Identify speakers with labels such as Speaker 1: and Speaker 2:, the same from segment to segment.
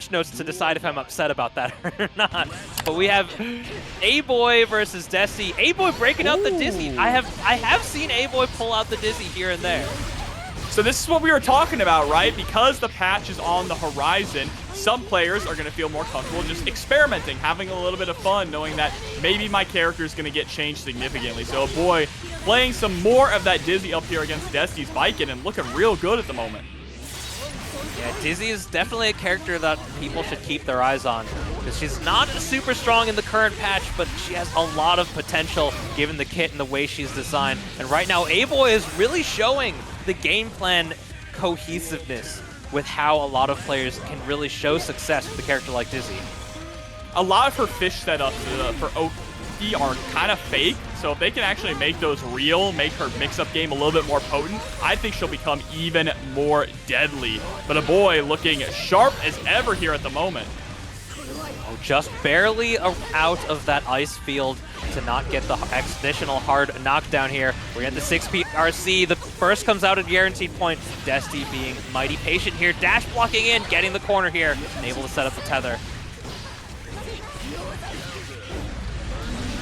Speaker 1: patch notes to decide if I'm upset about that or not. But we have Aboii versus Desti. Aboii breaking out the Dizzy. I have seen Aboii pull out the Dizzy here and there.
Speaker 2: So this is what we were talking about, right? Because the patch is on the horizon, some players are going to feel more comfortable just experimenting, having a little bit of fun, knowing that maybe my character is going to get changed significantly. So Aboii playing some more of that Dizzy up here against Desti's Baiken and looking real good at the moment.
Speaker 1: Yeah, Dizzy is definitely a character that people should keep their eyes on, because she's not super strong in the current patch, but she has a lot of potential given the kit and the way she's designed. And right now, Aboii is really showing the game plan cohesiveness with how a lot of players can really show success with a character like Dizzy.
Speaker 2: A lot of her fish setups for OP are kind of fake, so if they can actually make those real, make her mix-up game a little bit more potent, I think she'll become even more deadly. But Aboii looking sharp as ever here at the moment.
Speaker 1: Oh, just barely out of that ice field to not get the additional hard knockdown here. We get the 6P RC. The first comes out at guaranteed point. Desti being mighty patient here. Dash blocking in, getting the corner here, and able to set up the tether.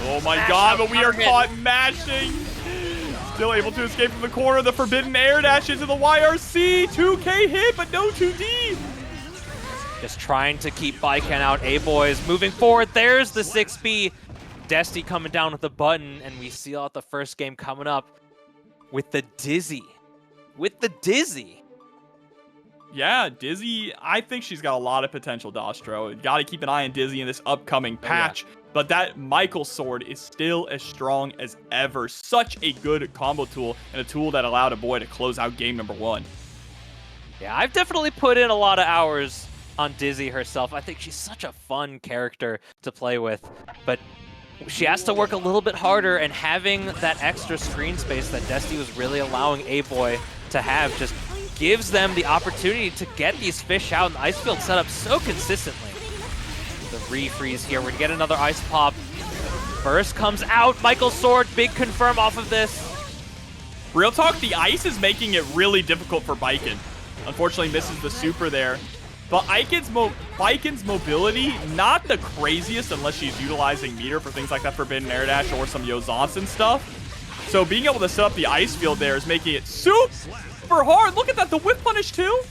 Speaker 2: Oh my god, but we are caught mashing. Still able to escape from the corner. The forbidden air dash into the YRC. 2K hit, but no 2D.
Speaker 1: Just trying to keep Baiken out. Aboii is moving forward. There's the 6B. Desti coming down with the button, and we see out the first game coming up with the Dizzy. With the Dizzy.
Speaker 2: Yeah, Dizzy, I think she's got a lot of potential, Dostro. Got to keep an eye on Dizzy in this upcoming patch. Oh, yeah. But that Michael sword is still as strong as ever. Such a good combo tool, and a tool that allowed Aboii to close out game number 1.
Speaker 1: Yeah, I've definitely put in a lot of hours on Dizzy herself. I think she's such a fun character to play with, but she has to work a little bit harder, and having that extra screen space that Desti was really allowing Aboii to have just gives them the opportunity to get these fish out in the ice field setup so consistently. The refreeze here, we're gonna get another ice pop. Burst comes out, Michael's sword, big confirm off of this.
Speaker 2: Real talk, the ice is making it really difficult for Baiken. Unfortunately, misses the super there. But Baiken's mobility, not the craziest unless she's utilizing meter for things like that Forbidden Air Dash or some Yozansen stuff. So being able to set up the ice field there is making it super hard. Look at that, the whip punish too.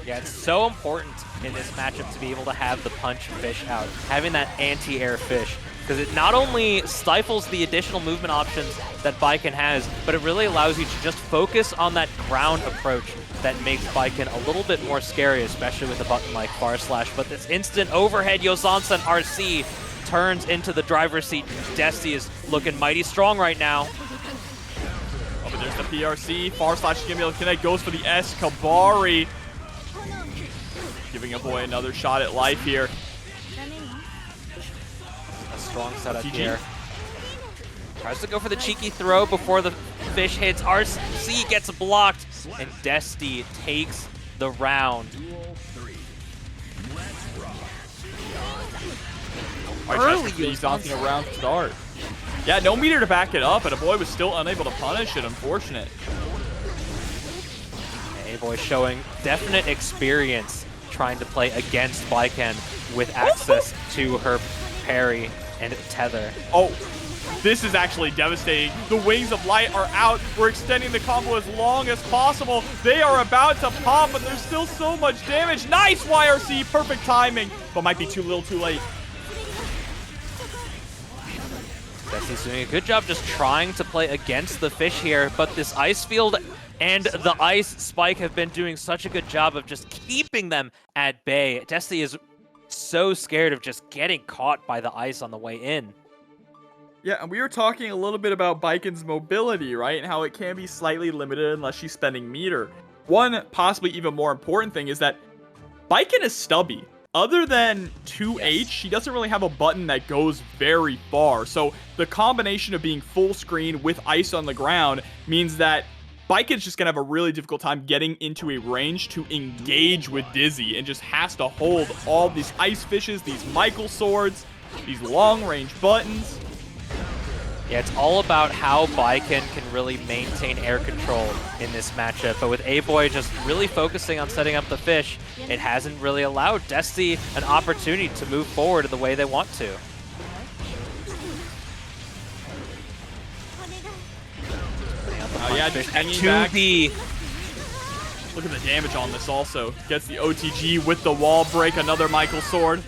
Speaker 1: Yeah, it's so important in this matchup to be able to have the punch fish out, having that anti-air fish, because it not only stifles the additional movement options that Baiken has, but it really allows you to just focus on that ground approach that makes Baiken a little bit more scary, especially with a button like Bar Slash. But this instant overhead Yozansen RC turns into the driver's seat. Desti is looking mighty strong right now.
Speaker 2: Oh, but there's the PRC. Far Slash is going to be able to connect. Goes for the S. Kabari giving Aboii another shot at life here.
Speaker 1: A strong setup here. Tries to go for the cheeky throw before the fish hits. RC gets blocked, and Desti takes the round.
Speaker 2: Early Yozansen a round start. Yeah, no meter to back it up, and Aboii was still unable to punish it. Unfortunate.
Speaker 1: Aboii showing definite experience trying to play against Baiken with access to her parry and tether.
Speaker 2: Oh, this is actually devastating. The Wings of Light are out. We're extending the combo as long as possible. They are about to pop, but there's still so much damage. Nice YRC, perfect timing, but might be too little too late.
Speaker 1: Desti's doing a good job just trying to play against the fish here, but this ice field and the ice spike have been doing such a good job of just keeping them at bay. Desti is so scared of just getting caught by the ice on the way in.
Speaker 2: Yeah, and we were talking a little bit about Baiken's mobility, right? And how it can be slightly limited unless she's spending meter. One possibly even more important thing is that Baiken is stubby. Other than 2H, she doesn't really have a button that goes very far. So the combination of being full screen with ice on the ground means that Baiken's just going to have a really difficult time getting into a range to engage with Dizzy, and just has to hold all these ice fishes, these Michael swords, these long range buttons.
Speaker 1: Yeah, it's all about how Baiken can really maintain air control in this matchup. But with Aboii just really focusing on setting up the fish, it hasn't really allowed Desti an opportunity to move forward in the way they want to.
Speaker 2: Oh yeah, just hanging
Speaker 1: 2D.
Speaker 2: back. Look at the damage on this also. Gets the OTG with the wall break, another Michael sword.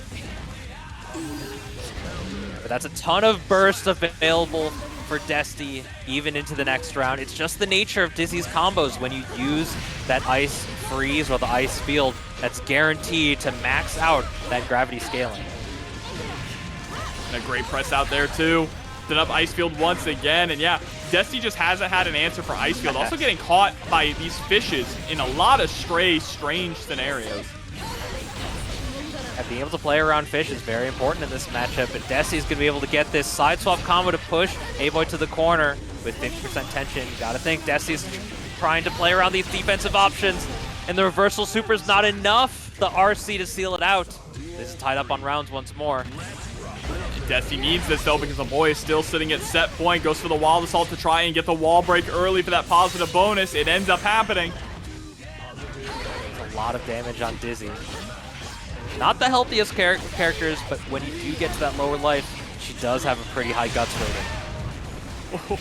Speaker 1: But that's a ton of burst available for Desti even into the next round. It's just the nature of Dizzy's combos. When you use that ice freeze or the ice field, that's guaranteed to max out that gravity scaling.
Speaker 2: And a great press out there too. Stood up ice field once again, and yeah, Desti just hasn't had an answer for ice field. Also getting caught by these fishes in a lot of stray, strange scenarios.
Speaker 1: And being able to play around fish is very important in this matchup, and Desti's going to be able to get this side swap combo to push Aboii to the corner with 50% tension. You gotta think Desti's trying to play around these defensive options, and the reversal super's not enough. The RC to seal it out. This is tied up on rounds once more.
Speaker 2: Desti needs this though because Aboii is still sitting at set point. Goes for the wild assault to try and get the wall break early for that positive bonus. It ends up happening.
Speaker 1: There's a lot of damage on Dizzy. Not the healthiest characters, but when you do get to that lower life, she does have a pretty high guts rating.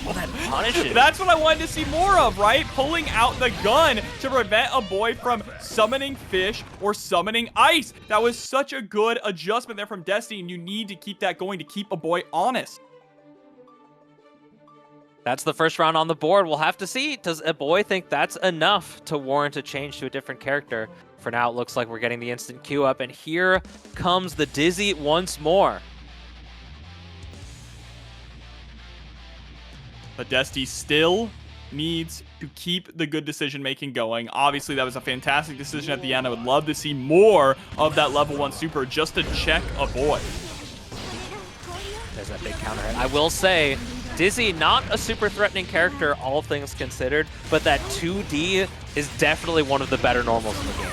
Speaker 1: Oh, that punishes.
Speaker 2: That's what I wanted to see more of, right? Pulling out the gun to prevent Aboii from summoning fish or summoning ice. That was such a good adjustment there from Desti, and you need to keep that going to keep Aboii honest.
Speaker 1: That's the first round on the board. We'll have to see. Does Aboii think that's enough to warrant a change to a different character? For now, it looks like we're getting the instant queue up, and here comes the Dizzy once more.
Speaker 2: But Desti still needs to keep the good decision-making going. Obviously, that was a fantastic decision at the end. I would love to see more of that level 1 super just to check Aboii.
Speaker 1: There's that big counter hit. I will say, Dizzy, not a super threatening character, all things considered, but that 2D is definitely one of the better normals in the game.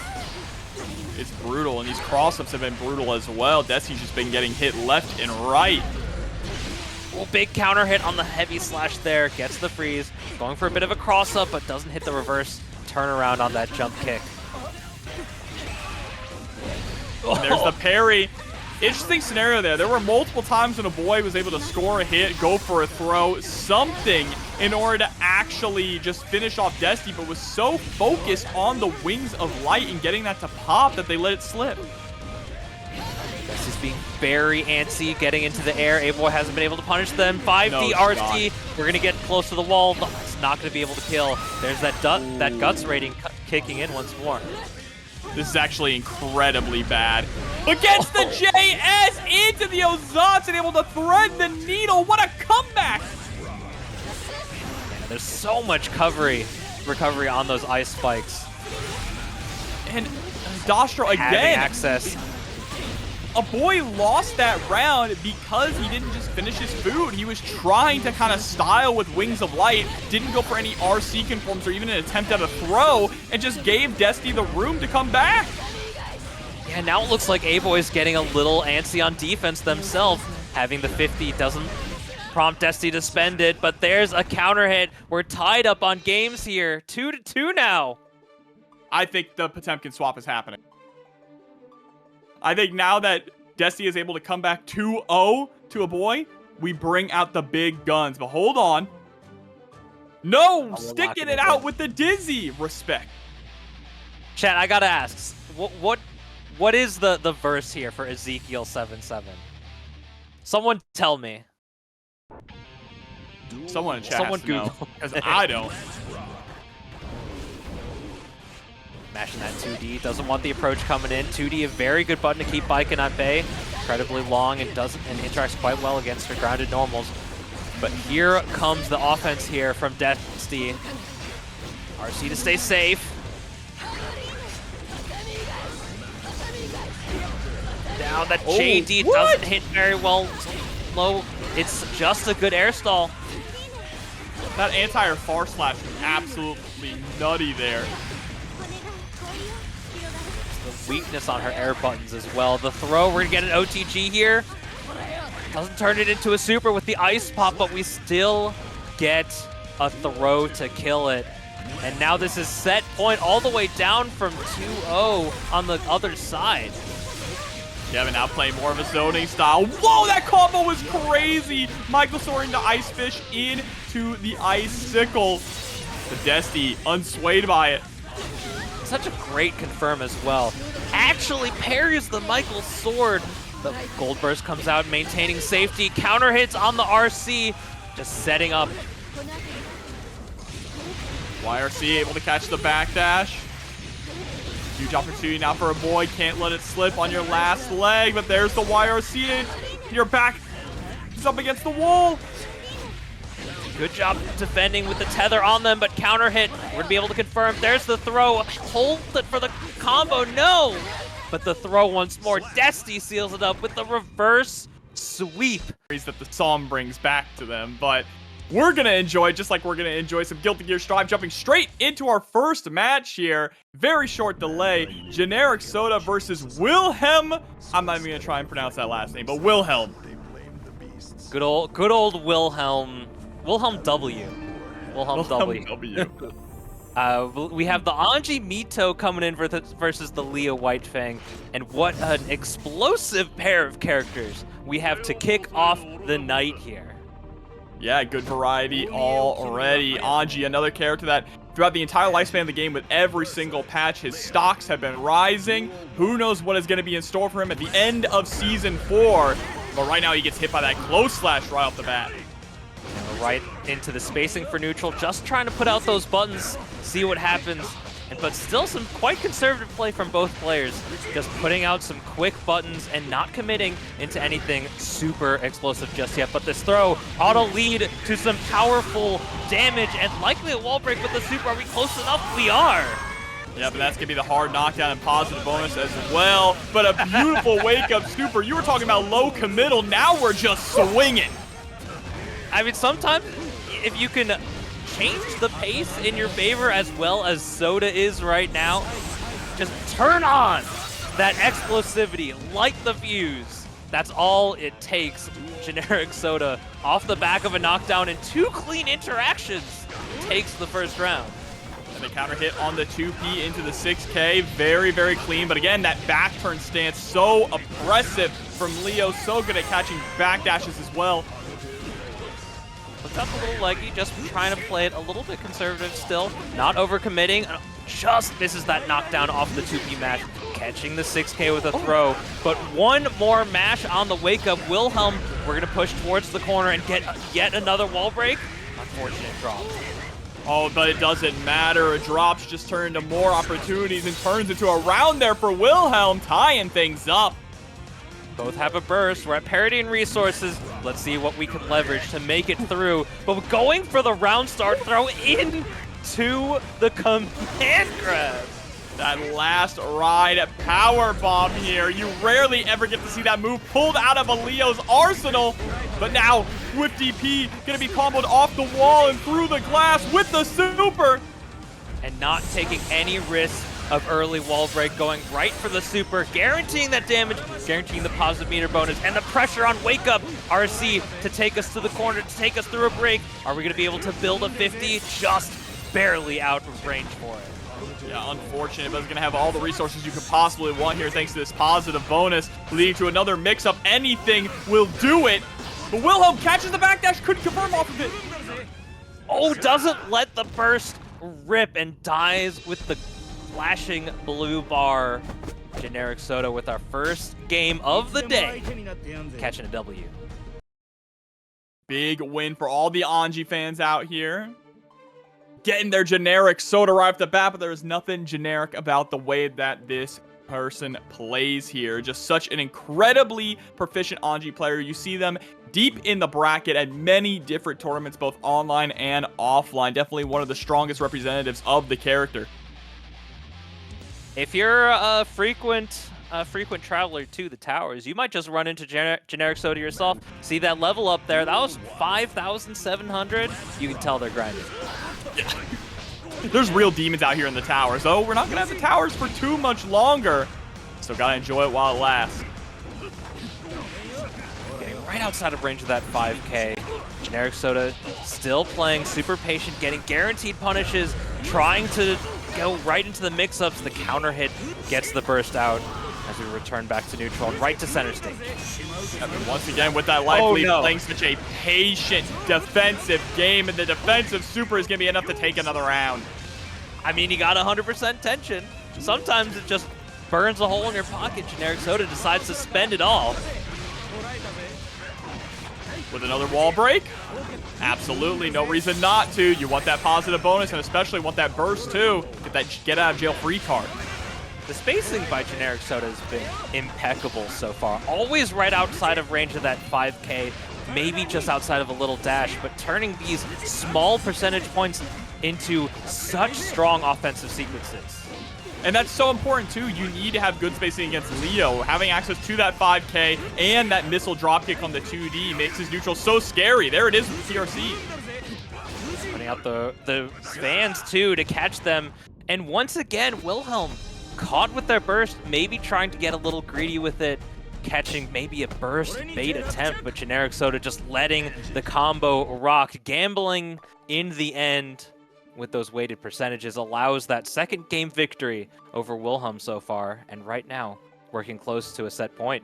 Speaker 2: It's brutal, and these cross-ups have been brutal as well. Desti's just been getting hit left and right.
Speaker 1: Oh, big counter hit on the heavy slash there. Gets the freeze. Going for a bit of a cross-up, but doesn't hit the reverse turnaround on that jump kick.
Speaker 2: And there's the parry. Interesting scenario there. There were multiple times when Aboii was able to score a hit, go for a throw, something in order to actually just finish off Desti, but was so focused on the wings of light and getting that to pop that they let it slip.
Speaker 1: Desti's being very antsy, getting into the air. Aboii hasn't been able to punish them. 5D RC. We're going to get close to the wall. It's not going to be able to kill. There's that guts rating kicking in once more.
Speaker 2: This is actually incredibly bad. Against the JS into the Ozats and able to thread the needle. What a comeback!
Speaker 1: Yeah, there's so much recovery on those ice spikes.
Speaker 2: And Dastra again.
Speaker 1: Having access.
Speaker 2: Aboii lost that round because he didn't just finish his food. He was trying to kind of style with Wings of Light, didn't go for any RC conforms or even an attempt at a throw, and just gave Desti the room to come back.
Speaker 1: Yeah, now it looks like Aboii's getting a little antsy on defense themselves. Having the 50 doesn't prompt Desti to spend it, but there's a counter hit. We're tied up on games here. 2-2 now.
Speaker 2: I think the Potemkin swap is happening. I think now that Desti is able to come back 2-0 to Aboii, we bring out the big guns. But hold on. No! Sticking it out with the Dizzy! Respect.
Speaker 1: Chat, I gotta ask. What is the verse here for Ezekiel 7:7? Someone tell me.
Speaker 2: Someone in chat
Speaker 1: Someone
Speaker 2: has to know,
Speaker 1: Google.
Speaker 2: because I don't.
Speaker 1: Mashing that 2D, doesn't want the approach coming in. 2D, a very good button to keep Baiken at bay. Incredibly long and interacts quite well against her grounded normals. But here comes the offense here from Desti. RC to stay safe. Down, that JD doesn't hit very well low. It's just a good air stall.
Speaker 2: That anti-air far slash was absolutely nutty there.
Speaker 1: The weakness on her air buttons as well. The throw, we're gonna get an OTG here. Doesn't turn it into a super with the ice pop, but we still get a throw to kill it. And now this is set point all the way down from 2-0 on the other side.
Speaker 2: Yeah, but now playing more of a zoning style. Whoa, that combo was crazy! Michael soaring the Ice Fish into the Icicle. The Desti unswayed by it.
Speaker 1: Such a great confirm as well. Actually parries the Michael sword. The Gold Burst comes out, maintaining safety. Counter hits on the RC, just setting up.
Speaker 2: YRC able to catch the backdash. Huge opportunity now for Aboii. Can't let it slip on your last leg, but there's the YRC. Your back is up against the wall.
Speaker 1: Good job defending with the tether on them, but counter hit. We're gonna be able to confirm. There's the throw. Hold it for the combo. No! But the throw once more. Desti seals it up with the reverse sweep.
Speaker 2: That the song brings back to them, but we're gonna enjoy, just like we're gonna enjoy some Guilty Gear Strive, jumping straight into our first match here. Very short delay. Generic Soda versus Wilhelm. I'm not even gonna try and pronounce that last name, but Wilhelm.
Speaker 1: Good old Wilhelm. Wilhelm W. Wilhelm W. We have the Anji Mito coming in versus the Leo Whitefang, and what an explosive pair of characters we have to kick off the night here.
Speaker 2: Yeah, good variety already. Anji, another character that throughout the entire lifespan of the game with every single patch, his stocks have been rising. Who knows what is going to be in store for him at the end of Season 4. But right now he gets hit by that close slash right off the bat.
Speaker 1: Right into the spacing for neutral, just trying to put out those buttons, see what happens. But still some quite conservative play from both players, just putting out some quick buttons and not committing into anything super explosive just yet. But this throw ought to lead to some powerful damage and likely a wall break with the super. Are we close enough? We are.
Speaker 2: Yeah, but that's going to be the hard knockdown and positive bonus as well. But a beautiful wake-up super. You were talking about low committal. Now we're just swinging.
Speaker 1: I mean, sometimes if you can change the pace in your favor as well as Soda is right now, just turn on that explosivity, light the fuse. That's all it takes. Generic Soda off the back of a knockdown and 2 clean interactions takes the first round.
Speaker 2: And the counter hit on the 2P into the 6K. Very, very clean. But again, that back turn stance so oppressive from Leo. So good at catching backdashes as well.
Speaker 1: Looks up a little leggy, just trying to play it a little bit conservative still. Not overcommitting. Just misses that knockdown off the 2P mash. Catching the 6K with a throw. But one more mash on the wake up. Wilhelm, we're going to push towards the corner and get yet another wall break. Unfortunate drop.
Speaker 2: Oh, but it doesn't matter. Drops just turn into more opportunities and turns into a round there for Wilhelm, tying things up.
Speaker 1: Both have a burst. We're at parity in resources. Let's see what we can leverage to make it through. But we're going for the round start throw into the command grab.
Speaker 2: That last ride power bomb here. You rarely ever get to see that move pulled out of a Leo's arsenal. But now with DP, gonna be comboed off the wall and through the glass with the super.
Speaker 1: And not taking any risk of early wall break, going right for the super, guaranteeing that damage, guaranteeing the positive meter bonus, and the pressure on wake up RC to take us to the corner, to take us through a break. Are we gonna be able to build a 50? Just barely out of range for it.
Speaker 2: Yeah, unfortunate, but it's gonna have all the resources you could possibly want here thanks to this positive bonus, leading to another mix-up. Anything will do it. But Wilhelm catches the backdash, couldn't confirm off of it.
Speaker 1: Oh, doesn't let the burst rip and dies with the flashing blue bar. Generic Soda with our first game of the day, catching a W.
Speaker 2: Big win for all the Anji fans out here. Getting their Generic Soda right off the bat, but there is nothing generic about the way that this person plays here. Just such an incredibly proficient Anji player. You see them deep in the bracket at many different tournaments, both online and offline. Definitely one of the strongest representatives of the character.
Speaker 1: If you're a frequent traveler to the towers, you might just run into Generic Soda yourself. See that level up there? That was 5,700. You can tell they're grinding.
Speaker 2: Yeah. There's real demons out here in the towers. Oh, we're not going to have the towers for too much longer. So got to enjoy it while it lasts.
Speaker 1: right outside of range of that 5K. Generic Soda still playing super patient, getting guaranteed punishes, trying to go right into the mix-ups. The counter hit gets the burst out as we return back to neutral and right to center stage.
Speaker 2: And once again, with that life lead, playing such a patient defensive game, and the defensive super is going to be enough to take another round.
Speaker 1: I mean, you got 100% tension. Sometimes it just burns a hole in your pocket. Generic Soda decides to spend it all.
Speaker 2: With another wall break? Absolutely, no reason not to. You want that positive bonus, and especially want that burst too. Get that get out of jail free card.
Speaker 1: The spacing by Generic Soda has been impeccable so far. Always right outside of range of that 5K, maybe just outside of a little dash, but turning these small percentage points into such strong offensive sequences.
Speaker 2: And that's so important too. You need to have good spacing against Leo. Having access to that 5K and that missile dropkick on the 2D makes his neutral so scary. There it is with TRC.
Speaker 1: Running out the fans too to catch them. And once again, Wilhelm caught with their burst, maybe trying to get a little greedy with it, catching maybe a burst bait attempt, but Generic Soda just letting the combo rock, gambling in the end with those weighted percentages, allows that second game victory over Wilhelm so far, and right now working close to a set point.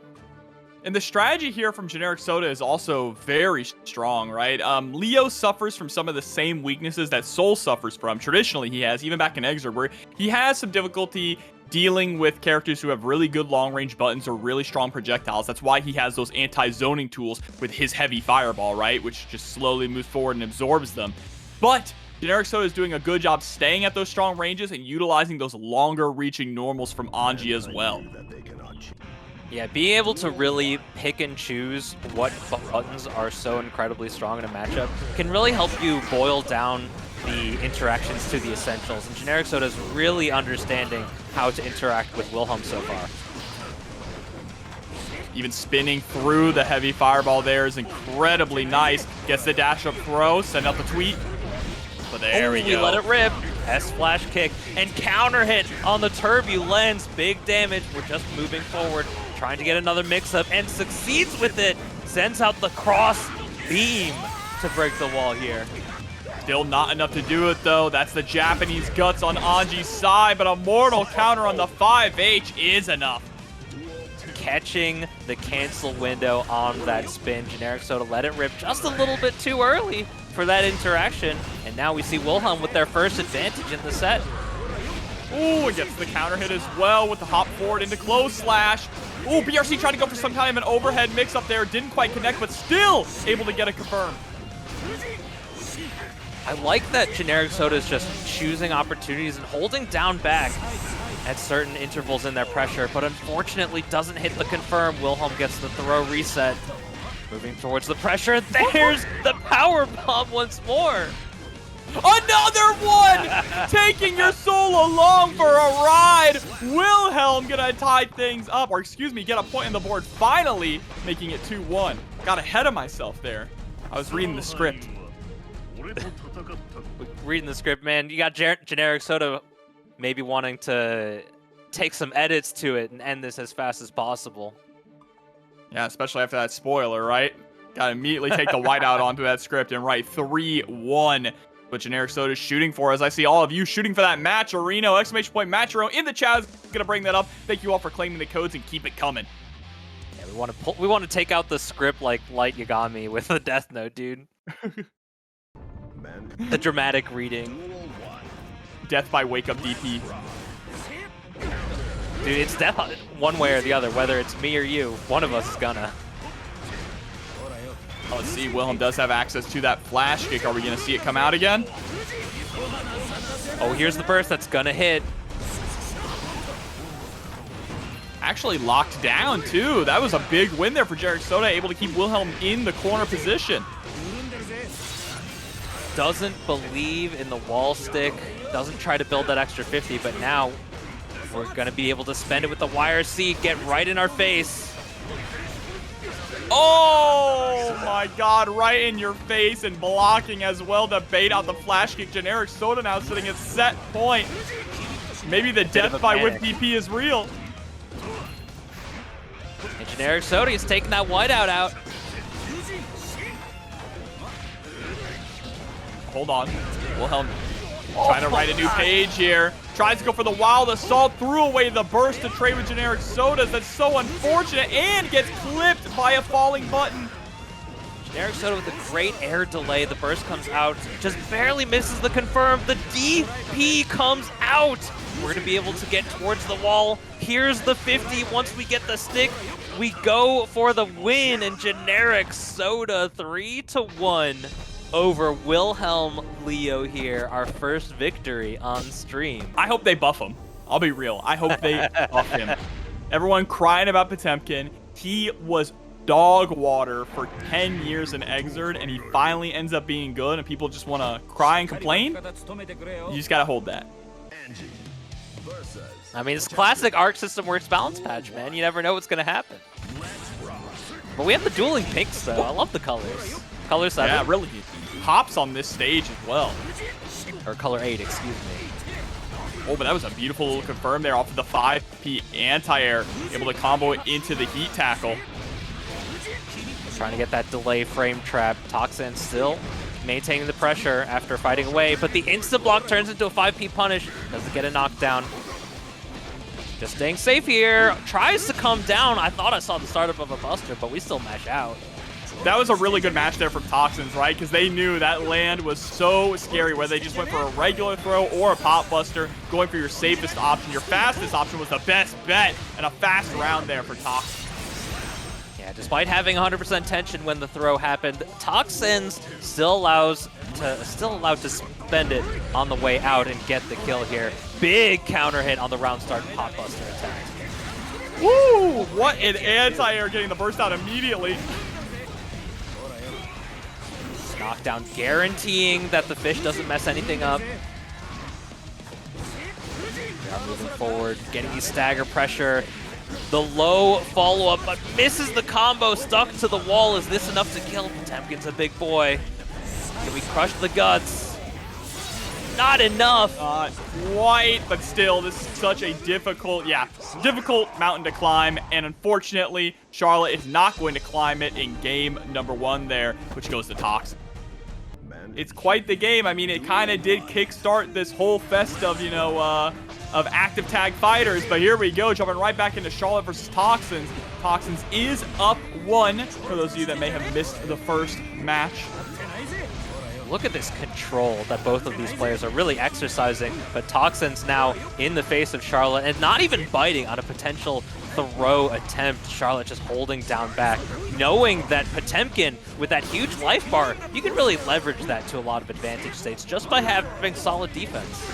Speaker 2: And the strategy here from Generic Soda is also very strong, right? Leo suffers from some of the same weaknesses that Soul suffers from. Traditionally, he has, even back in Exer, where he has some difficulty dealing with characters who have really good long-range buttons or really strong projectiles. That's why he has those anti-zoning tools with his heavy fireball, right? Which just slowly moves forward and absorbs them. But Generic Soda is doing a good job staying at those strong ranges and utilizing those longer-reaching normals from Anji as well.
Speaker 1: Yeah, being able to really pick and choose what buttons are so incredibly strong in a matchup can really help you boil down the interactions to the essentials. And Generic Soda is really understanding how to interact with Wilhelm so far.
Speaker 2: Even spinning through the heavy fireball there is incredibly nice. Gets the dash up throw, send out the tweet. But there we go.
Speaker 1: Let it rip. S-flash kick and counter hit on the turbulence. Big damage. We're just moving forward, trying to get another mix-up, and succeeds with it. Sends out the cross beam to break the wall here.
Speaker 2: Still not enough to do it, though. That's the Japanese guts on Anji's side, but a mortal counter on the 5H is enough.
Speaker 1: Catching the cancel window on that spin. Generic Soda let it rip just a little bit too early for that interaction, and now we see Wilhelm with their first advantage in the set.
Speaker 2: Ooh, and gets the counter hit as well with the hop forward into close slash. Ooh, BRC tried to go for some kind of an overhead mix up there. Didn't quite connect, but still able to get it confirmed.
Speaker 1: I like that Generic Soda is just choosing opportunities and holding down back at certain intervals in their pressure, but unfortunately doesn't hit the confirm. Wilhelm gets the throw reset. Moving towards the pressure. There's the power bomb once more.
Speaker 2: Another one! Taking your soul along for a ride. Wilhelm gonna tie things up, or excuse me, get a point on the board, finally making it 2-1. Got ahead of myself there. I was reading the script.
Speaker 1: Reading the script, man. You got Generic Soda maybe wanting to take some edits to it and end this as fast as possible.
Speaker 2: Yeah, especially after that spoiler, right? Gotta immediately take the whiteout onto that script and write 3-1. But Generic Soda is shooting for, as I see all of you shooting for that match Reno, exclamation point Matchero in the chat is gonna bring that up. Thank you all for claiming the codes and keep it coming.
Speaker 1: Yeah, we want to take out the script like Light Yagami with a Death Note, dude. The dramatic reading.
Speaker 2: Death by wake up DP.
Speaker 1: Dude, it's death one way or the other, whether it's me or you. One of us is gonna.
Speaker 2: Oh, let's see, Wilhelm does have access to that flash kick. Are we gonna see it come out again?
Speaker 1: Oh, here's the burst that's gonna hit.
Speaker 2: Actually locked down too. That was a big win there for Generic Soda, able to keep Wilhelm in the corner position.
Speaker 1: Doesn't believe in the wall stick, doesn't try to build that extra 50, but now we're gonna be able to spend it with the wire C, get right in our face.
Speaker 2: Oh my god, right in your face and blocking as well to bait out the flash kick. Generic Soda now sitting at set point. Maybe the death by whip DP is real.
Speaker 1: And Generic Soda is taking that whiteout out.
Speaker 2: hold on. Wilhelm trying to write a new page here. Tries to go for the wild assault, threw away the burst to trade with generic sodas. That's so unfortunate, and gets clipped by a falling button.
Speaker 1: Generic Soda with a great air delay. The burst comes out, just barely misses the confirm. The DP comes out. We're going to be able to get towards the wall. Here's the 50. Once we get the stick, we go for the win. And Generic Soda 3-1 over Wilhelm Leo here. Our first victory on stream.
Speaker 2: I hope they buff him. I'll be real. I hope they buff him. Everyone crying about Potemkin. He was dog water for 10 years in Exerd, and he finally ends up being good, and people just want to cry and complain. You just got to hold that.
Speaker 1: I mean, it's classic Arc System Works balance patch, man. You never know what's going to happen. But we have the dueling pinks, though. I love the colors. Color 7.
Speaker 2: Yeah, really. Pops on this stage as well.
Speaker 1: Or color 8, excuse me.
Speaker 2: Oh, but that was a beautiful little confirm there off of the 5P anti-air. Able to combo it into the heat tackle.
Speaker 1: Trying to get that delay frame trap. Toxanz still maintaining the pressure after fighting away, but the instant block turns into a 5P punish. Doesn't get a knockdown. Just staying safe here. Tries to come down. I thought I saw the startup of a buster, but we still mash out.
Speaker 2: That was a really good match there from Toxanz, right? Because they knew that land was so scary, where they just went for a regular throw or a pop buster, going for your safest option. Your fastest option was the best bet, and a fast round there for Toxanz.
Speaker 1: Yeah, despite having 100% tension when the throw happened, Toxanz still allowed to spend it on the way out and get the kill here. Big counter hit on the round start pop buster attack.
Speaker 2: Woo! What an anti-air, getting the burst out immediately.
Speaker 1: Knockdown guaranteeing that the fish doesn't mess anything up. They are moving forward, getting the stagger pressure. The low follow-up, but misses the combo, stuck to the wall. Is this enough to kill? Potemkin's a big boy. Can we crush the guts? Not enough.
Speaker 2: Not quite, but still, this is such a difficult mountain to climb, and unfortunately, Charlotte is not going to climb it in game number 1 there, which goes to Tox. It's quite the game. I mean, it kind of did kickstart this whole fest of, of active tag fighters, but here we go, jumping right back into Charlotte versus Toxanz. Toxanz is up 1, for those of you that may have missed the first match.
Speaker 1: Look at this control that both of these players are really exercising, but Toxanz now in the face of Charlotte and not even biting on a potential throw attempt. Charlotte just holding down back, knowing that Potemkin, with that huge life bar, you can really leverage that to a lot of advantage states just by having solid defense.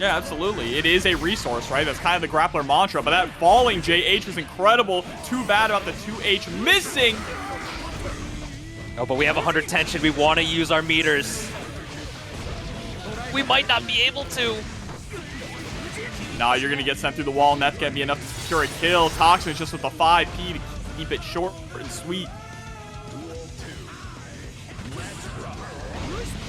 Speaker 2: Yeah, absolutely. It is a resource, right? That's kind of the grappler mantra, but that falling JH was incredible. Too bad about the 2H missing.
Speaker 1: Oh, but we have 100 tension. We want to use our meters. We might not be able to.
Speaker 2: Nah, you're going to get sent through the wall, and that's going to be enough to secure a kill. Toxanz just with the 5P to keep it short and sweet.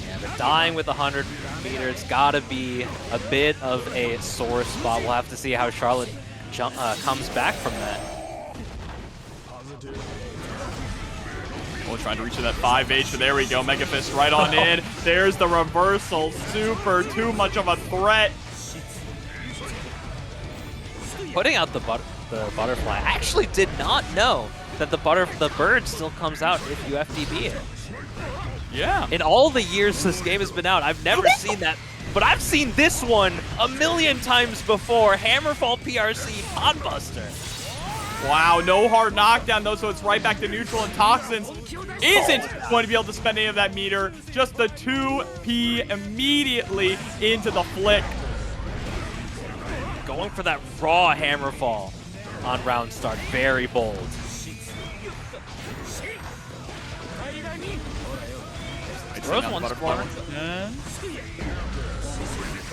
Speaker 1: Yeah, but dying with 100 meters got to be a bit of a sore spot. We'll have to see how Charlotte comes back from that.
Speaker 2: Trying to reach to that 5H, so there we go. Mega Fist right on in. There's the reversal. Super, too much of a threat.
Speaker 1: Putting out the butterfly. I actually did not know that the bird still comes out if you FTB it.
Speaker 2: Yeah.
Speaker 1: In all the years this game has been out, I've never seen that. But I've seen this one a million times before. Hammerfall PRC Podbuster.
Speaker 2: Wow, no hard knockdown though, so it's right back to neutral, and Toxanz isn't going to be able to spend any of that meter. Just the 2P immediately into the flick.
Speaker 1: Going for that raw Hammerfall on round start. Very bold. Throws one corner.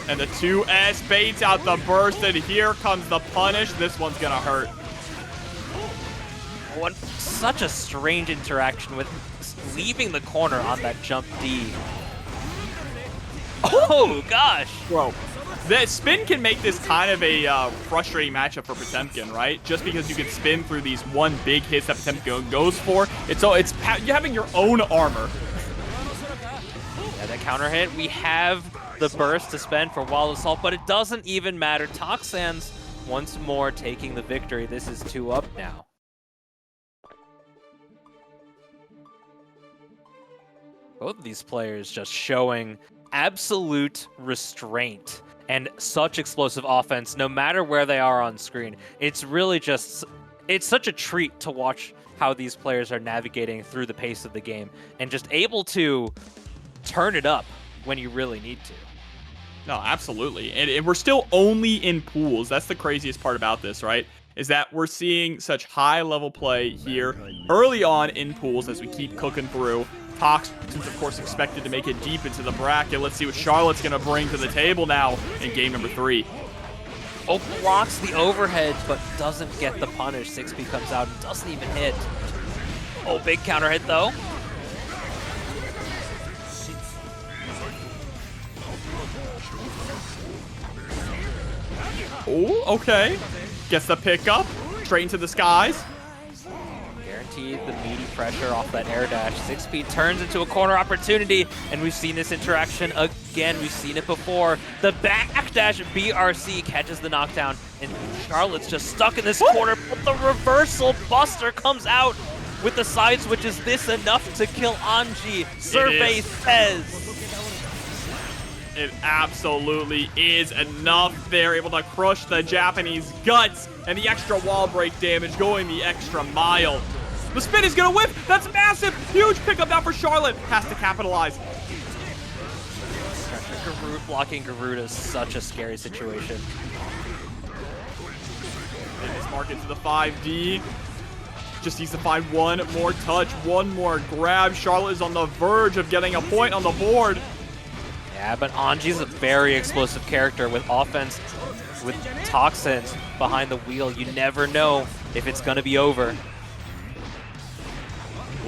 Speaker 2: And the 2S baits out the burst, and here comes the punish. This one's going to hurt.
Speaker 1: Such a strange interaction with leaving the corner on that jump D. Oh, gosh.
Speaker 2: Bro, the spin can make this kind of a frustrating matchup for Potemkin, right? Just because you can spin through these one big hits that Potemkin goes for. You're having your own armor.
Speaker 1: Yeah, that counter hit. We have the burst to spend for Wild Assault, but it doesn't even matter. Toxanz once more taking the victory. This is 2 up now. Both of these players just showing absolute restraint and such explosive offense no matter where they are on screen. It's really just, it's such a treat to watch how these players are navigating through the pace of the game and just able to turn it up when you really need to.
Speaker 2: No, absolutely. And we're still only in pools. That's the craziest part about this, right? Is that we're seeing such high level play here early on in pools as we keep cooking through. Toxanz, of course, expected to make it deep into the bracket. Let's see what Charlotte's going to bring to the table now in game number 3.
Speaker 1: Oh, blocks the overhead, but doesn't get the punish. 6P comes out and doesn't even hit. Oh, big counter hit, though.
Speaker 2: Oh, okay. Gets the pickup. Straight into the skies.
Speaker 1: Guaranteed the meaty pressure off that air dash. 6P turns into a corner opportunity, and we've seen this interaction again. We've seen it before. The backdash BRC catches the knockdown, and Charlotte's just stuck in this corner, but the reversal buster comes out with the side switch. Is this enough to kill Anji? Survey says.
Speaker 2: It absolutely is enough. They're able to crush the Japanese guts, and the extra wall break damage going the extra mile. The spin is gonna whip. That's massive. Huge pickup now for Charlotte. Has to capitalize.
Speaker 1: Blocking Garuda is such a scary situation.
Speaker 2: And this mark into the 5D. Just needs to find one more touch, one more grab. Charlotte is on the verge of getting a point on the board.
Speaker 1: Yeah, but Anji's a very explosive character with offense, with Toxanz behind the wheel. You never know if it's going to be over.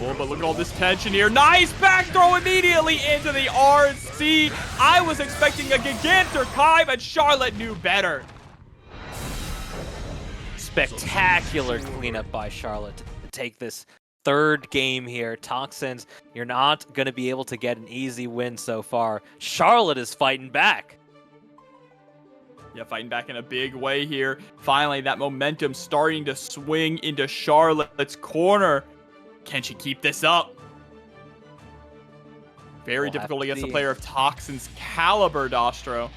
Speaker 2: Oh, but look at all this tension here. Nice back throw immediately into the RC. I was expecting a gigantic high, but Charlotte knew better.
Speaker 1: Spectacular cleanup by Charlotte to take this third game here. Toxanz, you're not going to be able to get an easy win so far. Charlotte is fighting back.
Speaker 2: Yeah, fighting back in a big way here. Finally, that momentum starting to swing into Charlotte's corner. Can she keep this up? Very difficult against a player of Toxanz caliber, Dostro.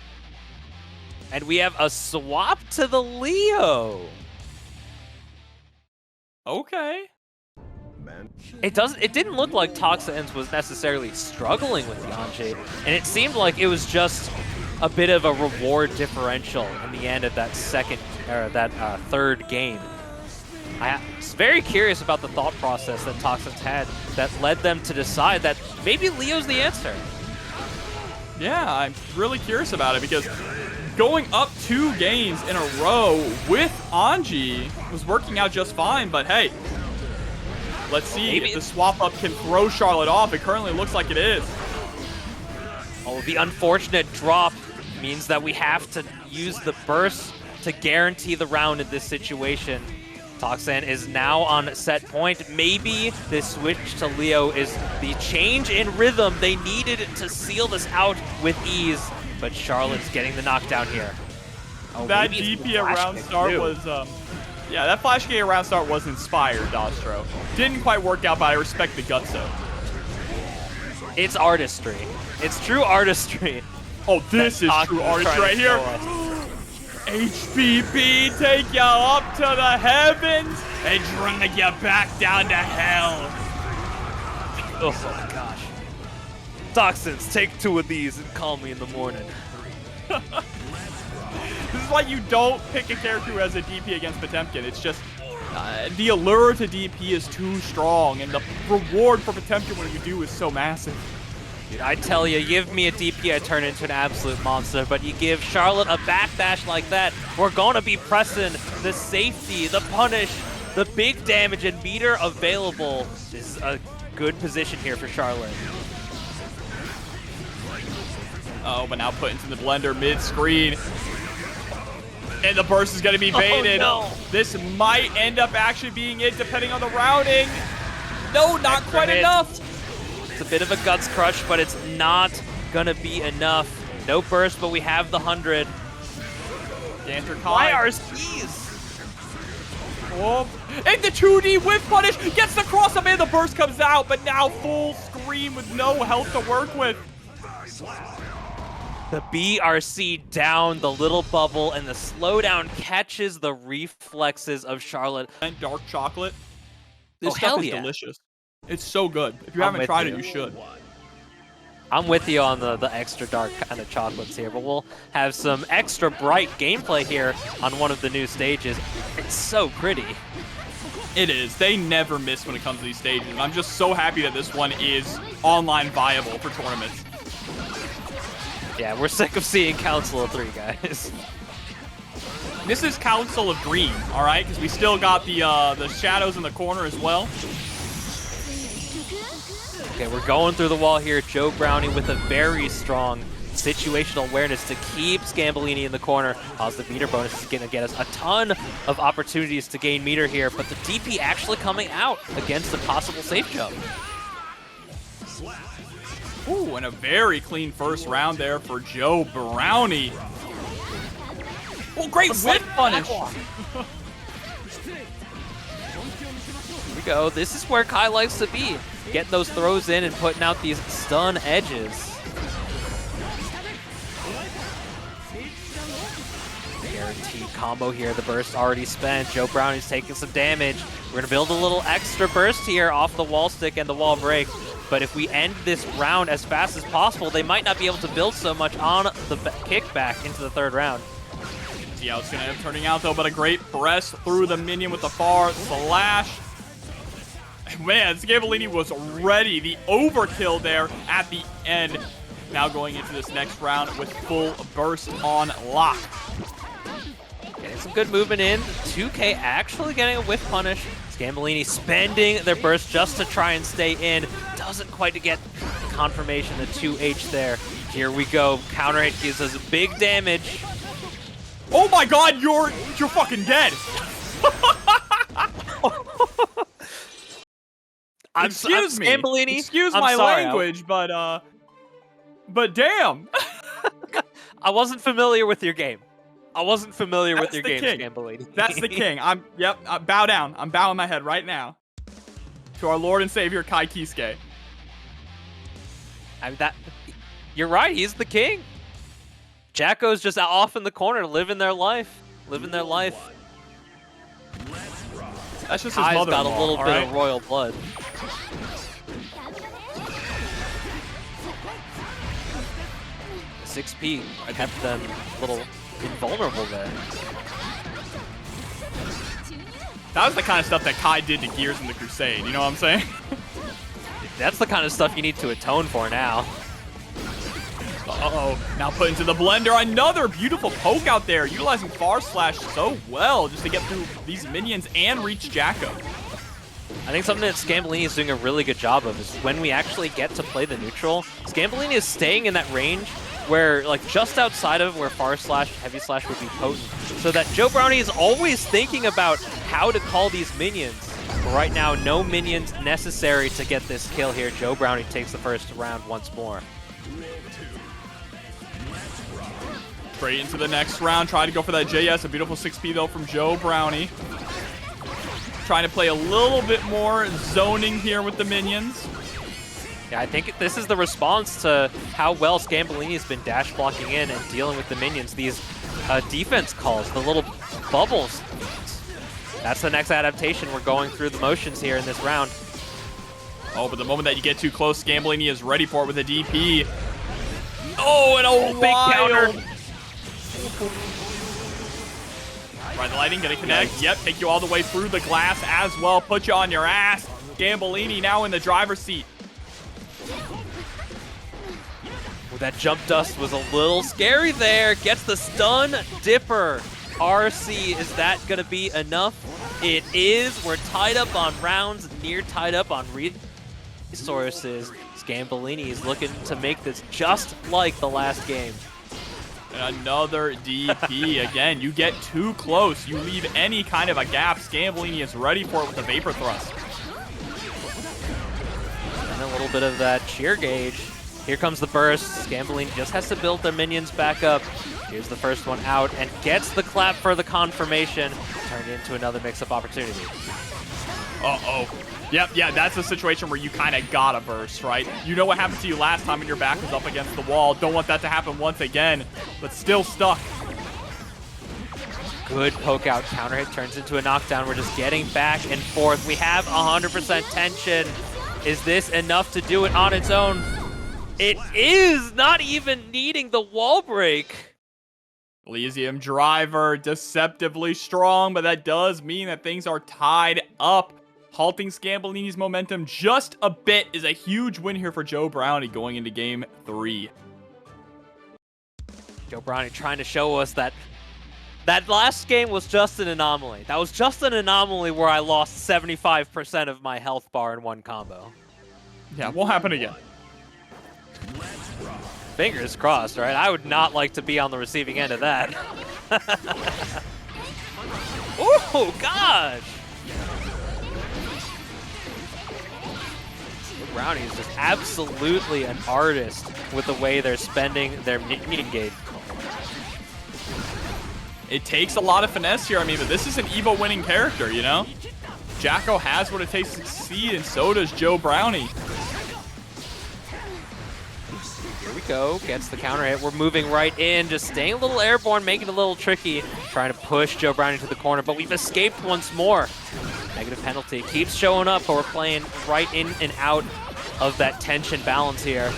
Speaker 1: And we have a swap to the Leo.
Speaker 2: Okay.
Speaker 1: It didn't look like Toxanz was necessarily struggling with the Anji, and it seemed like it was just a bit of a reward differential in the end of that third game. I was very curious about the thought process that Toxanz had that led them to decide that maybe Leo's the answer.
Speaker 2: Yeah, I'm really curious about it because going up 2 games in a row with Anji was working out just fine, but hey, let's see if the swap up can throw Charlotte off. It currently looks like it is.
Speaker 1: Oh, the unfortunate drop means that we have to use the burst to guarantee the round in this situation. Toxanz is now on set point. Maybe this switch to Leo is the change in rhythm they needed to seal this out with ease, but Charlotte's getting the knockdown here. Oh,
Speaker 2: that DP around start was, yeah, that flash kick around start was inspired, Dostro. Didn't quite work out, but I respect the guts though.
Speaker 1: It's artistry. It's true artistry.
Speaker 2: Oh, this is true artistry right here. HPP, take you up to the heavens and drag you back down to hell.
Speaker 1: Oh my gosh. Toxanz, take 2 of these and call me in the morning.
Speaker 2: This is why you don't pick a character who has a DP against Potemkin. It's just the allure to DP is too strong, and the reward for Potemkin when you do is so massive.
Speaker 1: Dude, I tell you, give me a DP, I turn into an absolute monster, but you give Charlotte a backdash like that, we're gonna be pressing the safety, the punish, the big damage and meter available. This is a good position here for Charlotte.
Speaker 2: Oh, but now put into the blender mid-screen. And the burst is gonna be baited.
Speaker 1: Oh, no.
Speaker 2: This might end up actually being it depending on the routing. No, not quite enough.
Speaker 1: It's a bit of a guts crush, but it's not gonna be enough. No burst, but we have the 100. YRCs.
Speaker 2: Oh, and the 2D whiff punish gets the cross up and the burst comes out, but now full scream with no health to work with.
Speaker 1: The BRC down, the little bubble, and the slowdown catches the reflexes of Charlotte.
Speaker 2: And dark chocolate. This
Speaker 1: Oh,
Speaker 2: stuff
Speaker 1: hell
Speaker 2: is
Speaker 1: yeah.
Speaker 2: delicious. It's so good. If you
Speaker 1: I'm
Speaker 2: haven't
Speaker 1: with
Speaker 2: tried
Speaker 1: you.
Speaker 2: it, you should.
Speaker 1: I'm with you on the extra dark kind of chocolates here, but we'll have some extra bright gameplay here on one of the new stages. It's so pretty.
Speaker 2: It is. They never miss when it comes to these stages. And I'm just so happy that this one is online viable for tournaments.
Speaker 1: Yeah, we're sick of seeing Council of 3, guys.
Speaker 2: This is Council of Green, all right? Because we still got the shadows in the corner as well.
Speaker 1: Okay, we're going through the wall here. Joe Brownie with a very strong situational awareness to keep Scambolini in the corner. Positive meter bonus is going to get us a ton of opportunities to gain meter here, but the DP actually coming out against a possible safe jump.
Speaker 2: Ooh, and a very clean first round there for Joe Brownie. Oh, great whip punish.
Speaker 1: Here we go. This is where Kai likes to be. Getting those throws in and putting out these stun edges. Guaranteed combo here. The burst already spent. Joe Brownie's taking some damage. We're going to build a little extra burst here off the wall stick and the wall break. But if we end this round as fast as possible, they might not be able to build so much on the kickback into the third round.
Speaker 2: See how it's going to end up turning out, though, but a great press through the minion with the far slash. Man, Scambolini was ready. The overkill there at the end. Now going into this next round with full burst on lock.
Speaker 1: Getting some good movement in. 2K actually getting a whiff punish. Scambolini spending their burst just to try and stay in. Doesn't quite get confirmation, the 2H there. Here we go. Counter hit gives us big damage.
Speaker 2: Oh my god, you're fucking dead. Excuse me.
Speaker 1: Scambolini.
Speaker 2: Excuse
Speaker 1: I'm
Speaker 2: my
Speaker 1: sorry,
Speaker 2: language, but damn.
Speaker 1: I wasn't familiar with your game. I wasn't familiar with
Speaker 2: That's
Speaker 1: your
Speaker 2: the
Speaker 1: game,
Speaker 2: king.
Speaker 1: Scambolini.
Speaker 2: That's the king. Bow down. I'm bowing my head right now to our Lord and Savior Kai Kiske.
Speaker 1: I mean, you're right. He's the king. Jacko's just off in the corner, living their life. Living their life.
Speaker 2: That's just
Speaker 1: Kai's
Speaker 2: his mother-in-law,
Speaker 1: got a little bit
Speaker 2: right?
Speaker 1: of royal blood. 6P kept them a little invulnerable there.
Speaker 2: That was the kind of stuff that Kai did to Gears in the Crusade, you know what I'm saying?
Speaker 1: That's the kind of stuff you need to atone for now.
Speaker 2: Uh-oh, now put into the blender, another beautiful poke out there, utilizing Far Slash so well just to get through these minions and reach Jacko.
Speaker 1: I think something that Scambolini is doing a really good job of is when we actually get to play the neutral, Scambolini is staying in that range where, like, just outside of where Far Slash, Heavy Slash would be potent, so that Joe Brownie is always thinking about how to call these minions. But right now, no minions necessary to get this kill here. Joe Brownie takes the first round once more.
Speaker 2: Straight into the next round, try to go for that JS, a beautiful 6P though from Joe Brownie. Trying to play a little bit more zoning here with the minions.
Speaker 1: Yeah, I think this is the response to how well Scambolini's been dash blocking in and dealing with the minions. These defense calls, the little bubbles. That's the next adaptation. We're going through the motions here in this round.
Speaker 2: Oh, but the moment that you get too close, Scambolini is ready for it with a DP. Oh, and a
Speaker 1: big counter.
Speaker 2: Right, the lighting gonna connect. Yep, take you all the way through the glass as well. Put you on your ass. Scambolini now in the driver's seat.
Speaker 1: Well, that jump dust was a little scary there. Gets the stun dipper. RC, is that gonna be enough? It is. We're tied up on rounds, near tied up on resources. Scambolini is looking to make this just like the last game.
Speaker 2: And another DP. Again, you get too close. You leave any kind of a gap. Scambolini is ready for it with a Vapor Thrust.
Speaker 1: a little bit of that cheer gauge. Here comes the burst. Scambolini just has to build their minions back up. Here's the first one out and gets the clap for the confirmation. Turned into another mix-up opportunity.
Speaker 2: Uh-oh. Yep, yeah, that's a situation where you kind of gotta burst, right? You know what happened to you last time when your back was up against the wall. Don't want that to happen once again, but still stuck.
Speaker 1: Good poke out. Counter hit turns into a knockdown. We're just getting back and forth. We have 100% tension. Is this enough to do it on its own? It is, not even needing the wall break.
Speaker 2: Elysium driver, deceptively strong, but that does mean that things are tied up. Halting Scambolini's momentum just a bit is a huge win here for Joe Brownie going into game 3.
Speaker 1: Joe Brownie trying to show us that that last game was just an anomaly. That was just an anomaly where I lost 75% of my health bar in one combo.
Speaker 2: Yeah, won't happen again.
Speaker 1: Fingers crossed, right? I would not like to be on the receiving end of that. Oh, gosh! Brownie is just absolutely an artist with the way they're spending their minion gauge.
Speaker 2: It takes a lot of finesse here, I mean, but this is an EVO winning character, you know? Jacko has what it takes to succeed, and so does Joe Brownie.
Speaker 1: Here we go, gets the counter hit. We're moving right in, just staying a little airborne, making it a little tricky, trying to push Joe Brownie to the corner, but we've escaped once more. Negative penalty keeps showing up, but we're playing right in and out of that tension balance here.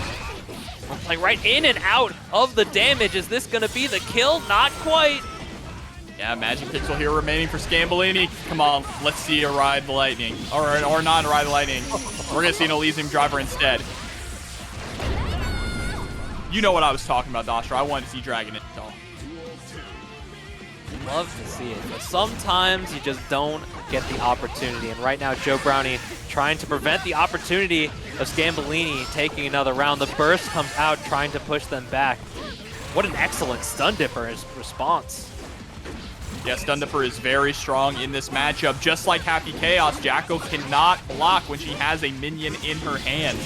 Speaker 1: We're playing right in and out of the damage. Is this going to be the kill? Not quite.
Speaker 2: Yeah, Magic Pixel here remaining for Scambolini. Come on, let's see a Ride the Lightning. Or not a Ride the Lightning. We're going to see an Elysium driver instead. You know what I was talking about, Dasher. I wanted to see Dragon it. So.
Speaker 1: Love to see it, but sometimes you just don't get the opportunity. And right now, Joe Brownie trying to prevent the opportunity of Scambolini taking another round. The burst comes out, trying to push them back. What an excellent Stun Dipper response.
Speaker 2: Yeah, Stun Dipper is very strong in this matchup. Just like Happy Chaos, Jacko cannot block when she has a minion in her hand.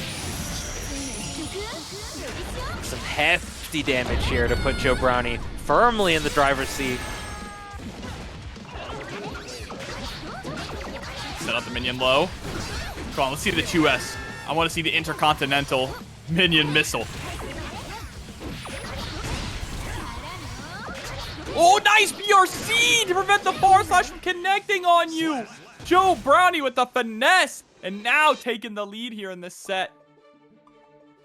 Speaker 1: Some hefty damage here to put Joe Brownie firmly in the driver's seat.
Speaker 2: Set up the minion low. Come on, let's see the 2S. I want to see the intercontinental minion missile. Oh, nice BRC to prevent the bar slash from connecting on you. Joe Brownie with the finesse, and now taking the lead here in this set.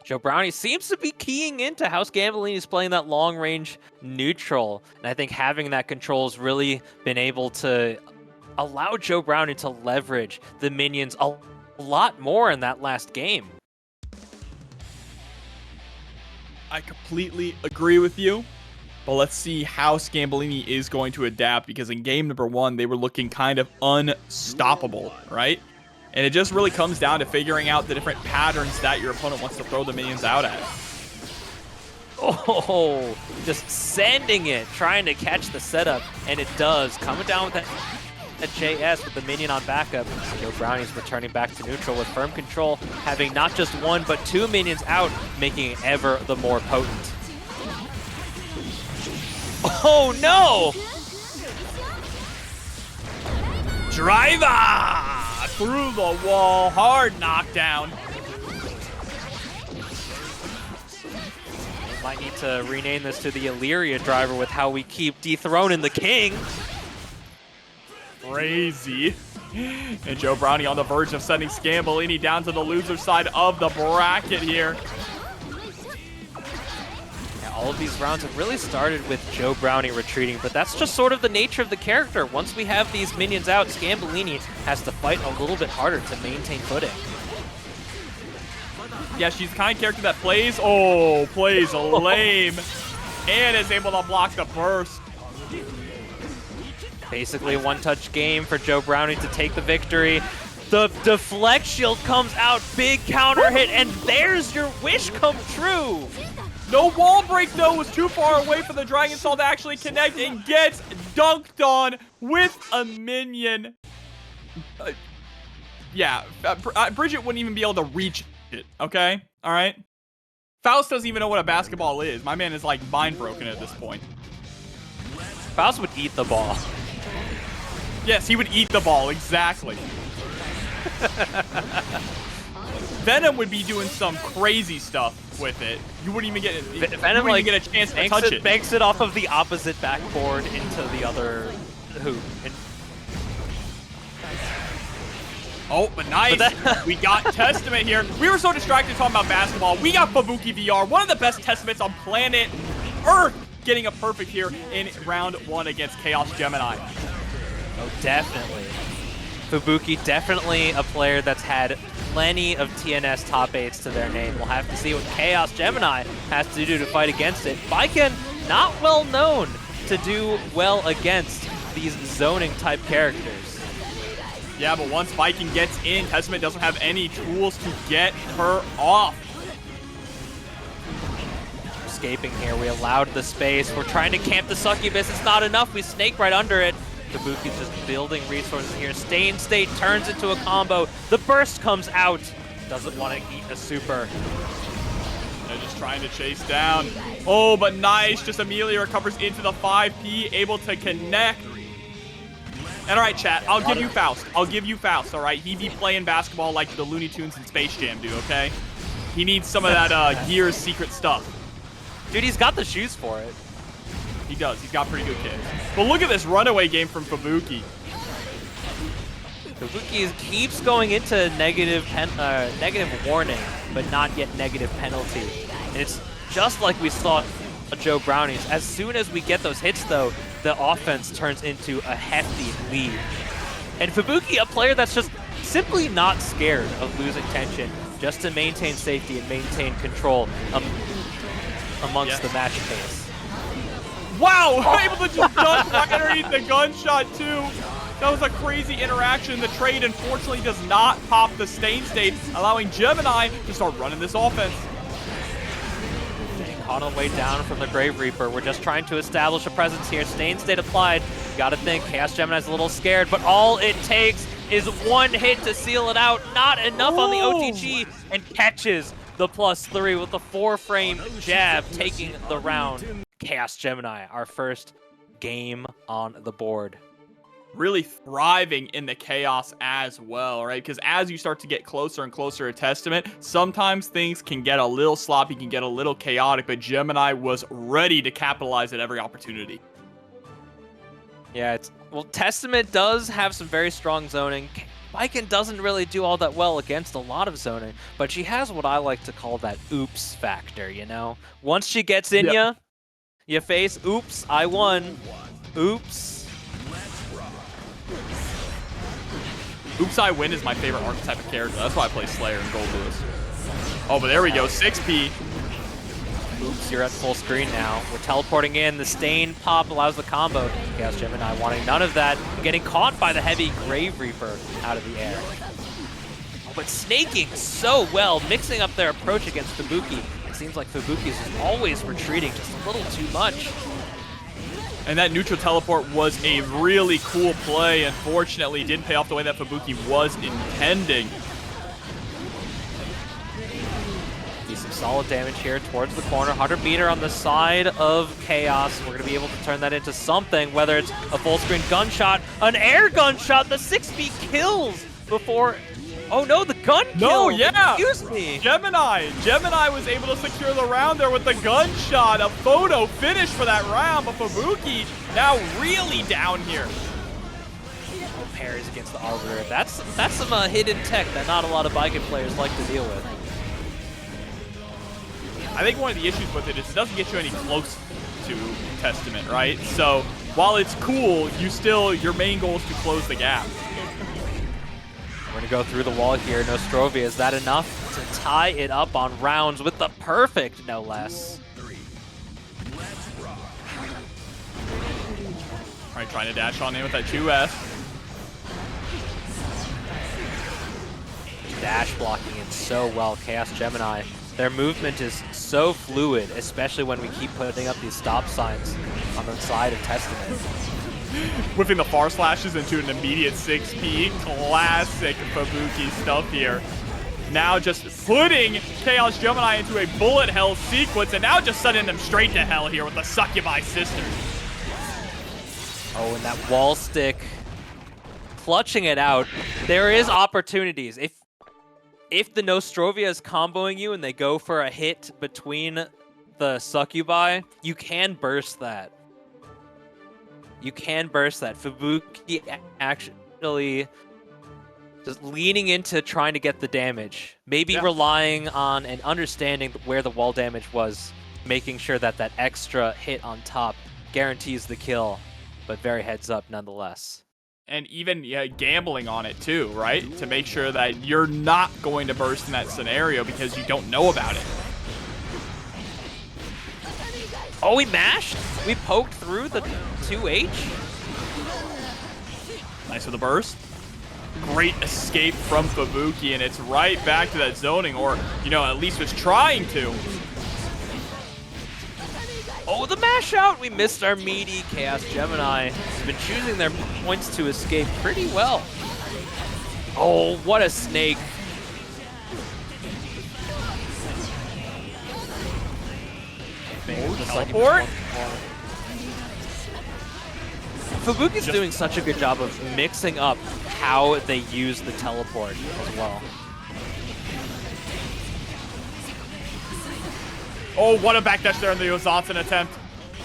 Speaker 1: Joe Brownie seems to be keying into how Scambolini is playing that long-range neutral. And I think having that control has really been able to allow Joe Brownie to leverage the minions a lot more in that last game.
Speaker 2: I completely agree with you. But let's see how Scambolini is going to adapt, because in game number 1, they were looking kind of unstoppable, right? And it just really comes down to figuring out the different patterns that your opponent wants to throw the minions out at.
Speaker 1: Oh, just sending it, trying to catch the setup, and it does. Coming down with that JS with the minion on backup. Joe Brownie's returning back to neutral with firm control, having not just one, but 2 minions out, making it ever the more potent. Oh no!
Speaker 2: Driver! Through the wall, hard knockdown.
Speaker 1: Might need to rename this to the Illyria driver with how we keep dethroning the king.
Speaker 2: Crazy. And Joe Brownie on the verge of sending Scambolini down to the loser side of the bracket here.
Speaker 1: All of these rounds have really started with Joe Brownie retreating, but that's just sort of the nature of the character. Once we have these minions out, Scambolini has to fight a little bit harder to maintain footing.
Speaker 2: Yeah, she's the kind of character that plays lame, and is able to block the burst.
Speaker 1: Basically a one-touch game for Joe Brownie to take the victory. The deflect shield comes out, big counter hit, and there's your wish come true.
Speaker 2: No wall break, though, was too far away for the Dragon Soul to actually connect, and gets dunked on with a minion. Bridget wouldn't even be able to reach it, okay? All right? Faust doesn't even know what a basketball is. My man is like mind broken at this point.
Speaker 1: Faust would eat the ball.
Speaker 2: Yes, he would eat the ball, exactly. Venom would be doing some crazy stuff with it. You wouldn't even get
Speaker 1: Venom
Speaker 2: like get a chance to touch it.
Speaker 1: Banks it off of the opposite backboard into the other hoop. And
Speaker 2: oh, but nice. We got Testament here. We were so distracted talking about basketball. We got FubukiVr, one of the best Testaments on planet Earth, getting a perfect here in round 1 against Chaosgemini.
Speaker 1: Oh, definitely. Fubuki, definitely a player that's had plenty of TNS top 8s to their name. We'll have to see what Chaosgemini has to do to fight against it. Baiken, not well known to do well against these zoning type characters.
Speaker 2: Yeah, but once Baiken gets in, Testament doesn't have any tools to get her off.
Speaker 1: Escaping here, we allowed the space. We're trying to camp the succubus. It's not enough. We snake right under it. Fubuki's just building resources here. Stain State turns into a combo. The burst comes out. Doesn't want to eat a super.
Speaker 2: They're just trying to chase down. Oh, but nice. Just immediately recovers into the 5P, able to connect. And all right, chat, I'll give you Faust. I'll give you Faust, all right? He be playing basketball like the Looney Tunes and Space Jam do, okay? He needs some of that Gears secret stuff.
Speaker 1: Dude, he's got the shoes for it.
Speaker 2: He does. He's got pretty good kicks. But look at this runaway game from Fubuki.
Speaker 1: Fubuki keeps going into negative warning, but not yet negative penalty. And it's just like we saw Joe Brownies. As soon as we get those hits, though, the offense turns into a hefty lead. And Fubuki, a player that's just simply not scared of losing tension, just to maintain safety and maintain control amongst the match pace.
Speaker 2: Wow! Able to just dunk right underneath the gunshot, too. That was a crazy interaction. The trade, unfortunately, does not pop the Stain State, allowing Gemini to start running this offense.
Speaker 1: Getting caught on the way down from the Grave Reaper. We're just trying to establish a presence here. Stain State applied. Gotta think Chaosgemini's a little scared, but all it takes is one hit to seal it out. Not enough on the OTG, and catches the +3 with the 4-frame jab, taking the round. Chaosgemini, our first game on the board.
Speaker 2: Really thriving in the chaos as well, right? Because as you start to get closer and closer to Testament, sometimes things can get a little sloppy, can get a little chaotic, but Gemini was ready to capitalize at every opportunity.
Speaker 1: Yeah, well, Testament does have some very strong zoning. Baiken doesn't really do all that well against a lot of zoning, but she has what I like to call that oops factor, you know? Once she gets in ya, you face, oops, I won. Oops.
Speaker 2: Oops, I win is my favorite archetype of character. That's why I play Slayer and Goldlewis. Oh, but there we go, 6P.
Speaker 1: Oops, you're at full screen now. We're teleporting in. The Stain pop allows the combo. Chaosgemini wanting none of that. Getting caught by the heavy Grave Reaper out of the air. But snaking so well, mixing up their approach against Fubuki. It seems like Fubuki's is always retreating just a little too much.
Speaker 2: And that neutral teleport was a really cool play. Unfortunately, it didn't pay off the way that Fubuki was intending.
Speaker 1: Some solid damage here towards the corner. 100 meter on the side of Chaos. We're going to be able to turn that into something, whether it's a full screen gunshot, an air gunshot. The 6B kills before... Oh no, the gun kill!
Speaker 2: No, yeah!
Speaker 1: Excuse me!
Speaker 2: Gemini was able to secure the round there with the gunshot. A photo finish for that round, but Fubuki now really down here.
Speaker 1: Parries against the Arbiter. That's some hidden tech that not a lot of Baiken players like to deal with.
Speaker 2: I think one of the issues with it is it doesn't get you any close to Testament, right? So while it's cool, your main goal is to close the gap.
Speaker 1: We're gonna go through the wall here. Nostrovia, is that enough to tie it up on rounds with the perfect, no less?
Speaker 2: All right, trying to dash on in with that 2S.
Speaker 1: Dash blocking it so well, Chaosgemini. Their movement is so fluid, especially when we keep putting up these stop signs on the side of Testament.
Speaker 2: Whipping the far slashes into an immediate 6P. Classic Fubuki stuff here. now just putting Chaosgemini into a bullet hell sequence, and now just sending them straight to hell here with the Succubi sisters.
Speaker 1: Oh, and that wall stick, clutching it out. There is opportunities. If the Nostrovia is comboing you and they go for a hit between the Succubi, you can burst that. You can burst that. Fubuki actually just leaning into trying to get the damage. Maybe relying on and understanding where the wall damage was, making sure that that extra hit on top guarantees the kill, but very heads up nonetheless.
Speaker 2: And even gambling on it too, right? To make sure that you're not going to burst in that scenario because you don't know about it.
Speaker 1: Oh, we mashed? We poked through the 2H?
Speaker 2: Nice with the burst. Great escape from Fubuki, and it's right back to that zoning, or, you know, at least was trying to.
Speaker 1: Oh, the mash out! We missed our meaty Chaosgemini. Has been choosing their points to escape pretty well. Oh, what a snake.
Speaker 2: Teleport?
Speaker 1: Fubuki's doing such a good job of mixing up how they use the teleport as well.
Speaker 2: Oh, what a backdash there in the Ozansen attempt.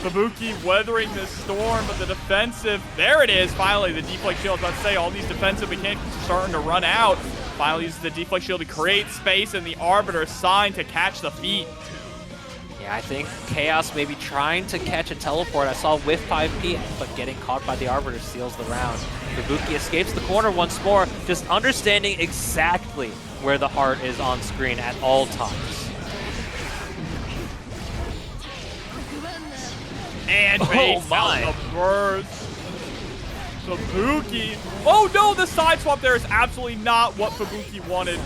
Speaker 2: Fubuki weathering the storm, but the defensive, there it is, finally, the deflect shield. I was about to say, all these defensive mechanics are starting to run out. Finally uses the deflect shield to create space, and the Arbiter signed to catch the feet.
Speaker 1: Yeah, I think Chaos may be trying to catch a teleport. I saw whiff 5P, but getting caught by the Arbiter seals the round. Fubuki escapes the corner once more, just understanding exactly where the heart is on screen at all times.
Speaker 2: And baits out the burst. Fubuki. Oh no, the side swap there is absolutely not what Fubuki wanted.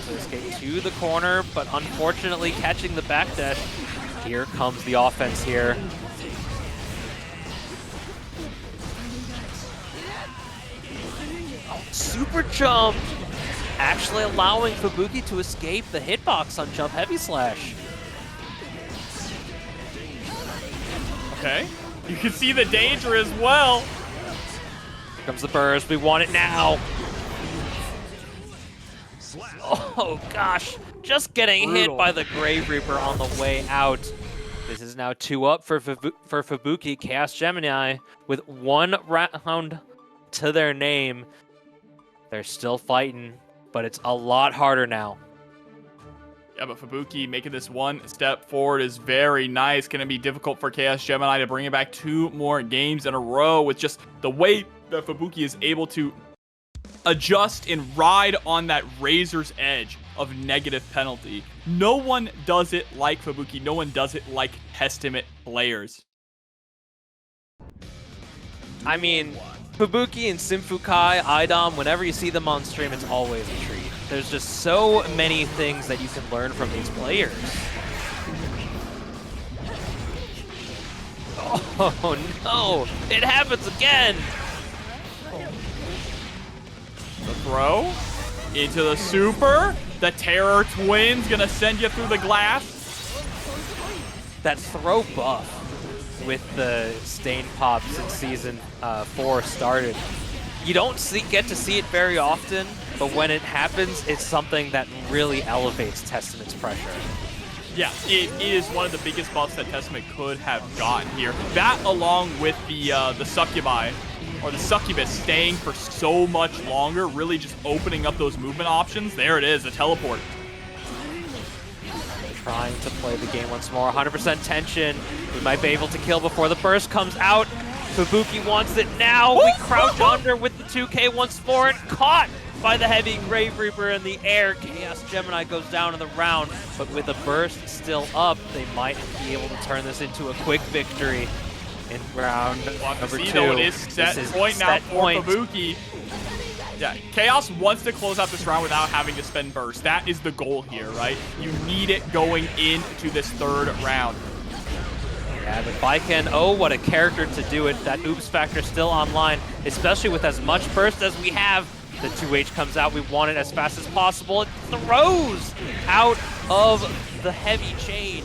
Speaker 1: So escape to the corner, but unfortunately catching the backdash. Here comes the offense here. Oh, super jump! Actually allowing Fubuki to escape the hitbox on jump heavy slash.
Speaker 2: Okay. You can see the danger as well.
Speaker 1: Here comes the burst. We want it now. Oh gosh, just getting hit by the Grave Reaper on the way out. This is now 2 up for Fubuki. Chaosgemini with 1 round to their name. They're still fighting, but it's a lot harder now.
Speaker 2: Yeah, but Fubuki making this 1 step forward is very nice. Going to be difficult for Chaosgemini to bring it back 2 more games in a row with just the way that Fubuki is able to adjust and ride on that razor's edge of negative penalty. No one does it like Fubuki. No one does it like Testament players.
Speaker 1: I mean, Fubuki and Simfukai, Idom, whenever you see them on stream, it's always a treat. There's just so many things that you can learn from these players. Oh no, it happens again!
Speaker 2: The throw into the super. The Terror Twins gonna send you through the glass.
Speaker 1: That throw buff with the Stain Pop since Season 4 started. You don't get to see it very often, but when it happens, it's something that really elevates Testament's pressure.
Speaker 2: Yeah, it is one of the biggest buffs that Testament could have gotten here. That, along with the Succubi, or the Succubus staying for so much longer, really just opening up those movement options. There it is, the teleport.
Speaker 1: Trying to play the game once more. 100% tension. We might be able to kill before the burst comes out. Fubuki wants it now. We crouch under with the 2K once more and caught by the heavy Grave Reaper in the air. Chaosgemini goes down in the round, but with a burst still up, they might be able to turn this into a quick victory in round number 2.
Speaker 2: Though, it is set point now for Fubuki. Yeah, Chaos wants to close out this round without having to spend burst. That is the goal here, right? You need it going into this 3rd round.
Speaker 1: Yeah, but Baiken, oh, what a character to do it. That oops factor still online, especially with as much burst as we have. The 2H comes out. We want it as fast as possible. It throws out of the heavy chain.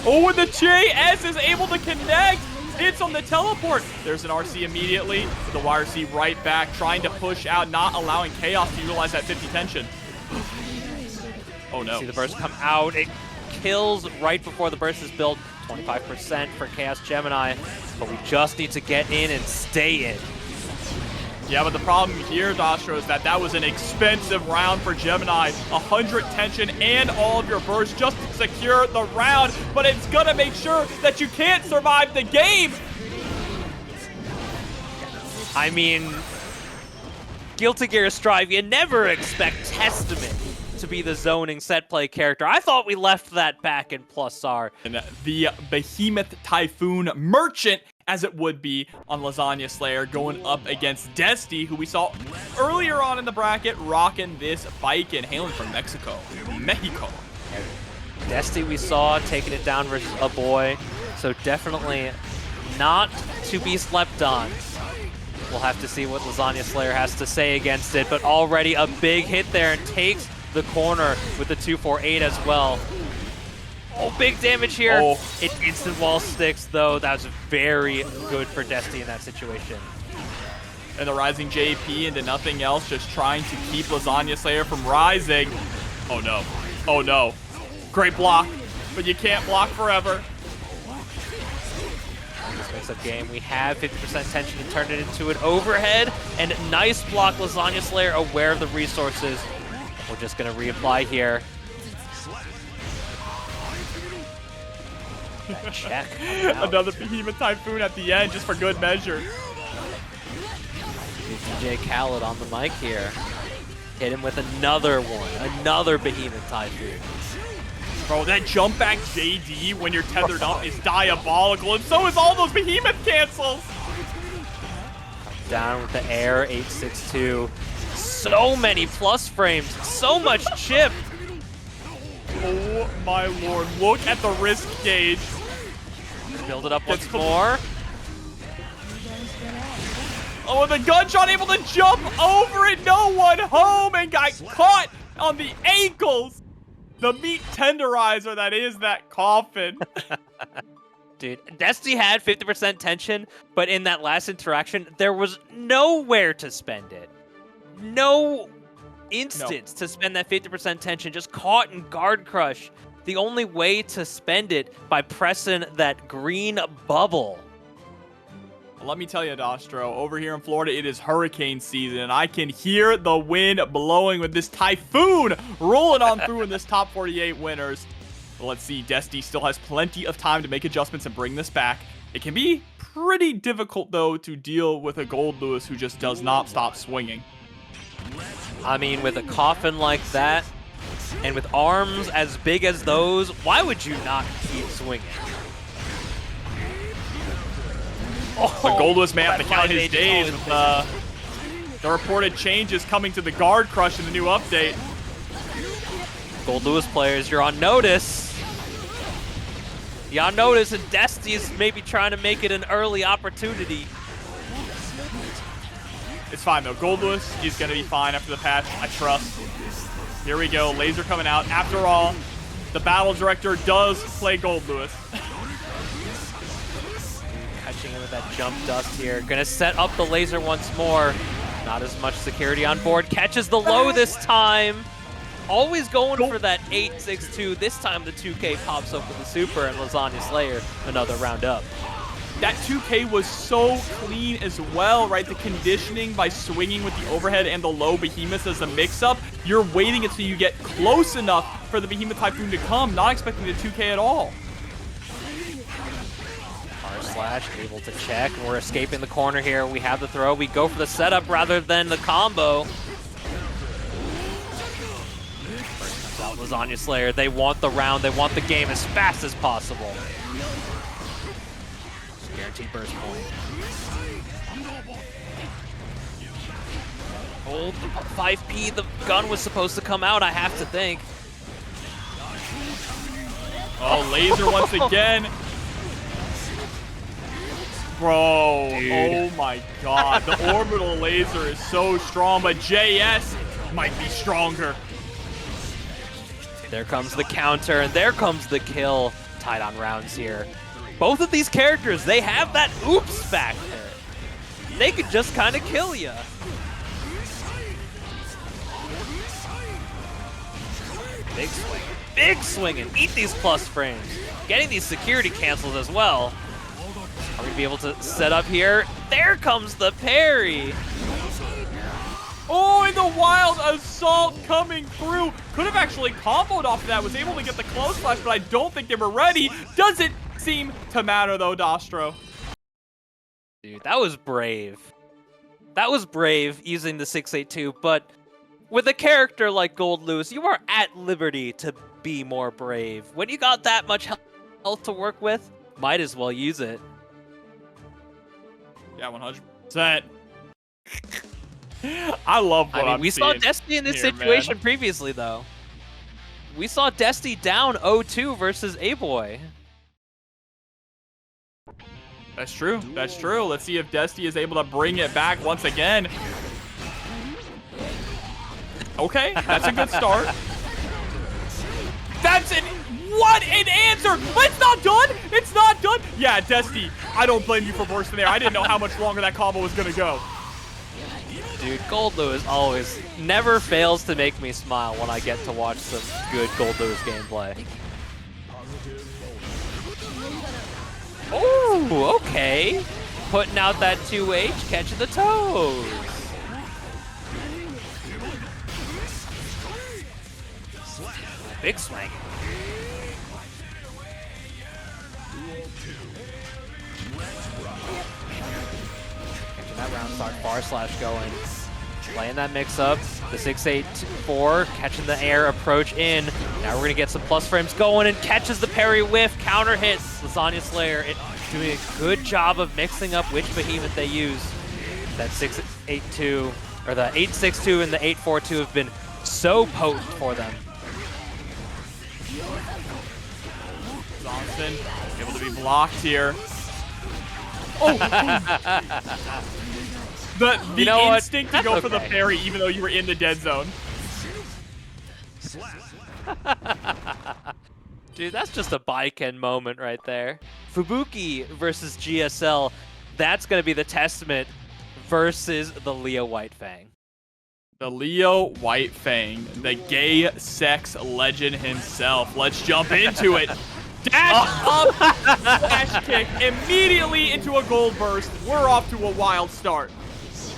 Speaker 2: Oh, and the JS is able to connect. It's on the teleport. There's an RC immediately. The YRC right back, trying to push out, not allowing Chaos to utilize that 50 tension. Oh no.
Speaker 1: See the burst come out. It kills right before the burst is built. 25% for Chaosgemini, but we just need to get in and stay in.
Speaker 2: Yeah, but the problem here, Dostro, is that was an expensive round for Gemini. 100 tension and all of your bursts just to secure the round, but it's gonna make sure that you can't survive the game.
Speaker 1: I mean, Guilty Gear Strive, you never expect Testament to be the zoning set play character. I thought we left that back in Plus R.
Speaker 2: And the Behemoth Typhoon Merchant, as it would be on Lasagna Slayer, going up against Desti, who we saw earlier on in the bracket rocking this Baiken, hailing from Mexico.
Speaker 1: Desti we saw taking it down versus Aboii, so definitely not to be slept on. We'll have to see what Lasagna Slayer has to say against it, but already a big hit there and takes the corner with the 248 as well. Oh, big damage here.
Speaker 2: Oh.
Speaker 1: It instant wall sticks, though. That was very good for Desti in that situation.
Speaker 2: And the rising JP into nothing else, just trying to keep Lasagna Slayer from rising. Oh no. Oh no. Great block, but you can't block forever.
Speaker 1: This mix-up game, we have 50% tension to turn it into an overhead. And nice block, Lasagna Slayer aware of the resources. We're just going to reapply here. That check.
Speaker 2: Another Behemoth Typhoon at the end, just for good measure.
Speaker 1: DJ Khaled on the mic here. Hit him with another one. Another Behemoth Typhoon.
Speaker 2: Bro, that jump back JD when you're tethered up is diabolical, and so is all those Behemoth cancels.
Speaker 1: Down with the air, 862. So many plus frames, so much chip.
Speaker 2: Oh my lord, look at the risk gauge.
Speaker 1: Build it up once more.
Speaker 2: Oh, and the gunshot able to jump over it, no one home, and got caught on the ankles. The meat tenderizer that is that coffin.
Speaker 1: Dude, Desti had 50% tension, but in that last interaction, there was nowhere to spend it. No instance to spend that 50% tension, just caught in guard crush. The only way to spend it by pressing that green bubble.
Speaker 2: Let me tell you, Dostro, over here in Florida, it is hurricane season, and I can hear the wind blowing with this typhoon rolling on through in this top 48 winners. But let's see, Desti still has plenty of time to make adjustments and bring this back. It can be pretty difficult, though, to deal with a Goldlewis who just does not stop swinging.
Speaker 1: I mean, with a coffin like that, and with arms as big as those, why would you not keep swinging?
Speaker 2: Oh, the Goldlewis may have to count his days with the reported changes coming to the guard crush in the new update.
Speaker 1: Goldlewis players, you're on notice. You're on notice, and Desti is maybe trying to make it an early opportunity.
Speaker 2: It's fine, though. Goldlewis is going to be fine after the patch. I trust. Here we go. Laser coming out. After all, the battle director does play Goldlewis.
Speaker 1: Catching him with that jump dust here. Gonna set up the laser once more. Not as much security on board. Catches the low this time. Always going for that 862. This time the 2K pops up with the super, and Lasagna Slayer another round up.
Speaker 2: That 2K was so clean as well, right? The conditioning by swinging with the overhead and the low Behemoths as the mix-up. You're waiting until you get close enough for the Behemoth Typhoon to come, not expecting the 2K at all.
Speaker 1: R/, able to check. We're escaping the corner here. We have the throw. We go for the setup rather than the combo. First comes out Lasagna Slayer. They want the round. They want the game as fast as possible. Guaranteed burst point. Hold 5P. The gun was supposed to come out, I have to think.
Speaker 2: Oh, laser once again. Bro,
Speaker 1: Dude.
Speaker 2: Oh my god. The orbital laser is so strong, but JS might be stronger.
Speaker 1: There comes the counter, and there comes the kill. Tied on rounds here. Both of these characters, they have that oops factor. They could just kind of kill you. Big swing. Big swing and eat these plus frames. Getting these security cancels as well. Are we going to be able to set up here? There comes the parry.
Speaker 2: Oh, and the wild assault coming through. Could have actually comboed off of that. Was able to get the close flash, but I don't think they were ready. Doesn't seem to matter, though, Dostro.
Speaker 1: Dude, that was brave. That was brave using the 682, but with a character like Goldlewis, you are at liberty to be more brave. When you got that much health to work with, might as well use it.
Speaker 2: Yeah, 100%. I love what I'm
Speaker 1: we saw
Speaker 2: seeing
Speaker 1: Desti in this
Speaker 2: here,
Speaker 1: situation
Speaker 2: man.
Speaker 1: previously, though. We saw Desti down 0-2 versus Aboii.
Speaker 2: That's true. That's true. Let's see if Desti is able to bring it back once again. Okay, that's a good start. That's an... What an answer! It's not done! It's not done! Yeah, Desti, I don't blame you for bursting there. I didn't know how much longer that combo was gonna go.
Speaker 1: Dude, Goldlewis always never fails to make me smile when I get to watch some good Goldlewis gameplay. Oh, okay. Putting out that 2H, catching the toes. Big swing. Catching that round start, bar slash going. Playing that mix up. The 684 catching the air approach in. Now we're gonna get some plus frames going and catches the parry whiff, counter hits. Lasagna Slayer doing a good job of mixing up which behemoth they use. That 682 or the 862 and the 842 have been so potent for them.
Speaker 2: Johnson able to be blocked here. Oh! The
Speaker 1: You know
Speaker 2: instinct
Speaker 1: what?
Speaker 2: to go
Speaker 1: That's
Speaker 2: for the
Speaker 1: okay.
Speaker 2: parry even though you were in the dead zone.
Speaker 1: Dude, that's just a Baiken moment right there. Fubuki versus GSL. That's going to be the testament versus the Leo Whitefang.
Speaker 2: The Leo Whitefang, the gay sex legend himself. Let's jump into it. Dash up, flash kick, immediately into a gold burst. We're off to a wild start.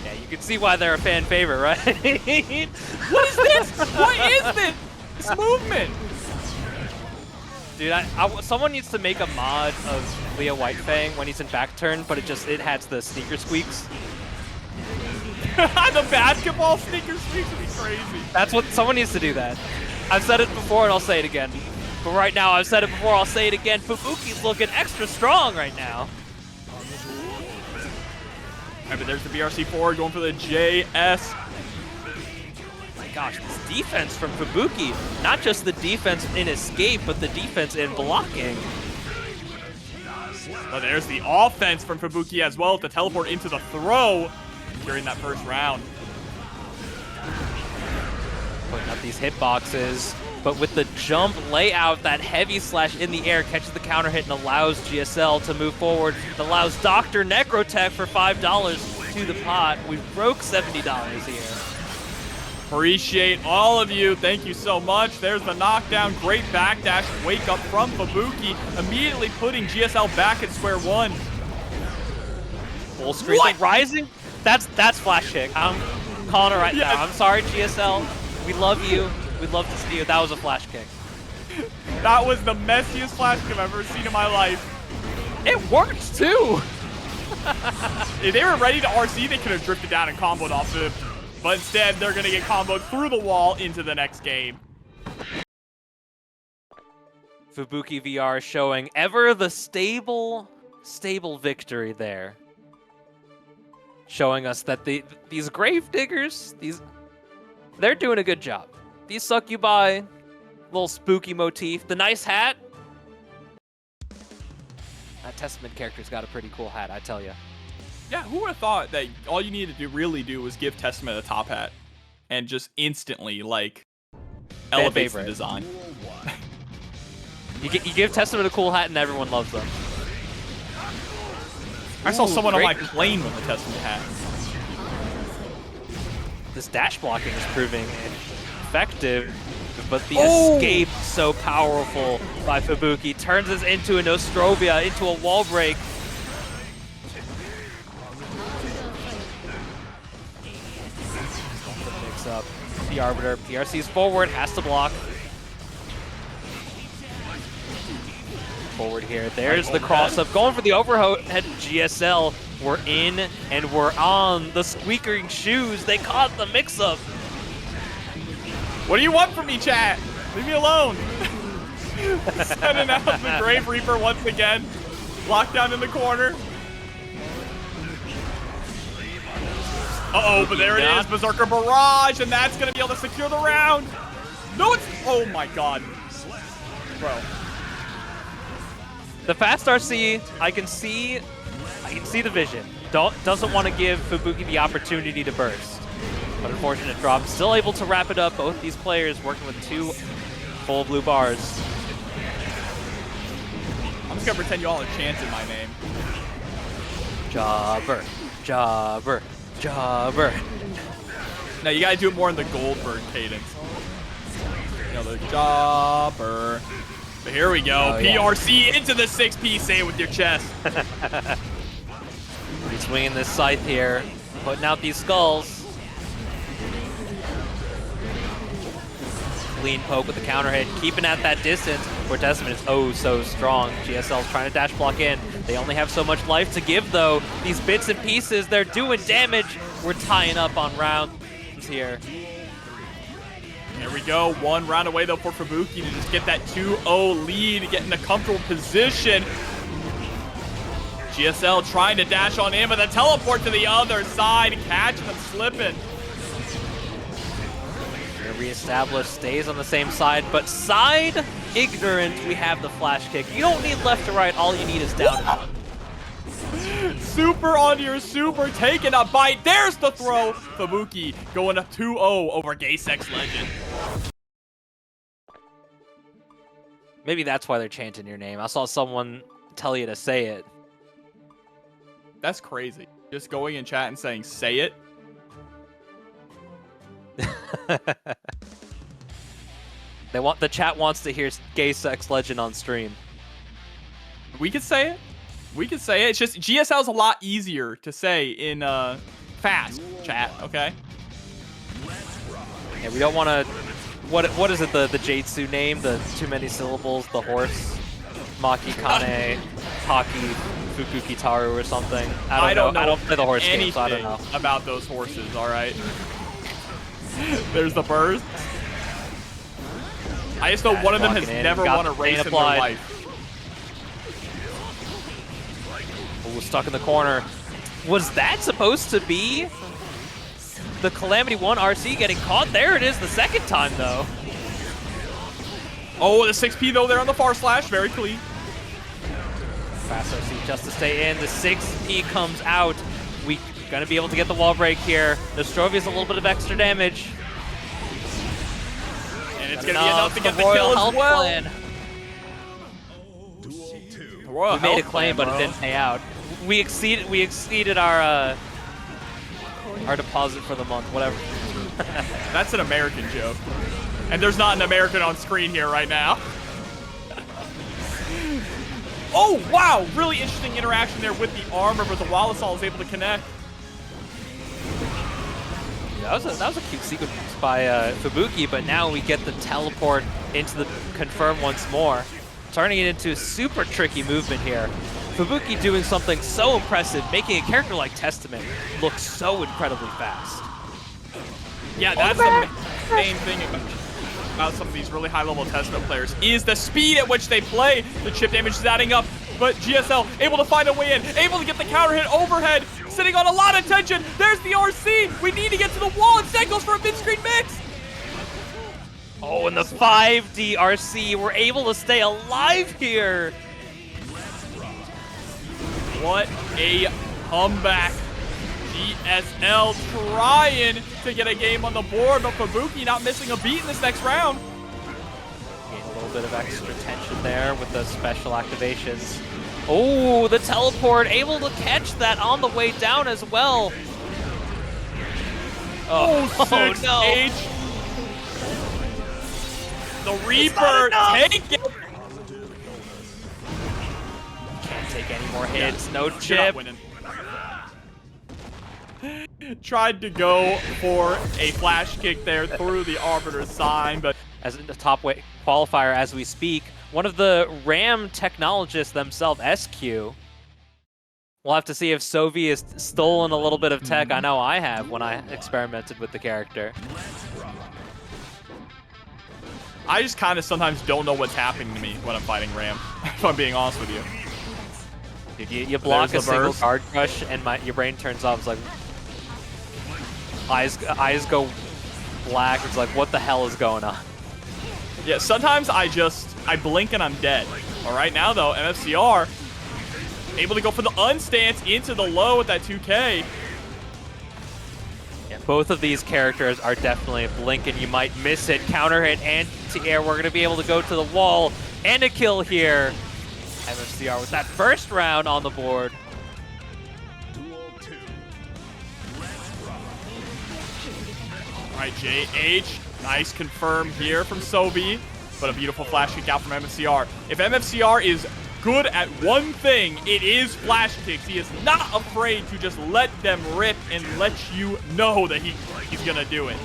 Speaker 1: Yeah, you can see why they're a fan favorite, right?
Speaker 2: What is this? What is this? This movement.
Speaker 1: Dude, someone needs to make a mod of Leo Whitefang when he's in back turn, but it has the sneaker squeaks.
Speaker 2: The basketball sneaker squeaks would be crazy.
Speaker 1: That's what someone needs to do that. I've said it before and I'll say it again. But right now, I've said it before, I'll say it again. Fubuki's looking extra strong right now.
Speaker 2: All right, but there's the BRC4 going for the JS.
Speaker 1: My gosh, this defense from Fubuki. Not just the defense in escape, but the defense in blocking.
Speaker 2: But there's the offense from Fubuki as well to teleport into the throw during that first round.
Speaker 1: Putting up these hitboxes. But with the jump layout, that heavy slash in the air catches the counter hit and allows GSL to move forward. It allows Dr. Necrotech for $5 to the pot. We broke $70 here.
Speaker 2: Appreciate all of you. Thank you so much. There's the knockdown. Great backdash wake up from Fubuki, immediately putting GSL back at square one.
Speaker 1: Full screen rising. That's flash kick. I'm calling it right now. I'm sorry, GSL. We love you. We'd love to see you. That was a flash kick.
Speaker 2: That was the messiest flash kick I've ever seen in my life.
Speaker 1: It worked too.
Speaker 2: If they were ready to RC, they could have drifted down and comboed off of it. But instead, they're going to get comboed through the wall into the next game.
Speaker 1: FubukiVr showing ever the stable victory there. Showing us that these grave diggers, they're doing a good job. These succubi, little spooky motif, the nice hat. That Testament character's got a pretty cool hat, I tell you.
Speaker 2: Yeah, who would have thought that all you needed to really do was give Testament a top hat and just instantly, like, elevates the design.
Speaker 1: You give Testament a cool hat and everyone loves them.
Speaker 2: I saw someone on my plane with a Testament hat.
Speaker 1: This dash blocking is proving effective, but the escape so powerful by Fubuki turns this into a Nostrovia, into a wall break. Mix up the Arbiter. PRC's forward, has to block. Forward here. There's the cross-up. Going for the overhead. GSL. We're in and we're on. The squeaking shoes. They caught the mix-up.
Speaker 2: What do you want from me, chat? Leave me alone. Sending out the Grave Reaper once again. Lockdown in the corner. Uh-oh, but there it is. Berserker Barrage, and that's going to be able to secure the round. No, it's... Oh, my God. Bro.
Speaker 1: The fast RC, I can see the vision. Doesn't want to give Fubuki the opportunity to burst. But unfortunate drop. Still able to wrap it up. Both these players working with 2 full blue bars.
Speaker 2: I'm just gonna pretend you all are chanting my name.
Speaker 1: Jobber, jobber, jobber.
Speaker 2: Now you gotta do it more in the Goldberg cadence. You know, the jobber. But here we go. PRC into the 6P. Say it with your chest.
Speaker 1: He's swinging this scythe here, putting out these skulls. Clean poke with the counter hit, keeping at that distance where Testament is oh so strong. GSL's trying to dash block in. They only have so much life to give though. These bits and pieces, they're doing damage. We're tying up on rounds here.
Speaker 2: There we go. 1 round away though for Fubuki to just get that 2-0 lead, get in a comfortable position. GSL trying to dash on in, but the teleport to the other side, catching them slipping.
Speaker 1: Reestablish, stays on the same side, but side ignorant, we have the flash kick. You don't need left to right, all you need is down and up.
Speaker 2: Super onto your super, taking a bite. There's the throw. Fubuki going up 2-0 over gaysexlegend.
Speaker 1: Maybe that's why they're chanting your name. I saw someone tell you to say it.
Speaker 2: That's crazy. Just going in chat and saying, say it.
Speaker 1: The chat wants to hear gaysexlegend on stream.
Speaker 2: We could say it. We could say it. It's just GSL's a lot easier to say in fast chat, okay?
Speaker 1: Yeah, we don't want to... What is it, the Jatsu name? The too many syllables, the horse? Maki Kane, Taki, Fukuki Taru or something. I don't know. I don't play the horse game, so I don't know.
Speaker 2: About those horses, alright? There's the burst. I just know one of them has never won a race in their life.
Speaker 1: Oh, stuck in the corner. Was that supposed to be the Calamity 1 RC getting caught? There it is the second time, though.
Speaker 2: Oh, the 6P, though, there on the far slash. Very clean.
Speaker 1: Fast RC just to stay in. The 6P comes out. We gonna be able to get the wall break here. Nostrovia's a little bit of extra damage.
Speaker 2: And it's gonna be enough to get the kill as well.
Speaker 1: We made a claim, but it didn't pay out. We exceeded our deposit for the month, whatever.
Speaker 2: That's an American joke. And there's not an American on screen here right now. Oh, wow! Really interesting interaction there with the armor, but the Wallisall is able to connect.
Speaker 1: That was a cute sequence by Fubuki, but now we get the teleport into the confirm once more, turning it into a super tricky movement here. Fubuki doing something so impressive, making a character like Testament look so incredibly fast.
Speaker 2: Yeah, that's the main thing about some of these really high-level Testament players is the speed at which they play. The chip damage is adding up, but GSL able to find a way in, able to get the counter hit overhead, sitting on a lot of tension. There's the RC. We need to get to the wall. Instead goes for a mid-screen mix.
Speaker 1: Oh, and the 5D RC, we're able to stay alive here.
Speaker 2: What a comeback. GSL trying to get a game on the board, but Fubuki not missing a beat in this next round.
Speaker 1: Gain a little bit of extra tension there with the special activations. Oh, the teleport, able to catch that on the way down as well. Oh,
Speaker 2: 6H.
Speaker 1: no.
Speaker 2: The Reaper, take it.
Speaker 1: Can't take any more hits,
Speaker 2: Yeah.
Speaker 1: no
Speaker 2: You're not
Speaker 1: chip.
Speaker 2: winning. Tried to go for a flash kick there through the Arbiter's sign, but
Speaker 1: As the top weight qualifier as we speak, one of the RAM technologists themselves, SQ. We'll have to see if Sovee has stolen a little bit of tech. I know I have when I experimented with the character.
Speaker 2: I just kind of sometimes don't know what's happening to me when I'm fighting Ram, if I'm being honest with you.
Speaker 1: Dude, you block a
Speaker 2: There's the
Speaker 1: single
Speaker 2: burst.
Speaker 1: guard crush and your brain turns off. It's like eyes go black. It's like, what the hell is going on?
Speaker 2: Yeah, sometimes I blink and I'm dead. All right, now though, MFCR able to go for the unstance into the low with that 2K.
Speaker 1: Yeah, both of these characters are definitely blinking. You might miss it. Counter hit, anti-air. We're going to be able to go to the wall and a kill here. MFCR with that first round on the board.
Speaker 2: All right, JH, nice confirm here from Sovee, but a beautiful flash kick out from MFCR. If MFCR is good at one thing, it is flash kicks. He is not afraid to just let them rip and let you know that he's gonna do it.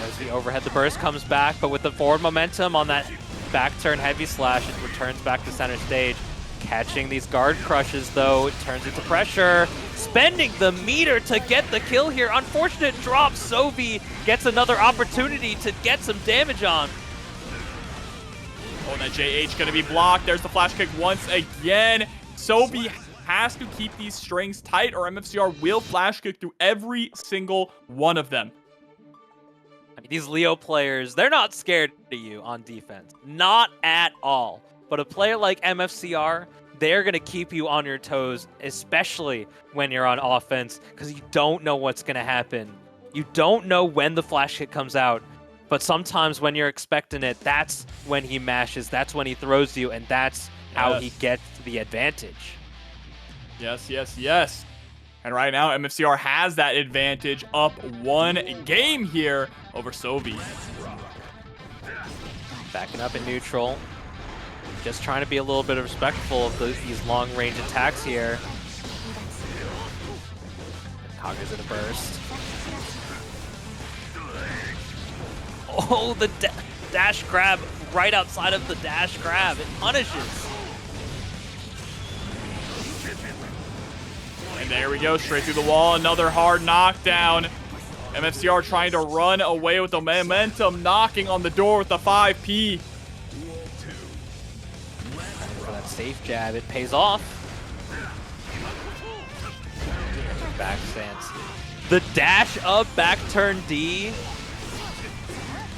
Speaker 1: As the overhead, the burst comes back, but with the forward momentum on that back turn heavy slash, it returns back to center stage. Catching these guard crushes, though, it turns into pressure. Spending the meter to get the kill here. Unfortunate drop. Sovee gets another opportunity to get some damage on.
Speaker 2: Oh, and that JH gonna be blocked. There's the flash kick once again. Sovee has to keep these strings tight or MFCR will flash kick through every single one of them.
Speaker 1: I mean, these Leo players, they're not scared of you on defense. Not at all. But a player like MFCR, they're going to keep you on your toes, especially when you're on offense, because you don't know what's going to happen. You don't know when the flash hit comes out, but sometimes when you're expecting it, that's when he mashes, that's when he throws you, and that's how he gets the advantage.
Speaker 2: Yes, yes, yes. And right now, MFCR has that advantage, up one game here over Sovee.
Speaker 1: Backing up in neutral. Just trying to be a little bit respectful of these long-range attacks here. Conquers in a burst. Oh, the dash grab right outside of the dash grab. It punishes.
Speaker 2: And there we go, straight through the wall. Another hard knockdown. MFCR trying to run away with the momentum, knocking on the door with the 5P.
Speaker 1: For that safe jab, it pays off. Back stance. The dash up, back turn D.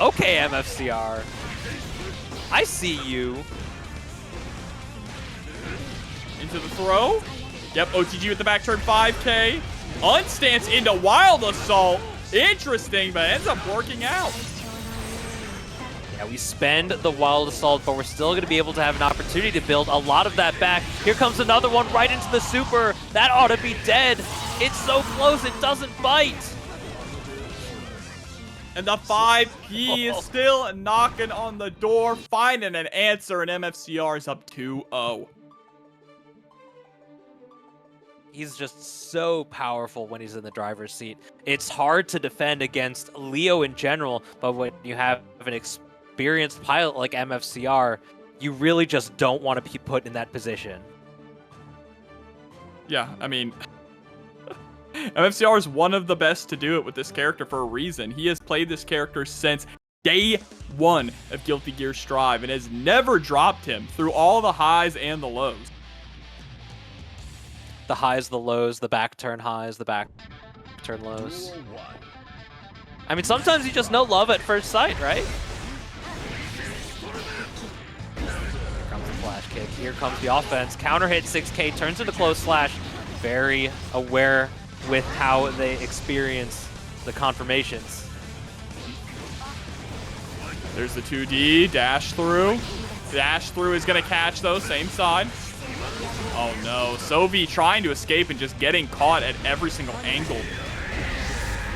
Speaker 1: Okay, MFCR. I see you.
Speaker 2: Into the throw. Yep, OTG with the back turn 5K. Unstance into Wild Assault. Interesting, but ends up working out.
Speaker 1: Yeah, we spend the Wild Assault, but we're still going to be able to have an opportunity to build a lot of that back. Here comes another one right into the super. That ought to be dead. It's so close, it doesn't bite.
Speaker 2: And the 5P is still knocking on the door, finding an answer, and MFCR is up 2-0.
Speaker 1: He's just so powerful when he's in the driver's seat. It's hard to defend against Leo in general, but when you have an experienced pilot like MFCR, you really just don't want to be put in that position.
Speaker 2: Yeah, I mean, MFCR is one of the best to do it with this character for a reason. He has played this character since day one of Guilty Gear Strive and has never dropped him through all the highs and the lows.
Speaker 1: The highs, the lows, the back turn highs, the back turn lows. I mean, sometimes you just know love at first sight, right? Here comes the flash kick. Here comes the offense. Counter hit 6K, turns into close slash. Very aware with how they experience the confirmations.
Speaker 2: There's the 2D, dash through. Dash through is going to catch, though, same side. Oh no, Sovee trying to escape and just getting caught at every single angle.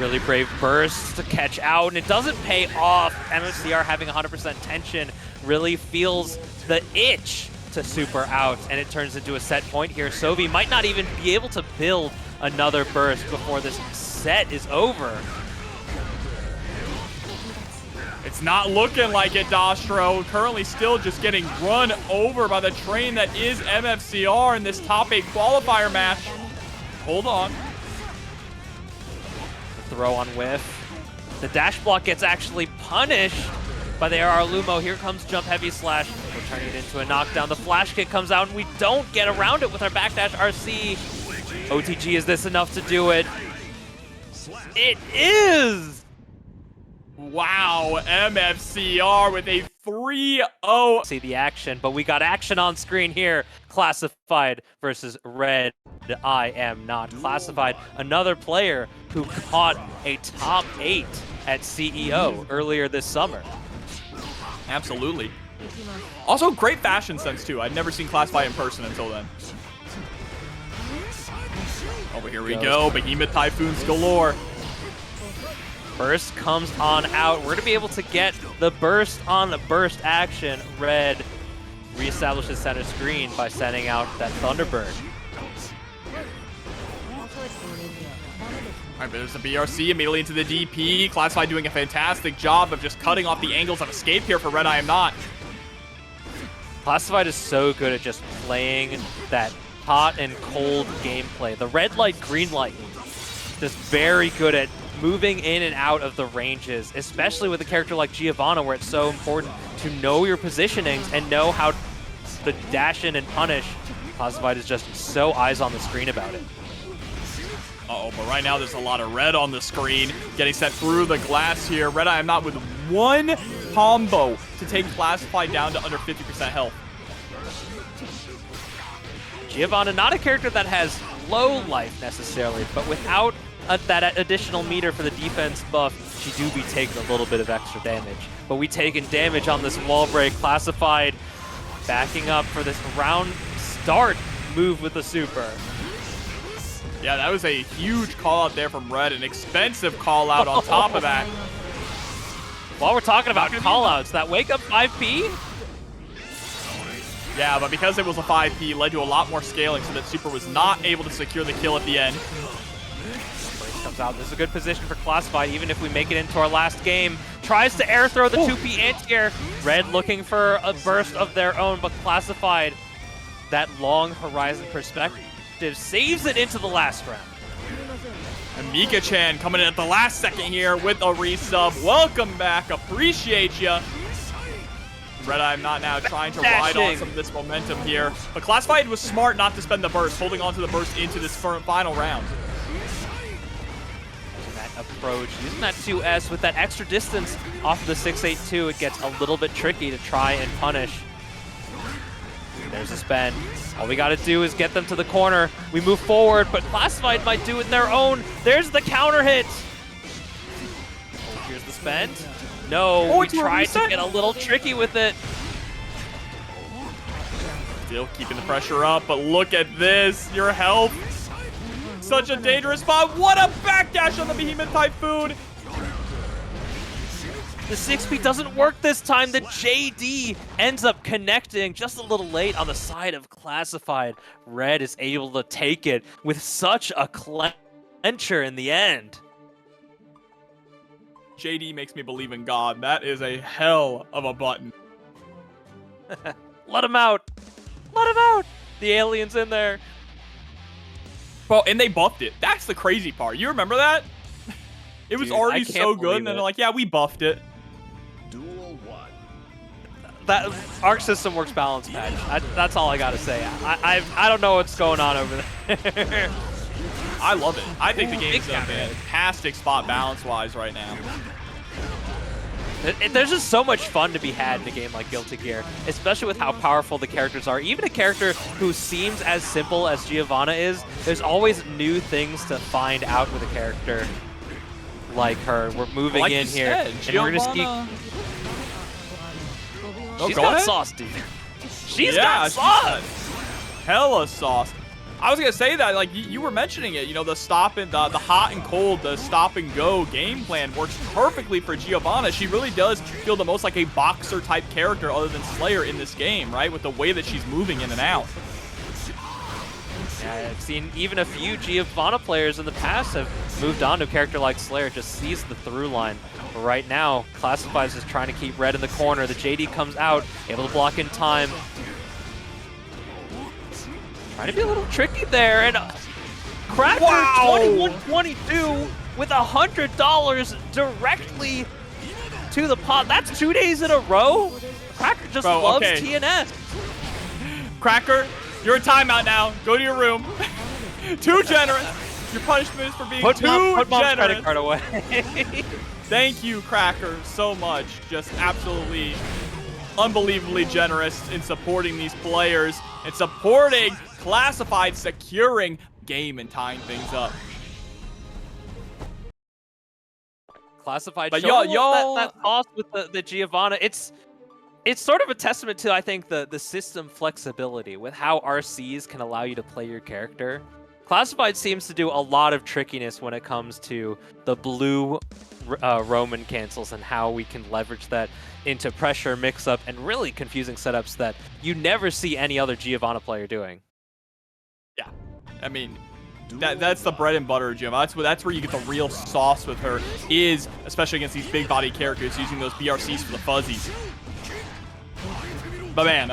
Speaker 1: Really brave burst to catch out, and it doesn't pay off. MFCR having 100% tension really feels the itch to super out, and it turns into a set point here. Sovee might not even be able to build another burst before this set is over.
Speaker 2: It's not looking like it, Dastro. Currently still just getting run over by the train that is MFCR in this top 8 qualifier match. Hold on.
Speaker 1: Throw on whiff. The dash block gets actually punished by the AR Lumo. Here comes jump heavy slash. We're turning it into a knockdown. The flash kick comes out and we don't get around it with our backdash RC. OTG, is this enough to do it? It is!
Speaker 2: Wow, MFCR with a 3-0.
Speaker 1: See the action, but we got action on screen here. Classified versus RedIAmNot. Classified, another player who caught a top 8 at CEO earlier this summer.
Speaker 2: Absolutely. Also, great fashion sense, too. I'd never seen Classified in person until then. Over here we go. Behemoth Typhoons galore.
Speaker 1: Burst comes on out. We're going to be able to get the burst on the burst action. Red reestablishes center screen by sending out that Thunderbird.
Speaker 2: All right, but there's the BRC immediately into the DP. Classified doing a fantastic job of just cutting off the angles of escape here for RedIAmNot.
Speaker 1: Classified is so good at just playing that hot and cold gameplay. The red light, green light. Just very good at moving in and out of the ranges, especially with a character like Giovanna, where it's so important to know your positionings and know how to dash in and punish. Classified is just so eyes on the screen about it.
Speaker 2: Uh-oh, but right now there's a lot of red on the screen. Getting sent through the glass here. RedIAmNot with one combo to take Classified down to under 50% health.
Speaker 1: Giovanna, not a character that has low life necessarily, but without that additional meter for the defense buff, she do be taking a little bit of extra damage. But we taking damage on this wall break. Classified backing up for this round start move with the super.
Speaker 2: Yeah, that was a huge call out there from Red, an expensive call out on top of that.
Speaker 1: While we're talking about call outs, that wake up 5P?
Speaker 2: Yeah, but because it was a 5P, led to a lot more scaling, so that super was not able to secure the kill at the end.
Speaker 1: Comes out. This is a good position for Classified, even if we make it into our last game. Tries to air throw the 2P anti-air. Red looking for a burst of their own, but Classified, that long horizon perspective, saves it into the last round.
Speaker 2: And Mika-chan coming in at the last second here with a resub. Welcome back. Appreciate ya. RedIAmNot now trying to ride on some of this momentum here. But Classified was smart not to spend the burst, holding on to the burst into this final round.
Speaker 1: Approach, using that 2S with that extra distance off of the 682, it gets a little bit tricky to try and punish. There's a spend. All we got to do is get them to the corner. We move forward, but Classified might do it their own. There's the counter hit. Here's the spend. No, we tried to get a little tricky with it.
Speaker 2: Still keeping the pressure up, but look at this. Your health. Such a dangerous spot. What a backdash on the Behemoth Typhoon.
Speaker 1: The 6P doesn't work this time. The JD ends up connecting just a little late on the side of Classified. Red is able to take it with such a clencher in the end.
Speaker 2: JD makes me believe in God. That is a hell of a button.
Speaker 1: Let him out. Let him out. The alien's in there.
Speaker 2: Well, and they buffed it. That's the crazy part. You remember that? It was already so good, and then they're like, yeah, we buffed it.
Speaker 1: That Arc System Works balance patch. That's all I gotta say. I don't know what's going on over there.
Speaker 2: I love it. I think the game's in a fantastic spot balance-wise right now.
Speaker 1: There's just so much fun to be had in a game like Guilty Gear, especially with how powerful the characters are. Even a character who seems as simple as Giovanna is, there's always new things to find out with a character like her. We're moving in here, and we're just she's got sauce, dude. She's got sauce.
Speaker 2: Hella sauce. I was gonna say that, like you were mentioning it, you know, the hot and cold, the stop and go game plan works perfectly for Giovanna. She really does feel the most like a boxer type character other than Slayer in this game, right? With the way that she's moving in and out.
Speaker 1: Yeah, I've seen even a few Giovanna players in the past have moved on to a character like Slayer, just sees the through line. But right now, Classified's just trying to keep Red in the corner. The JD comes out, able to block in time. Trying to be a little tricky there, and Cracker 21-22 with $100 directly to the pot. That's 2 days in a row. Cracker just loves TNS.
Speaker 2: Cracker, you're in timeout now. Go to your room. Too generous. Your punishment is for being too generous.
Speaker 1: Put Mom's credit card away.
Speaker 2: Thank you, Cracker, so much. Just absolutely unbelievably generous in supporting these players and supporting Classified, securing game and tying things up.
Speaker 1: Classified, but y'all that toss with the Giovanna, it's sort of a testament to, I think, the system flexibility with how RCs can allow you to play your character. Classified seems to do a lot of trickiness when it comes to the blue Roman cancels and how we can leverage that into pressure, mix-up, and really confusing setups that you never see any other Giovanna player doing.
Speaker 2: Yeah, I mean, that's the bread and butter of Giovanna. That's where you get the real sauce with her, is especially against these big body characters using those BRCs for the fuzzies. But man,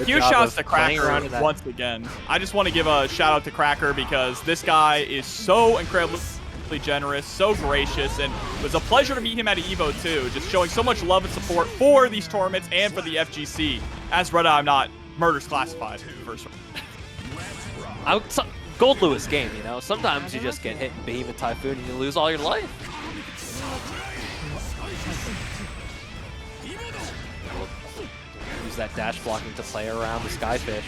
Speaker 2: huge shouts to Cracker once again. I just want to give a shout out to Cracker because this guy is so incredibly generous, so gracious, and it was a pleasure to meet him at EVO too, just showing so much love and support for these tournaments and for the FGC. As RedIAmNot murders Classified first round.
Speaker 1: Goldlewis game, you know, sometimes you just get hit in Behemoth Typhoon and you lose all your life. Use that dash blocking to play around the Skyfish.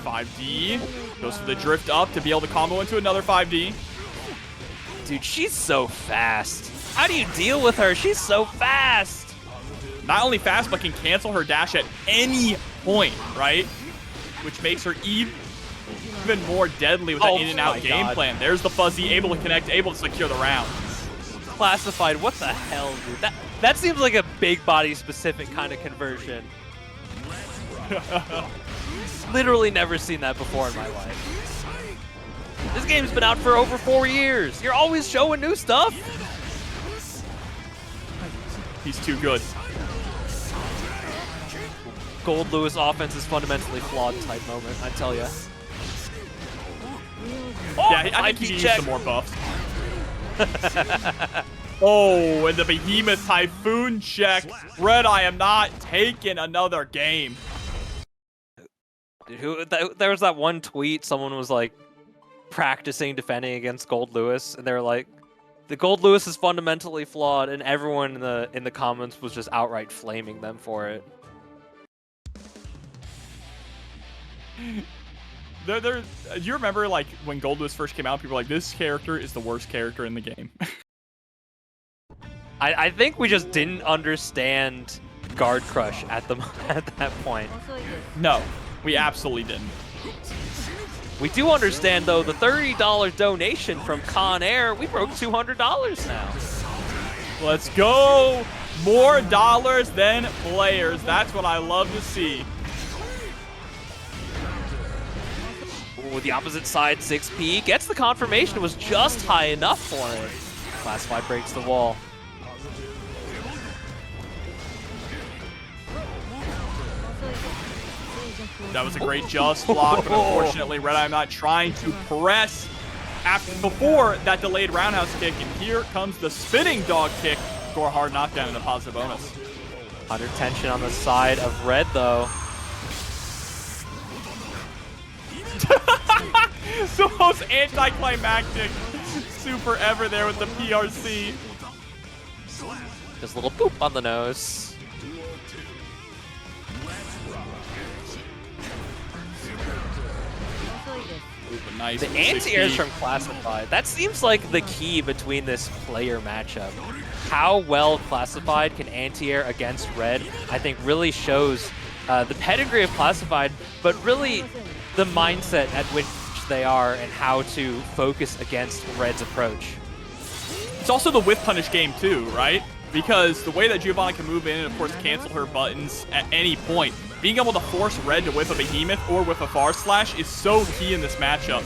Speaker 2: 5D, goes for the drift up to be able to combo into another 5D.
Speaker 1: Dude, she's so fast. How do you deal with her? She's so fast.
Speaker 2: Not only fast, but can cancel her dash at any point, right? Which makes her even more deadly with that in and out game plan. There's the fuzzy, able to connect, able to secure the round.
Speaker 1: Classified, what the hell, dude? That seems like a big body specific kind of conversion. Literally never seen that before in my life. This game's been out for over 4 years. You're always showing new stuff.
Speaker 2: He's too good.
Speaker 1: Goldlewis offense is fundamentally flawed type moment, I tell ya.
Speaker 2: Oh, yeah, I think he needs some more buffs. Oh, and the Behemoth Typhoon check. RedIAmNot taking another game.
Speaker 1: Dude, there was that one tweet, someone was like practicing defending against Goldlewis, and they were like, the Goldlewis is fundamentally flawed, and everyone in the comments was just outright flaming them for it.
Speaker 2: Do you remember like when Goldlewis first came out, people were like, this character is the worst character in the game.
Speaker 1: I think we just didn't understand Guard Crush at that point.
Speaker 2: No, we absolutely didn't.
Speaker 1: We do understand though the $30 donation from Con Air. We broke $200 now.
Speaker 2: Let's go! More dollars than players. That's what I love to see.
Speaker 1: Ooh, the opposite side 6P gets the confirmation. It was just high enough for it. Classified breaks the wall.
Speaker 2: That was a great just block, but unfortunately RedIAmNot trying to press before that delayed roundhouse kick, and here comes the spinning dog kick for a hard knockdown and a positive bonus.
Speaker 1: Under tension on the side of Red though.
Speaker 2: The most anticlimactic super ever there with the PRC.
Speaker 1: Just a little boop on the nose.
Speaker 2: Ooh, nice.
Speaker 1: The anti-airs from Classified. That seems like the key between this player matchup. How well Classified can anti-air against Red, I think really shows the pedigree of Classified, but really the mindset at which they are and how to focus against Red's approach.
Speaker 2: It's also the whiff punish game too, right? Because the way that Giovanna can move in and of course cancel her buttons at any point, being able to force Red to whiff a Behemoth or whiff a Far Slash is so key in this matchup.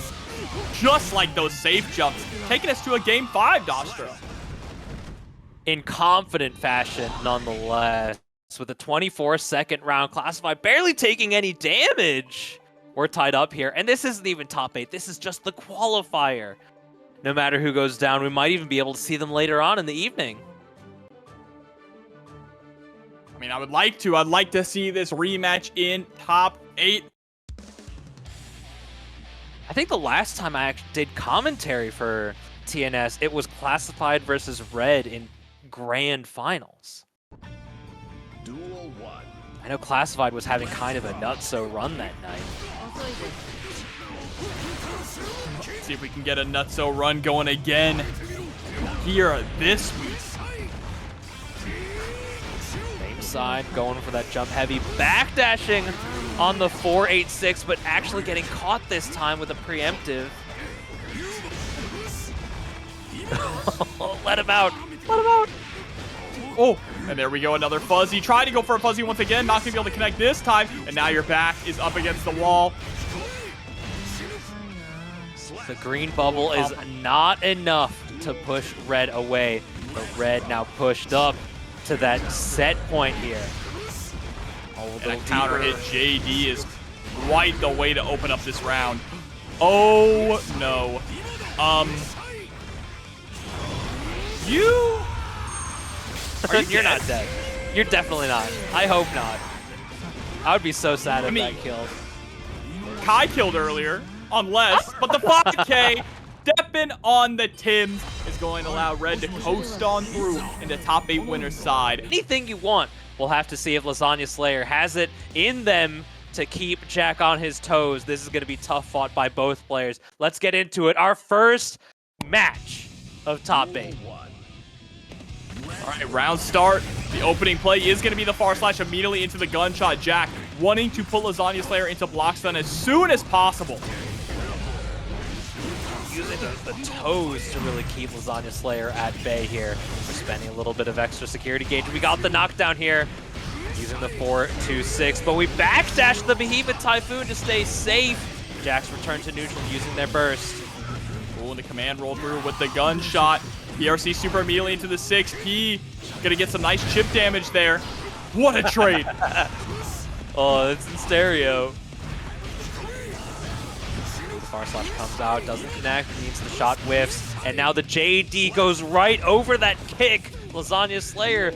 Speaker 2: Just like those safe jumps, taking us to a game 5, Dostro.
Speaker 1: In confident fashion, nonetheless, with a 24-second round, Classified barely taking any damage. We're tied up here, and this isn't even top 8. This is just the qualifier. No matter who goes down, we might even be able to see them later on in the evening.
Speaker 2: I mean, I would like to. I'd like to see this rematch in top 8.
Speaker 1: I think the last time I actually did commentary for TNS, it was Classified versus Red in Grand Finals.
Speaker 3: Duel 1.
Speaker 1: I know Classified was having kind of a nutso run that night.
Speaker 2: Let's see if we can get a nutso run going again here this week.
Speaker 1: Same side, going for that jump heavy, backdashing on the 486, but actually getting caught this time with a preemptive. Let him out. Let him out.
Speaker 2: Oh, and there we go, another fuzzy. Try to go for a fuzzy once again, not gonna be able to connect this time, and now your back is up against the wall.
Speaker 1: The green bubble is not enough to push Red away, but Red now pushed up to that set point here. Oh,
Speaker 2: And a counter hit JD is quite the way to open up this round. Oh, no.
Speaker 1: You're not dead. You're definitely not. I hope not. I would be so sad if that killed.
Speaker 2: Kai killed earlier, unless, but the 5K stepping on the Tims is going to allow Red to coast on through in the top 8 winner's side.
Speaker 1: Anything you want. We'll have to see if Lasagna Slayer has it in them to keep Jack on his toes. This is going to be tough fought by both players. Let's get into it. Our first match of top 8.
Speaker 2: All right, round start. The opening play is going to be the far slash immediately into the gunshot. Jack wanting to put Lasagna Slayer into block stun as soon as possible.
Speaker 1: Using the toes to really keep Lasagna Slayer at bay here. We're spending a little bit of extra security gauge. We got the knockdown here using the 4-2-6, but we backdash the Behemoth Typhoon to stay safe. Jack's return to neutral using their burst.
Speaker 2: Ooh, and the command roll through with the gunshot. PRC super immediately into the 6P. Gonna get some nice chip damage there. What a trade.
Speaker 1: Oh, it's in stereo. The far slash comes out, doesn't connect, needs the shot whiffs, and now the JD goes right over that kick. Lasagna Slayer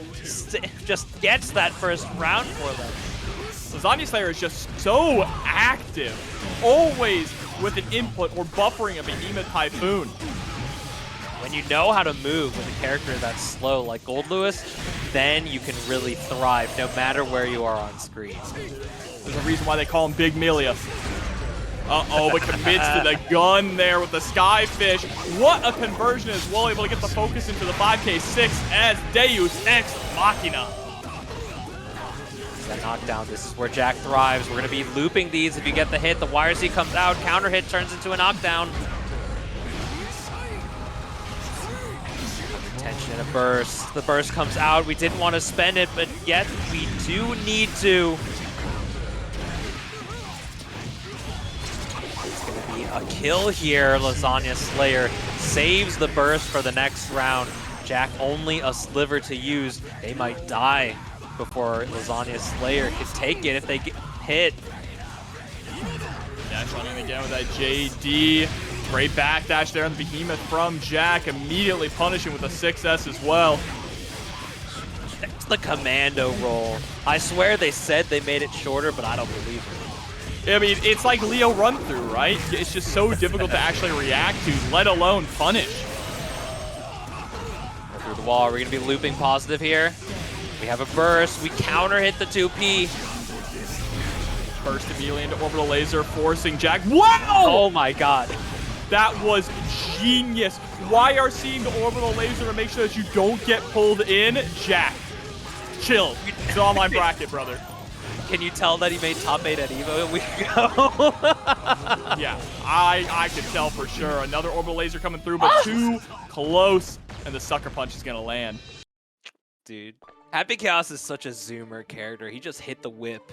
Speaker 1: just gets that first round for them.
Speaker 2: Lasagna Slayer is just so active, always with an input or buffering a Behemoth Typhoon.
Speaker 1: When you know how to move with a character that's slow like Goldlewis, then you can really thrive no matter where you are on screen.
Speaker 2: There's a reason why they call him Big Melia. Uh-oh, but commits to the gun there with the Skyfish. What a conversion as well, able to get the focus into the 5K6 as Deus Ex Machina.
Speaker 1: That knockdown, this is where Jack thrives. We're going to be looping these. If you get the hit, the YRC comes out, counter hit turns into a knockdown. Tension and a burst. The burst comes out. We didn't want to spend it, but yet we do need to. It's going to be a kill here. Lasagna Slayer saves the burst for the next round. Jack only a sliver to use. They might die before Lasagna Slayer can take it if they get hit.
Speaker 2: Dash running again with that JD. Great backdash there on the Behemoth from Jack, immediately punishing with a 6S as well.
Speaker 1: That's the commando roll. I swear they said they made it shorter, but I don't believe it.
Speaker 2: I mean, it's like Leo run through, right? It's just so difficult to actually react to, let alone punish.
Speaker 1: wall. Are we going to be looping positive here? We have a burst. We counter hit the 2P.
Speaker 2: Burst immediately into orbital laser, forcing Jack. Wow!
Speaker 1: Oh my god.
Speaker 2: That was genius. YRCing the orbital laser to make sure that you don't get pulled in. Jack, chill. It's an online bracket, brother.
Speaker 1: Can you tell that he made top 8 at EVO a week ago?
Speaker 2: Yeah, I can tell for sure. Another orbital laser coming through, but too close, and the sucker punch is gonna land.
Speaker 1: Dude, Happy Chaos is such a zoomer character. He just hit the whip.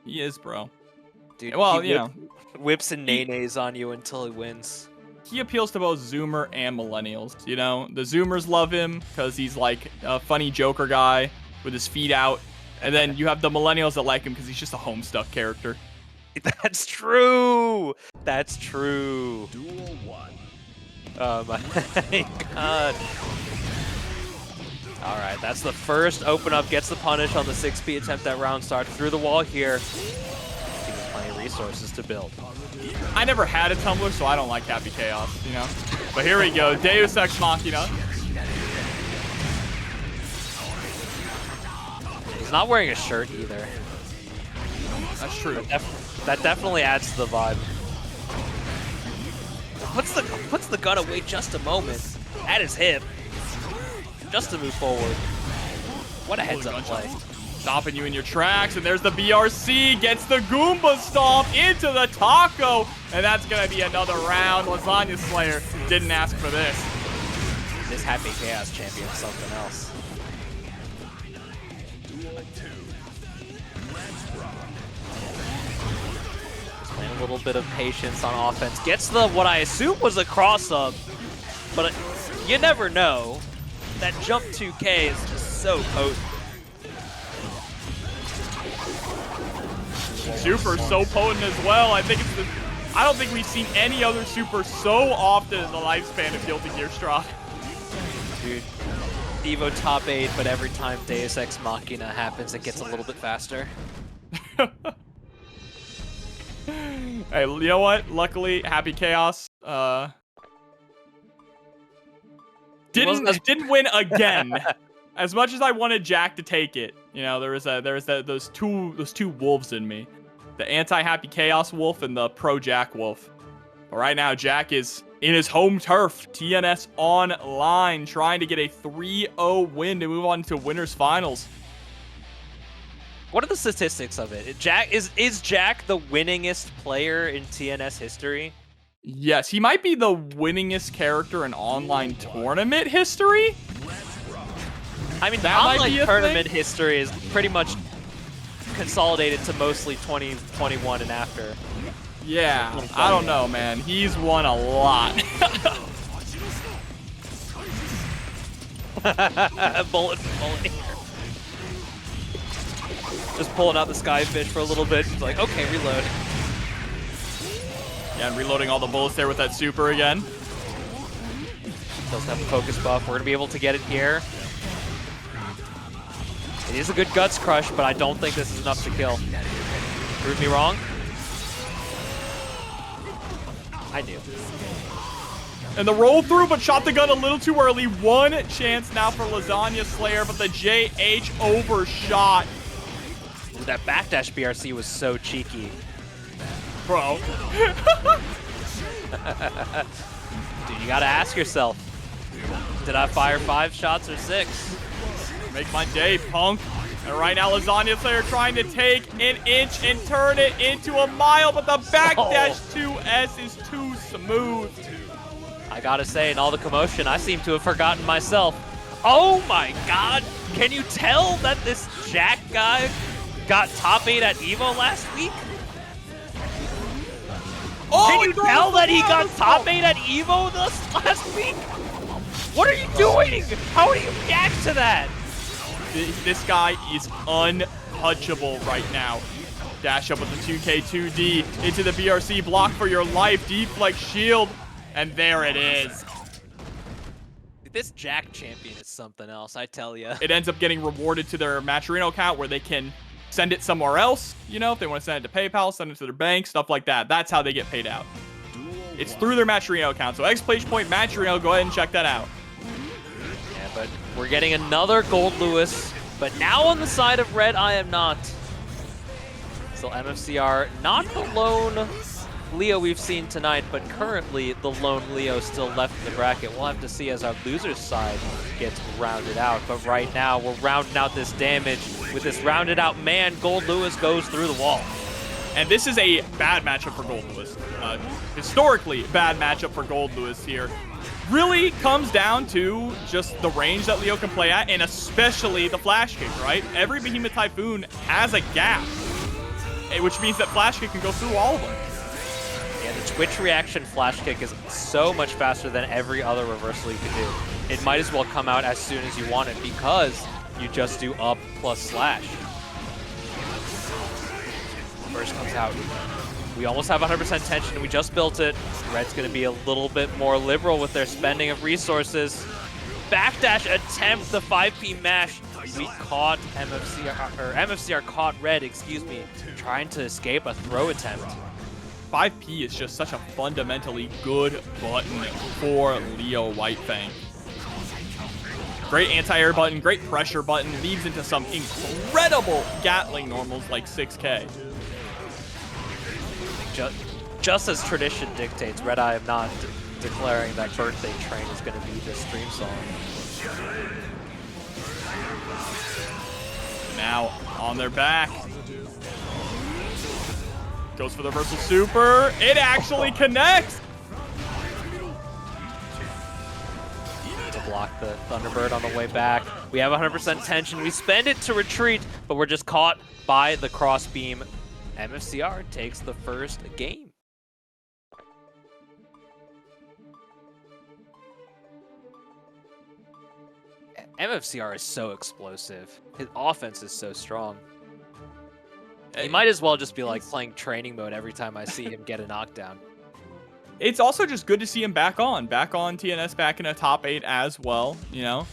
Speaker 2: He is, bro.
Speaker 1: Dude,
Speaker 2: well,
Speaker 1: he whips and nays on you until he wins.
Speaker 2: He appeals to both Zoomer and Millennials. You know, the Zoomers love him because he's like a funny Joker guy with his feet out. And then you have the Millennials that like him because he's just a Homestuck character.
Speaker 1: That's true. That's true.
Speaker 3: Duel 1.
Speaker 1: Oh my god. All right, that's the first open up. Gets the punish on the 6P attempt at round start. Through the wall here. He has plenty of resources to build.
Speaker 2: I never had a tumbler, so I don't like Happy Chaos, you know? But here we go. Deus Ex Machina.
Speaker 1: He's not wearing a shirt either.
Speaker 2: That's true.
Speaker 1: That definitely adds to the vibe. Puts the gun away just a moment at his hip, just to move forward. What a heads up play.
Speaker 2: Stopping you in your tracks, and there's the BRC, gets the Goomba Stomp into the Taco, and that's gonna be another round. Lasagna Slayer didn't ask for this.
Speaker 1: This Happy Chaos champion is something else. Just playing a little bit of patience on offense. Gets the, what I assume was a cross-up, but you never know. That jump 2K is just so potent.
Speaker 2: Super so potent as well. I don't think we've seen any other super so often in the lifespan of Guilty Gear Straw.
Speaker 1: Dude, Evo top 8, but every time Deus Ex Machina happens, it gets a little bit faster.
Speaker 2: Hey, you know what? Luckily, Happy Chaos didn't win again. As much as I wanted Jack to take it, you know, there was those two wolves in me. The anti-Happy Chaos wolf and the pro-Jack wolf. But right now, Jack is in his home turf. TNS online, trying to get a 3-0 win to move on to winners finals.
Speaker 1: What are the statistics of it? Is Jack the winningest player in TNS history?
Speaker 2: Yes, he might be the winningest character in online tournament history.
Speaker 1: I mean,
Speaker 2: that
Speaker 1: online tournament history is pretty much consolidated to mostly 2021 and after.
Speaker 2: Yeah, I don't know, man. He's won a lot.
Speaker 1: bullet here. Just pulling out the Skyfish for a little bit. He's like, okay, reload.
Speaker 2: Yeah, and reloading all the bullets there with that super again.
Speaker 1: Doesn't have a focus buff. We're going to be able to get it here. It is a good Guts Crush, but I don't think this is enough to kill. Prove me wrong. I knew.
Speaker 2: And the roll through, but shot the gun a little too early. One chance now for Lasagna Slayer, but the JH overshot.
Speaker 1: Ooh, that backdash BRC was so cheeky.
Speaker 2: Bro.
Speaker 1: Dude, you gotta ask yourself, did I fire 5 shots or 6?
Speaker 2: Make my day, punk. And right now, Lasagna Slayer trying to take an inch and turn it into a mile, but the backdash 2S is too smooth.
Speaker 1: I gotta say, in all the commotion, I seem to have forgotten myself. Oh my god! Can you tell that this Jack guy got top 8 at EVO last week?
Speaker 2: Oh,
Speaker 1: can you tell that he got top 8 at EVO this last week? What are you doing? How do you react to that?
Speaker 2: This guy is untouchable right now. Dash up with the 2K2D into the BRC, block for your life, deflect shield, and there it is.
Speaker 1: This Jack champion is something else, I tell you.
Speaker 2: It ends up getting rewarded to their Matcherino account where they can send it somewhere else. You know, if they want to send it to PayPal, send it to their bank, stuff like that. That's how they get paid out. It's through their Matcherino account. So X Point Matcherino, go ahead and check that out.
Speaker 1: But we're getting another Goldlewis, but now on the side of RedIAmNot. So MFCR, not the lone Leo we've seen tonight, but currently the lone Leo still left in the bracket. We'll have to see as our loser's side gets rounded out. But right now, we're rounding out this damage. With this rounded out man, Goldlewis goes through the wall.
Speaker 2: And this is a bad matchup for Goldlewis. Historically bad matchup for Goldlewis here. Really comes down to just the range that Leo can play at, and especially the flash kick, right? Every Behemoth Typhoon has a gap, which means that flash kick can go through all of them.
Speaker 1: Yeah, the Twitch reaction flash kick is so much faster than every other reversal you can do. It might as well come out as soon as you want it because you just do up plus slash. First comes out. We almost have 100% tension and we just built it. Red's going to be a little bit more liberal with their spending of resources. Backdash attempt, the 5P mash. We caught MFCR caught Red, excuse me, trying to escape a throw attempt.
Speaker 2: 5P is just such a fundamentally good button for Leo Whitefang. Great anti-air button, great pressure button, leads into some incredible Gatling normals like 6K.
Speaker 1: Just as tradition dictates, RedIAmNot declaring that Birthday Train is going to be the stream song.
Speaker 2: Now on their back. Goes for the reversal super. It actually connects.
Speaker 1: To block the Thunderbird on the way back. We have 100% tension. We spend it to retreat, but we're just caught by the cross beam. MFCR takes the first game. MFCR is so explosive. His offense is so strong. He might as well just be like playing training mode every time I see him get a knockdown.
Speaker 2: It's also just good to see him back on TNS, back in a top 8 as well, you know?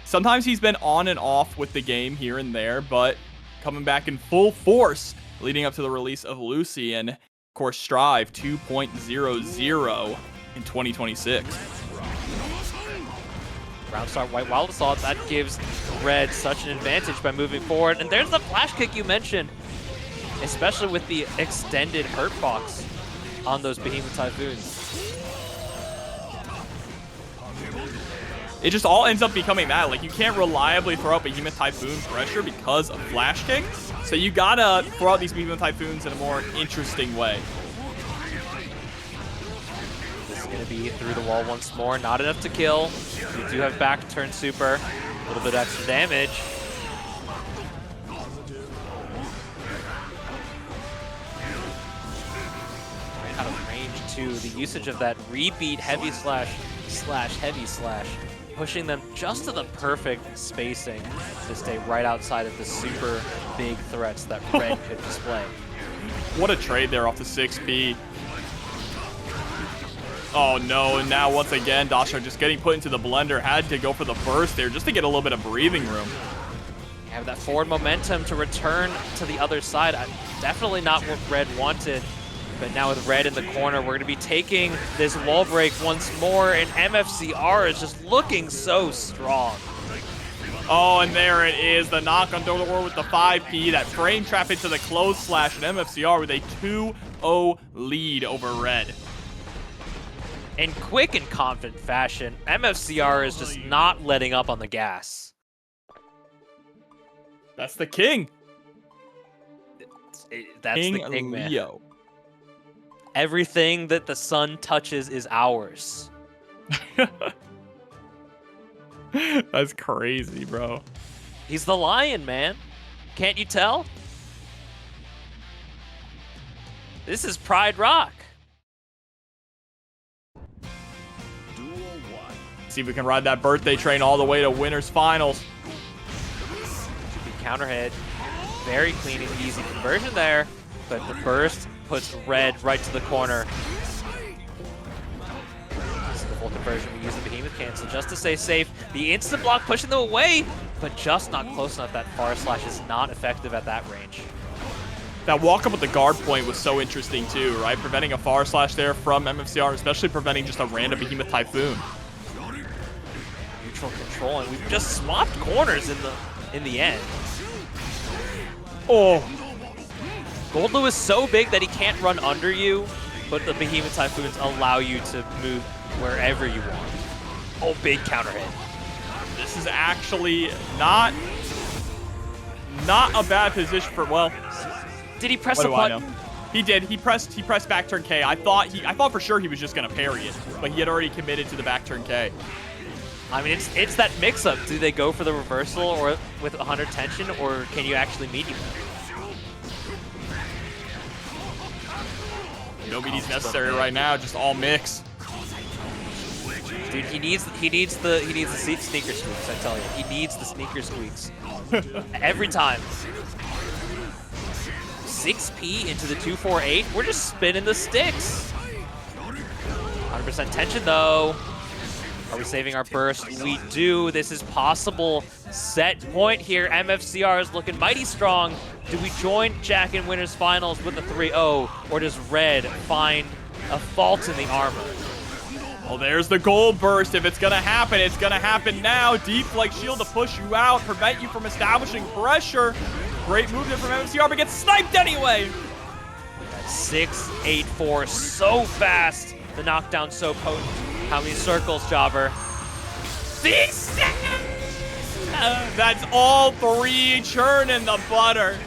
Speaker 2: Sometimes he's been on and off with the game here and there, but coming back in full force leading up to the release of Lucy and, of course, Strive 2.00 in 2026.
Speaker 1: Round start White Wild Assault, that gives Red such an advantage by moving forward. And there's the flash kick you mentioned, especially with the extended hurt box on those Behemoth Typhoons.
Speaker 2: It just all ends up becoming that. Like, you can't reliably throw out Behemoth Typhoon pressure because of flash kick. So you gotta throw out these Behemoth Typhoons in a more interesting way.
Speaker 1: Going to be through the wall once more. Not enough to kill. We do have back turn super. A little bit extra damage. Right out of range too. The usage of that rebeat heavy slash heavy slash, pushing them just to the perfect spacing to stay right outside of the super big threats that Red could display.
Speaker 2: What a trade there off the 6P. Oh no, and now once again, Dasha just getting put into the blender, had to go for the burst there just to get a little bit of breathing room.
Speaker 1: Have that forward momentum to return to the other side. Definitely not what Red wanted, but now with Red in the corner, we're going to be taking this wall break once more, and MFCR is just looking so strong.
Speaker 2: Oh, and there it is, the knock on Dolor with the 5P, that frame trap into the close slash, and MFCR with a 2-0 lead over Red.
Speaker 1: In quick and confident fashion, MFCR is just not letting up on the gas.
Speaker 2: That's the king.
Speaker 1: That's
Speaker 2: King
Speaker 1: the king, man.
Speaker 2: Leo.
Speaker 1: Everything that the sun touches is ours.
Speaker 2: That's crazy, bro.
Speaker 1: He's the lion, man. Can't you tell? This is Pride Rock.
Speaker 2: See if we can ride that birthday train all the way to winners finals.
Speaker 1: Should be counter hit. Very clean and easy conversion there, but the burst puts Red right to the corner. This is the full conversion. We use the Behemoth cancel just to stay safe. The instant block pushing them away, but just not close enough. That far slash is not effective at that range.
Speaker 2: That walk up with the guard point was so interesting too, right? Preventing a far slash there from MFCR, especially preventing just a random Behemoth Typhoon.
Speaker 1: neutral control, and we've just swapped corners in the end.
Speaker 2: Oh,
Speaker 1: Goldlewis is so big that he can't run under you, but the Behemoth Typhoons allow you to move wherever you want. Oh, big counter hit.
Speaker 2: this is actually not a bad position for, well,
Speaker 1: Did he press
Speaker 2: what
Speaker 1: the
Speaker 2: do I
Speaker 1: button?
Speaker 2: know? He did. He pressed back turn K. I thought for sure he was just gonna parry it, but he had already committed to the back turn K.
Speaker 1: I mean, it's that mix-up. Do they go for the reversal or with 100 tension, or can you actually meet him?
Speaker 2: No meaty's necessary right now. Just all mix.
Speaker 1: Dude, he needs the sneaker squeaks. I tell you, he needs the sneaker squeaks every time. 6P into the 248. We're just spinning the sticks. 100% tension though. Are we saving our burst? We do. This is possible. Set point here. MFCR is looking mighty strong. Do we join Jack in Winners Finals with a 3-0, or does Red find a fault in the armor?
Speaker 2: Well, there's the gold burst. If it's gonna happen now. Deep Flex Shield to push you out, prevent you from establishing pressure. Great movement from MFCR, but gets sniped anyway.
Speaker 1: 6-8-4, so fast. The knockdown so potent. How many circles, Jobber? 6!
Speaker 2: That's all three churning the butter.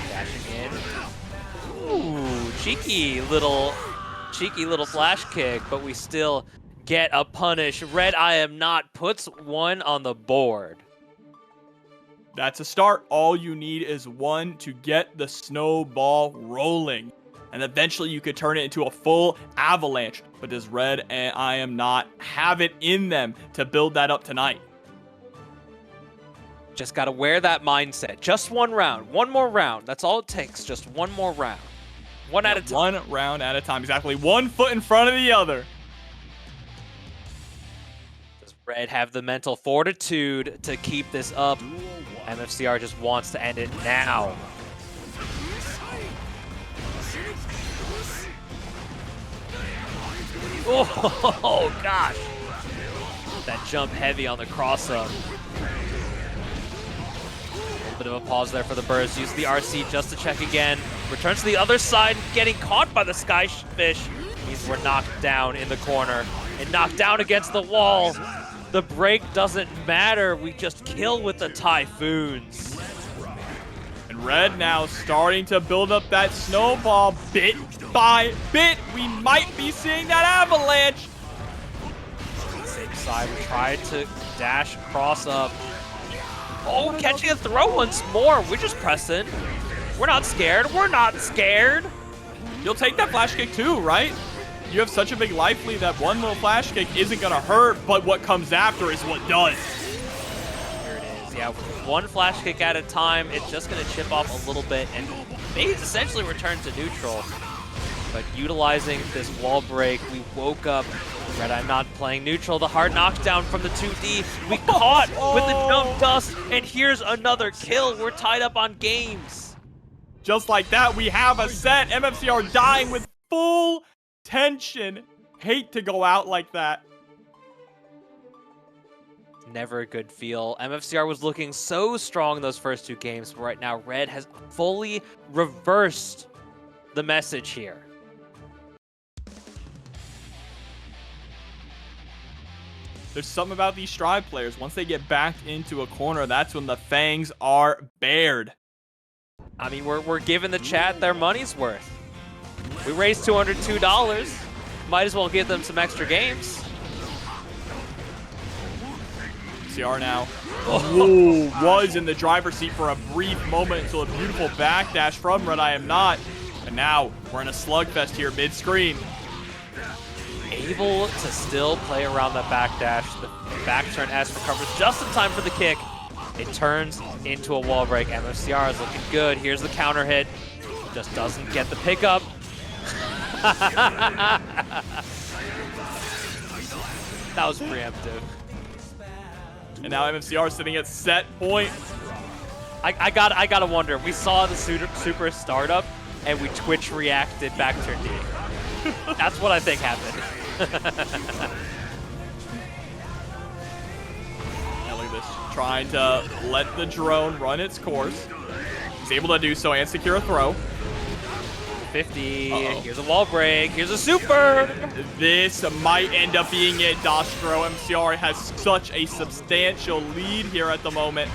Speaker 1: Dashing in. Ooh, cheeky little flash kick, but we still get a punish. RedIAmNot puts one on the board.
Speaker 2: That's a start. All you need is one to get the snowball rolling. And eventually you could turn it into a full avalanche. But does RedIAmNot have it in them to build that up tonight?
Speaker 1: Just gotta wear that mindset. Just one round. One more round. That's all it takes. Just one more round. One at a time.
Speaker 2: One round at a time. Exactly. 1 foot in front of the other.
Speaker 1: Does Red have the mental fortitude to keep this up? MFCR just wants to end it now. Oh, gosh. That jump heavy on the cross-up. A little bit of a pause there for the burst. Use the RC just to check again. Returns to the other side, getting caught by the Skyfish. Means we're knocked down in the corner and knocked down against the wall. The break doesn't matter. We just kill with the Typhoons.
Speaker 2: And Red now starting to build up that snowball bit by bit. We might be seeing that avalanche.
Speaker 1: Same side, we tried to dash cross up. Oh, catching a throw once more. We're just pressing. We're not scared. We're not scared.
Speaker 2: You'll take that flash kick too, right? You have such a big life lead that one little flash kick isn't gonna hurt, but what comes after is what does.
Speaker 1: Here it is. Yeah, one flash kick at a time. It's just gonna chip off a little bit and maybe essentially return to neutral. But utilizing this wall break, we woke up. RedIAmNot playing neutral. The hard knockdown from the 2D. We caught with the jump dust, and here's another kill. We're tied up on games.
Speaker 2: Just like that, we have a set. MFCR dying with full tension. Hate to go out like that.
Speaker 1: Never a good feel. MFCR was looking so strong in those first two games, but right now Red has fully reversed the message here.
Speaker 2: There's something about these Stride players. Once they get backed into a corner, that's when the fangs are bared.
Speaker 1: I mean, we're giving the chat their money's worth. We raised $202. Might as well give them some extra games.
Speaker 2: CR now was in the driver's seat for a brief moment until a beautiful backdash from RedIAmNot. And now we're in a slugfest here mid-screen.
Speaker 1: Able to still play around that backdash. The back turn S recovers just in time for the kick. It turns into a wall break. MFCR is looking good. Here's the counter hit. Just doesn't get the pickup. That was preemptive.
Speaker 2: And now MFCR sitting at set point.
Speaker 1: I gotta wonder. We saw the super startup, and we Twitch reacted back turn D. That's what I think happened.
Speaker 2: Look at this. Trying to let the drone run its course. He's able to do so and secure a throw.
Speaker 1: 50. Here's a wall break. Here's a super.
Speaker 2: This might end up being it. Dastro MCR has such a substantial lead here at the moment.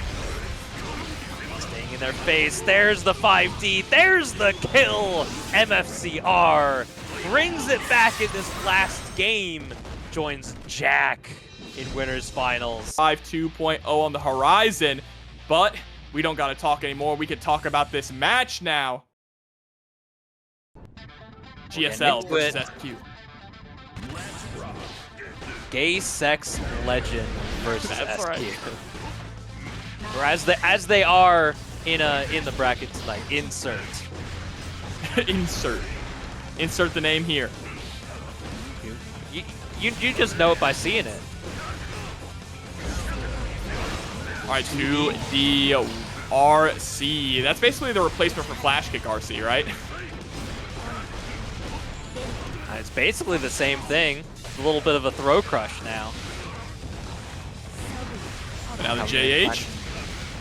Speaker 1: Staying in their face. There's the 5D. There's the kill. MFCR brings it back in this last game. Joins Jack in winners finals.
Speaker 2: 5 2.0 on the horizon, but we don't got to talk anymore. We can talk about this match now. GSL versus SQ.
Speaker 1: Gaysexlegend versus
Speaker 2: That's
Speaker 1: SQ.
Speaker 2: right.
Speaker 1: Or as they are in the bracket tonight. Insert.
Speaker 2: Insert the name here.
Speaker 1: You just know it by seeing it.
Speaker 2: All right, to the RC. That's basically the replacement for Flash Kick RC, right?
Speaker 1: It's basically the same thing. A little bit of a throw crush now.
Speaker 2: But now the JH.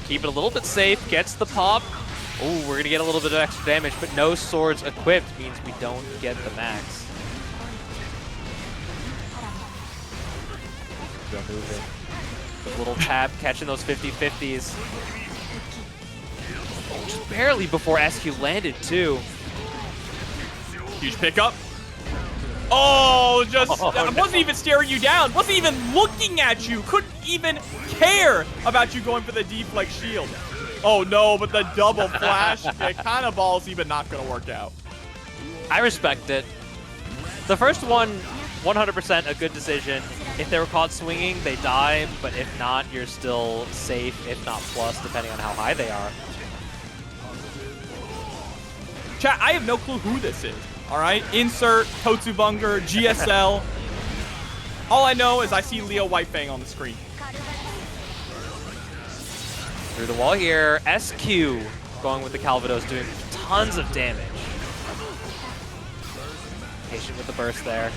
Speaker 1: Keep it a little bit safe. Gets the pop. Oh, we're going to get a little bit of extra damage, but no swords equipped means we don't get the max. Go moving. The little tap catching those 50-50s. Just barely before SQ landed, too.
Speaker 2: Huge pickup. Oh, I wasn't
Speaker 1: no.
Speaker 2: even staring you down. Wasn't even looking at you. Couldn't even care about you going for the deflect shield. Oh no, but the double flash kick, kind of ballsy, but not gonna work out.
Speaker 1: I respect it. The first one, 100% a good decision. If they were caught swinging, they die, but if not, you're still safe, if not plus, depending on how high they are.
Speaker 2: Chat, I have no clue who this is. All right, insert Totsubunger, GSL. All I know is I see Leo Whitefang on the screen.
Speaker 1: Through the wall here, SQ going with the Calvados, doing tons of damage. Patient with the burst there.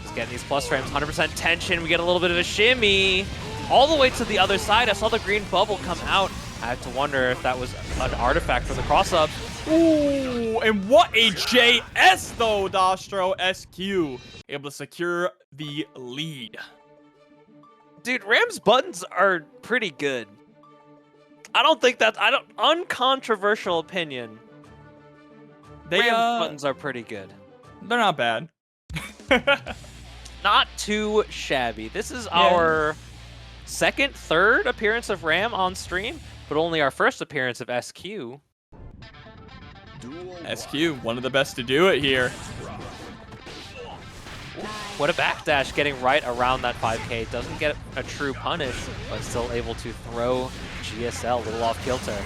Speaker 1: Just getting these plus frames, 100% tension. We get a little bit of a shimmy. All the way to the other side. I saw the green bubble come out. I had to wonder if that was an artifact from the cross-up.
Speaker 2: Ooh, and what a JS though, Dastro SQ. Able to secure the lead.
Speaker 1: Dude, Ram's buttons are pretty good. Uncontroversial opinion. Ram's buttons are pretty good.
Speaker 2: They're not bad.
Speaker 1: Not too shabby. This is our third appearance of Ram on stream, but only our first appearance of SQ.
Speaker 2: SQ, one of the best to do it here.
Speaker 1: What a backdash, getting right around that 5K. Doesn't get a true punish, but still able to throw GSL a little off kilter.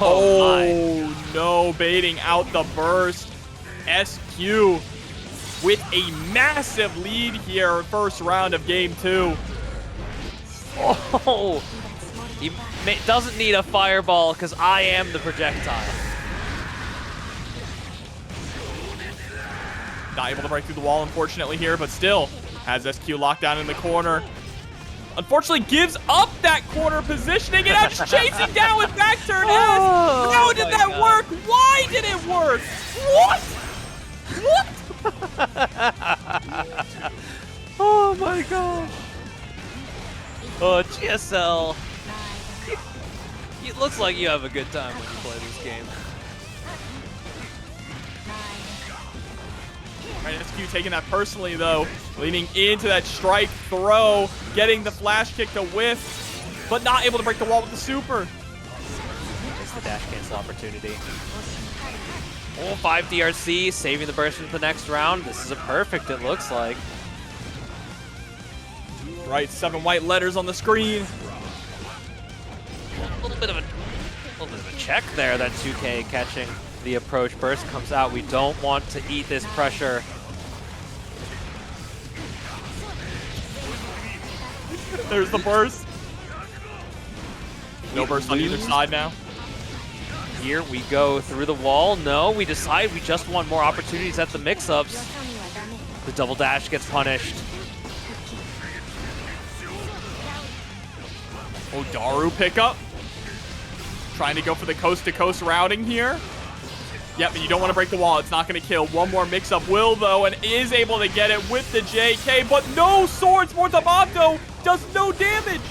Speaker 2: Oh no, baiting out the burst. SQ with a massive lead here, first round of game 2.
Speaker 1: Oh, he doesn't need a fireball because I am the projectile.
Speaker 2: Not able to break through the wall, unfortunately, here, but still has SQ locked down in the corner. Unfortunately, gives up that corner positioning, and now just chasing down with back turn S. How did that work? Why did it work? What? What?
Speaker 1: Oh my gosh. Oh, GSL. It looks like you have a good time when you play this game.
Speaker 2: Right, SQ taking that personally, though. Leaning into that strike throw, getting the flash kick to whiff, but not able to break the wall with the super.
Speaker 1: Just the dash cancel opportunity. Oh, 5 DRC, saving the burst into the next round. This is a perfect, it looks like.
Speaker 2: Right, 7 white letters on the screen.
Speaker 1: A little bit of a check there, that 2K catching the approach burst comes out. We don't want to eat this pressure.
Speaker 2: There's the burst. No burst on either side now.
Speaker 1: here we go through the wall. No, we decide we just want more opportunities at the mix-ups. The double dash gets punished.
Speaker 2: Oh, Daru pickup. Trying to go for the coast-to-coast routing here. Yep, and you don't want to break the wall. It's not going to kill. One more mix-up will, though, and is able to get it with the JK, but no swords. Mortamato does no damage.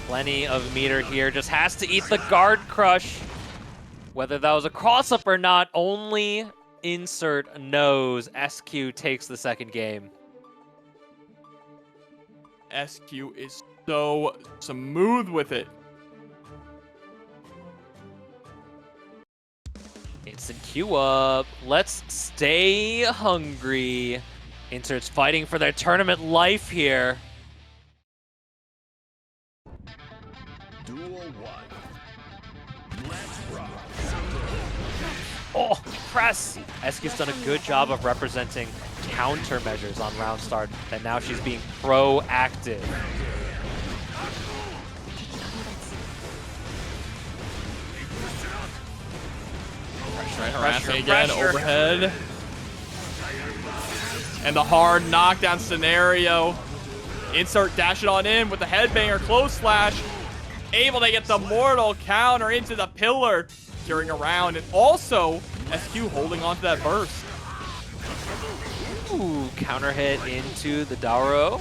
Speaker 1: Plenty of meter here. Just has to eat the guard crush. Whether that was a cross-up or not, only Insert knows. SQ takes the second game.
Speaker 2: SQ is so smooth with it.
Speaker 1: Instant queue up. Let's stay hungry. Insert's fighting for their tournament life here.
Speaker 3: Duel 1. Let's rock.
Speaker 1: Oh, press! SQ's done a good job of representing countermeasures on round start, and now she's being proactive.
Speaker 2: Harassing again, overhead. And the hard knockdown scenario. Insert dash it on in with the headbanger close slash. Able to get the mortal counter into the pillar during a round. And also, SQ holding on to that burst.
Speaker 1: Ooh, counter hit into the Dauro.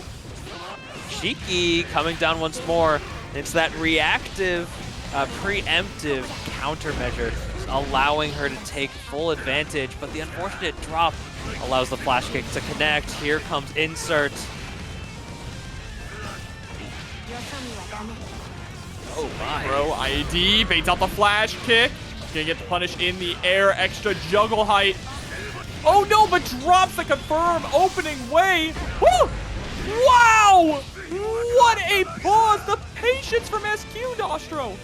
Speaker 1: Cheeky coming down once more. It's that reactive, preemptive countermeasure, allowing her to take full advantage, but the unfortunate drop allows the flash kick to connect. Here comes Insert. Oh my.
Speaker 2: Pro ID baits out the flash kick. Gonna get the punish in the air, extra juggle height. Oh no, but drops the confirm opening way. Woo! Wow! What a pause! The patience from SQ, Nostro.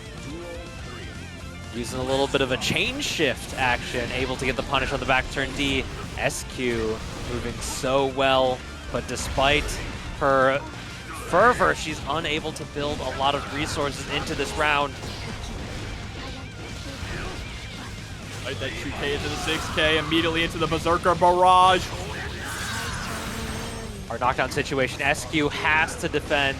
Speaker 1: Using a little bit of a chain shift action, able to get the punish on the back turn D. SQ moving so well, but despite her fervor, she's unable to build a lot of resources into this round.
Speaker 2: Right, that 2K into the 6K, immediately into the Berserker barrage.
Speaker 1: Our knockdown situation, SQ has to defend.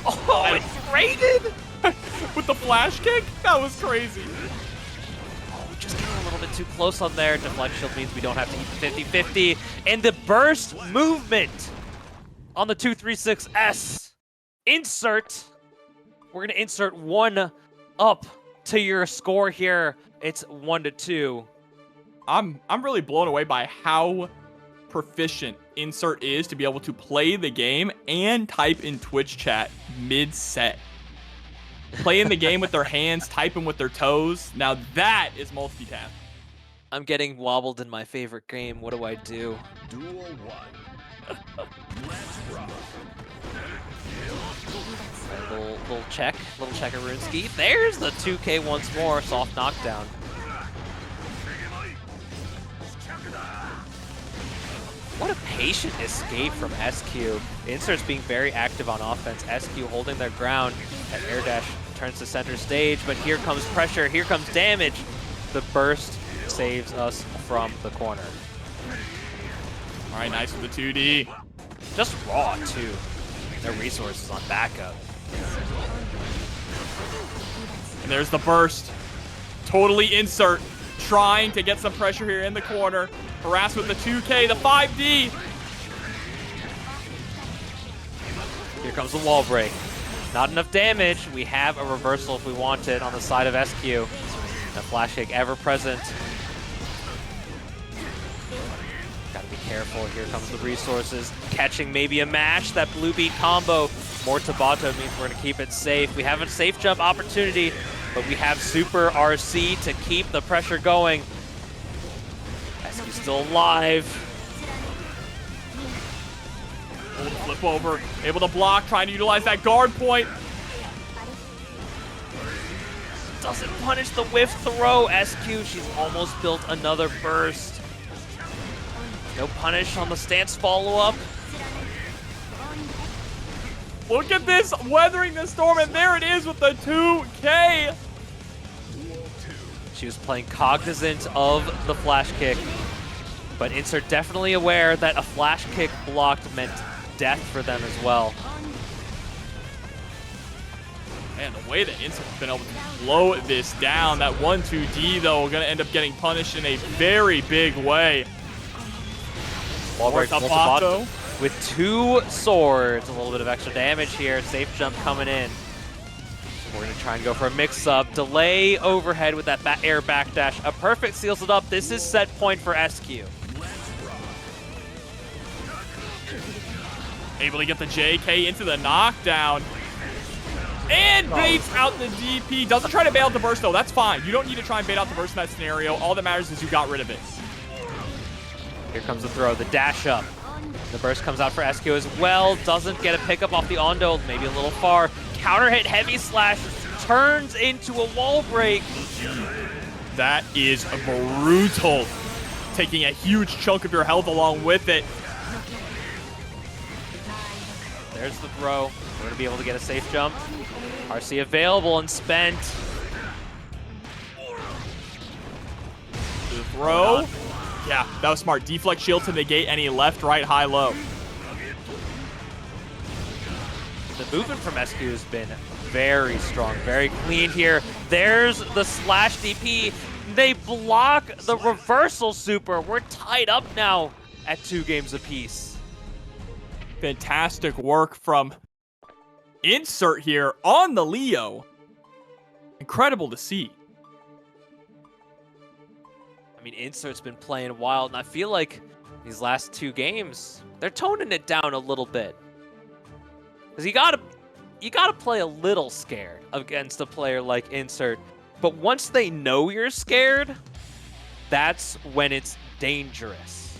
Speaker 1: Oh, it's rated!
Speaker 2: With the flash kick? That was crazy.
Speaker 1: Oh, just getting a little bit too close on there. Deflect shield means we don't have to eat the 50-50. And the burst movement on the 236S. Insert. We're going to insert one up to your score here. It's 1-2.
Speaker 2: I'm really blown away by how proficient Insert is to be able to play the game and type in Twitch chat mid-set. Playing the game with their hands, typing with their toes. Now that is multitap.
Speaker 1: I'm getting wobbled in my favorite game. What do I do?
Speaker 3: Duel 1. Let's rock.
Speaker 1: Little check, little checkarooski. There's the 2K once more. Soft knockdown. What a patient escape from SQ. Insert's being very active on offense. SQ holding their ground. That air dash turns to center stage, but here comes pressure, here comes damage. The burst saves us from the corner.
Speaker 2: All right, nice with the 2D.
Speaker 1: Just raw, too. Their resources on backup.
Speaker 2: And there's the burst. Totally Insert. Trying to get some pressure here in the corner. Harassed with the 2K, the 5D.
Speaker 1: Here comes the wall break. Not enough damage. We have a reversal if we want it on the side of SQ. The flash kick ever present. Gotta be careful. Here comes the resources. Catching maybe a mash. That blue beat combo. More Tabata means we're gonna keep it safe. We have a safe jump opportunity, but we have super RC to keep the pressure going. SQ still alive.
Speaker 2: Able to flip over, able to block, trying to utilize that guard point.
Speaker 1: Doesn't punish the whiff throw. SQ, she's almost built another burst. No punish on the stance follow-up.
Speaker 2: Look at this, weathering the storm, and there it is with the 2K.
Speaker 1: She was playing cognizant of the flash kick, but Insert definitely aware that a flash kick blocked meant death for them as well.
Speaker 2: Man, the way that Insert's been able to blow this down, that 1-2D though, gonna end up getting punished in a very big way.
Speaker 1: Wall break
Speaker 2: Mortabato
Speaker 1: with 2 swords, a little bit of extra damage here. Safe jump coming in. We're gonna try and go for a mix-up. Delay overhead with that air backdash. A perfect seals it up. This is set point for SQ.
Speaker 2: Able to get the JK into the knockdown. And baits out the DP. Doesn't try to bait out the burst though. That's fine. You don't need to try and bait out the burst in that scenario. All that matters is you got rid of it.
Speaker 1: Here comes the throw, the dash up. The burst comes out for SQ as well. Doesn't get a pickup off the Ondo, maybe a little far. Counter hit, heavy slash, turns into a wall break.
Speaker 2: That is brutal. Taking a huge chunk of your health along with it.
Speaker 1: There's the throw. We're going to be able to get a safe jump. RC available and spent.
Speaker 2: The throw. Yeah, that was smart. Deflect shield to negate any left, right, high, low.
Speaker 1: The movement from SQ has been very strong, very clean here. There's the slash DP. They block the reversal super. We're tied up now at 2 games apiece.
Speaker 2: Fantastic work from Insert here on the Leo. Incredible to see.
Speaker 1: I mean, Insert's been playing wild, and I feel like these last 2 games, they're toning it down a little bit. Because you gotta play a little scared against a player like Insert. But once they know you're scared, that's when it's dangerous.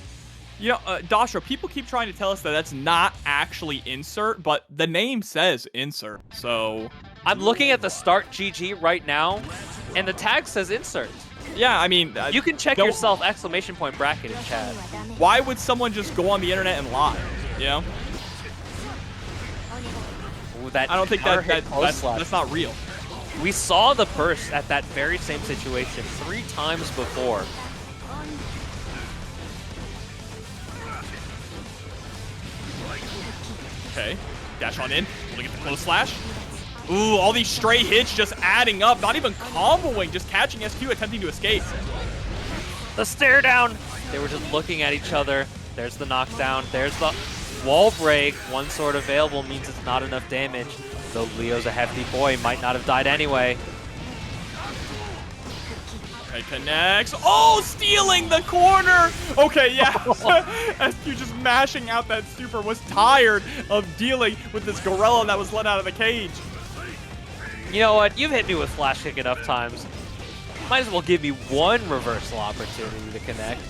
Speaker 2: You know, Dashra, people keep trying to tell us that that's not actually Insert, but the name says Insert, so...
Speaker 1: I'm looking at the start GG right now, and the tag says Insert.
Speaker 2: Yeah, I mean...
Speaker 1: you can check yourself, exclamation point bracket in chat.
Speaker 2: Why would someone just go on the internet and lie, you know?
Speaker 1: Ooh, that
Speaker 2: I don't think that's not real.
Speaker 1: We saw the burst at that very same situation 3 times before.
Speaker 2: Okay, dash on in. Will get the close slash. Ooh, all these stray hits just adding up. Not even comboing, just catching SQ, attempting to escape.
Speaker 1: The stare down. They were just looking at each other. There's the knockdown. There's the wall break. 1 sword available means it's not enough damage. Though Leo's a hefty boy, might not have died anyway.
Speaker 2: Okay, connects. Oh, stealing the corner. Okay, yeah. SQ just mashing out that super, was tired of dealing with this gorilla that was let out of the cage.
Speaker 1: You know what? You've hit me with flash kick enough times. Might as well give me 1 reversal opportunity to connect.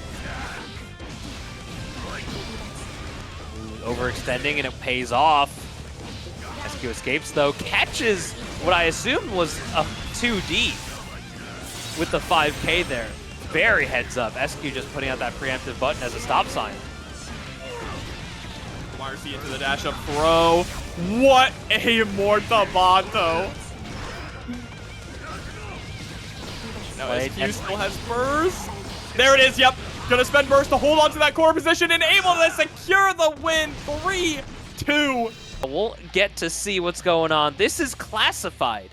Speaker 1: Overextending, and it pays off. SQ escapes though, catches what I assumed was a 2D with the 5K there. Very heads up. SQ just putting out that preemptive button as a stop sign.
Speaker 2: YRC into the dash up throw. What a Mortabato. Now SQ still has burst. There it is, yep. Gonna spend burst to hold on to that core position and able to secure the win. 3-2.
Speaker 1: We'll get to see what's going on. This is Classified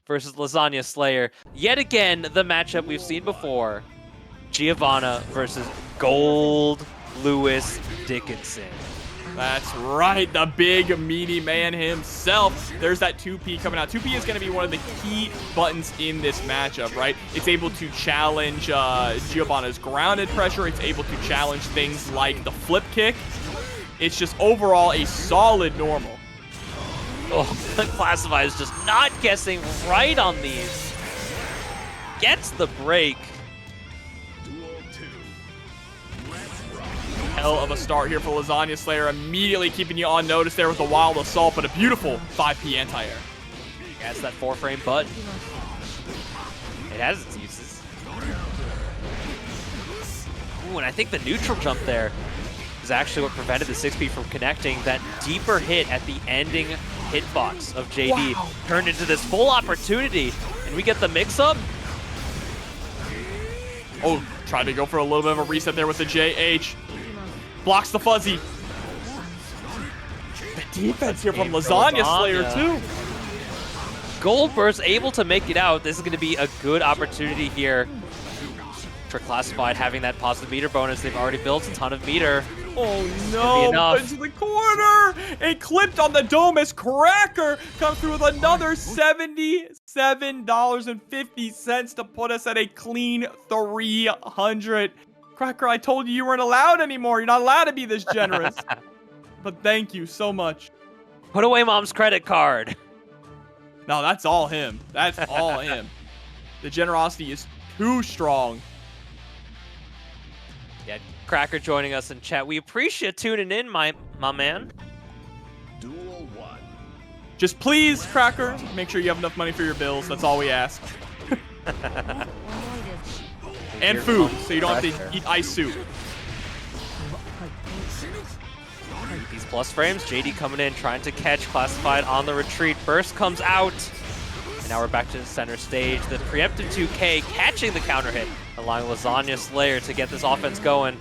Speaker 1: versus Lasagna Slayer. Yet again, the matchup we've seen before. Giovanna versus Goldlewis Dickinson.
Speaker 2: That's right, the big meaty man himself. There's that 2P coming out. 2P is going to be one of the key buttons in this matchup, right? It's able to challenge Giovanna's grounded pressure. It's able to challenge things like the flip kick. It's just overall a solid normal.
Speaker 1: Oh, Classified is just not guessing right on these. Gets the break.
Speaker 2: Hell of a start here for Lasagna Slayer, immediately keeping you on notice there with a wild assault, but a beautiful 5P anti-air.
Speaker 1: That's that 4-frame button. It has its uses. Ooh, and I think the neutral jump there is actually what prevented the 6P from connecting. That deeper hit at the ending hitbox of JD turned into this full opportunity, and we get the mix-up.
Speaker 2: Oh, tried to go for a little bit of a reset there with the JH. Blocks the fuzzy. The defense here from Lasagna Slayer, too.
Speaker 1: Goldburst able to make it out. This is going to be a good opportunity here for Classified, having that positive meter bonus. They've already built a ton of meter.
Speaker 2: Oh no, into the corner. And clipped on the dome as Cracker comes through with another $77.50 to put us at a clean 300. Cracker, I told you weren't allowed anymore. You're not allowed to be this generous. But thank you so much.
Speaker 1: Put away mom's credit card.
Speaker 2: No, that's all him. That's all him. The generosity is too strong.
Speaker 1: Yeah, Cracker joining us in chat. We appreciate tuning in, my man.
Speaker 3: Duel 1.
Speaker 2: Just please, Cracker, make sure you have enough money for your bills. That's all we ask. And food, so you don't have to eat ice soup.
Speaker 1: These plus frames, JD coming in, trying to catch Classified on the retreat. Burst comes out. And now we're back to the center stage. The preemptive 2K catching the counter hit, allowing Lasagna Slayer to get this offense going.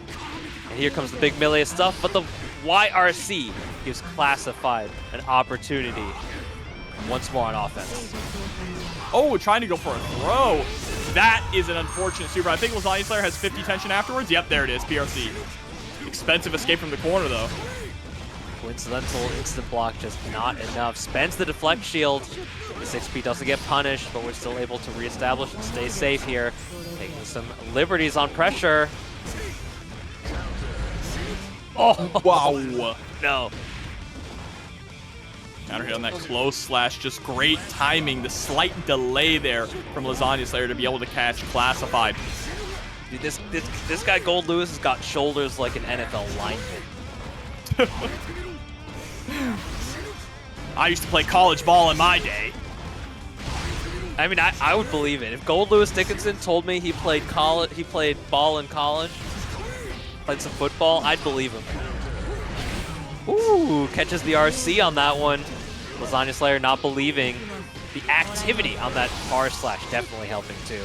Speaker 1: And here comes the big melee stuff, but the YRC gives Classified an opportunity once more on offense.
Speaker 2: Oh, trying to go for a throw. That is an unfortunate super. I think Lasagna Slayer has 50 tension afterwards. Yep, there it is, PRC. Expensive escape from the corner, though.
Speaker 1: Coincidental instant block, just not enough. Spends the deflect shield. The 6P doesn't get punished, but we're still able to reestablish and stay safe here. Taking some liberties on pressure. Oh,
Speaker 2: wow.
Speaker 1: No.
Speaker 2: Counter hit on that close slash, just great timing. The slight delay there from Lasagna Slayer to be able to catch Classified.
Speaker 1: Dude, this guy Goldlewis has got shoulders like an NFL lineman.
Speaker 2: I used to play college ball in my day.
Speaker 1: I mean, I would believe it. If Goldlewis Dickinson told me he played ball in college, played some football, I'd believe him. Ooh, catches the RC on that one. Lasagna Slayer not believing. The activity on that bar slash definitely helping too.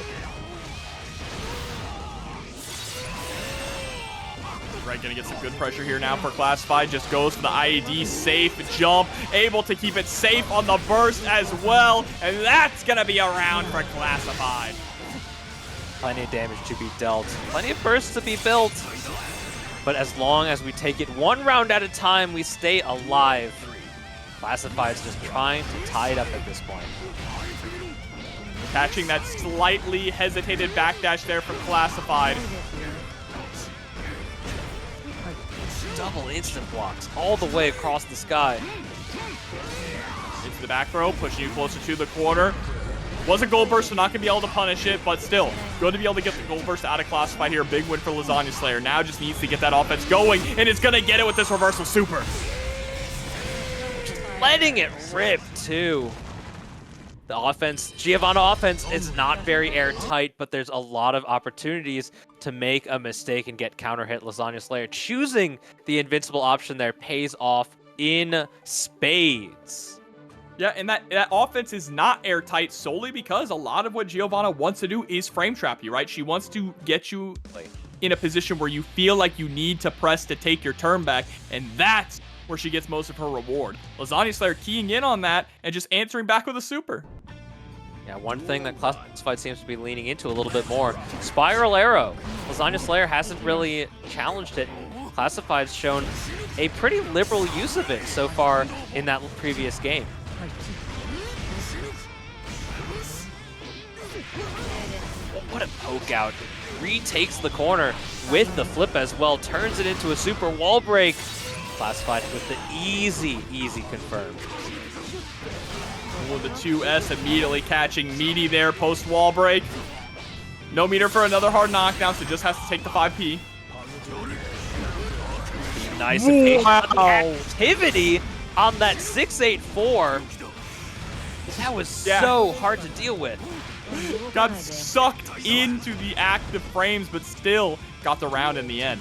Speaker 2: Right, gonna get some good pressure here now for Classified. Just goes for the IED, safe jump, able to keep it safe on the burst as well, and that's gonna be a round for Classified.
Speaker 1: Plenty of damage to be dealt, plenty of bursts to be built, but as long as we take it one round at a time, we stay alive. Classified's just trying to tie it up at this point.
Speaker 2: Catching that slightly hesitated backdash there from Classified.
Speaker 1: Double instant blocks all the way across the sky.
Speaker 2: Into the back row, pushing you closer to the corner. Wasn't Gold Burst, so not going to be able to punish it, but still, good to be able to get the Gold Burst out of Classified here. Big win for Lasagna Slayer. Now just needs to get that offense going, and it's going to get it with this reversal super.
Speaker 1: Letting it rip, too. The offense, Giovanna offense, is not very airtight, but there's a lot of opportunities to make a mistake and get counter hit. Lasagna Slayer choosing the invincible option there pays off in spades.
Speaker 2: Yeah, and that offense is not airtight solely because a lot of what Giovanna wants to do is frame trap you, right? She wants to get you in a position where you feel like you need to press to take your turn back, and that's where she gets most of her reward. Lasagna Slayer keying in on that and just answering back with a super.
Speaker 1: Yeah, one thing that Classified seems to be leaning into a little bit more. Spiral Arrow. Lasagna Slayer hasn't really challenged it. Classified's shown a pretty liberal use of it so far in that previous game. What a poke out. Retakes the corner with the flip as well. Turns it into a super wall break. Classified with the easy confirm.
Speaker 2: With the 2S immediately catching Meaty there post wall break. No meter for another hard knockdown, so just has to take the 5P.
Speaker 1: Nice activity on that 684. That was so hard to deal with.
Speaker 2: Got sucked into the active frames, but still got the round in the end.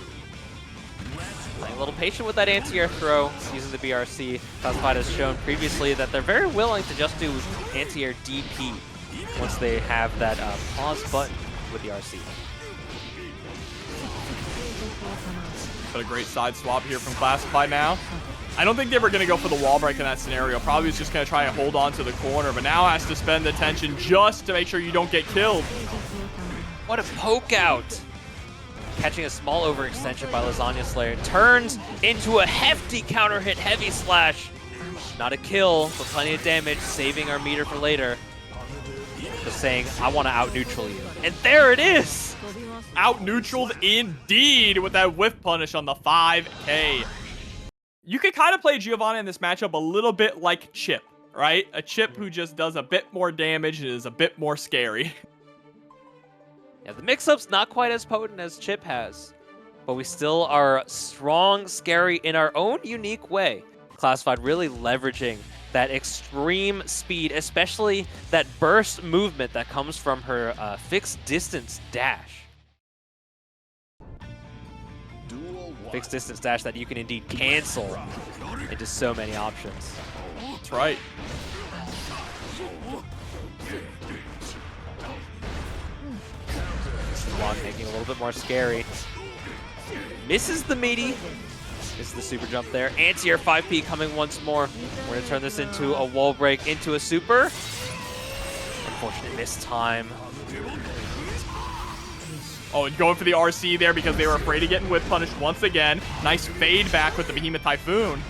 Speaker 1: Playing a little patient with that anti-air throw, using the BRC. Classified has shown previously that they're very willing to just do anti-air DP once they have that pause button with the RC.
Speaker 2: But a great side swap here from Classified now. I don't think they were going to go for the wall break in that scenario. Probably was just going to try and hold on to the corner, but now has to spend the tension just to make sure you don't get killed.
Speaker 1: What a poke out! Catching a small overextension by Lasagna Slayer. Turns into a hefty counter hit, heavy slash. Not a kill, but plenty of damage, saving our meter for later. Just saying, I want to out-neutral you. And there it is!
Speaker 2: Out-neutraled indeed with that whiff punish on the 5K. You could kind of play Giovanna in this matchup a little bit like Chip, right? A Chip who just does a bit more damage and is a bit more scary.
Speaker 1: Yeah, the mix-up's not quite as potent as Chip has, but we still are strong, scary in our own unique way. Classified really leveraging that extreme speed, especially that burst movement that comes from her fixed distance dash. Fixed distance dash that you can indeed cancel into so many options.
Speaker 2: That's right.
Speaker 1: Block making it a little bit more scary. Misses the meaty. Misses the super jump there. Anti-air 5P coming once more. We're gonna turn this into a wall break, into a super. Unfortunate miss time.
Speaker 2: Oh, and going for the RC there because they were afraid of getting whip punished once again. Nice fade back with the Behemoth Typhoon.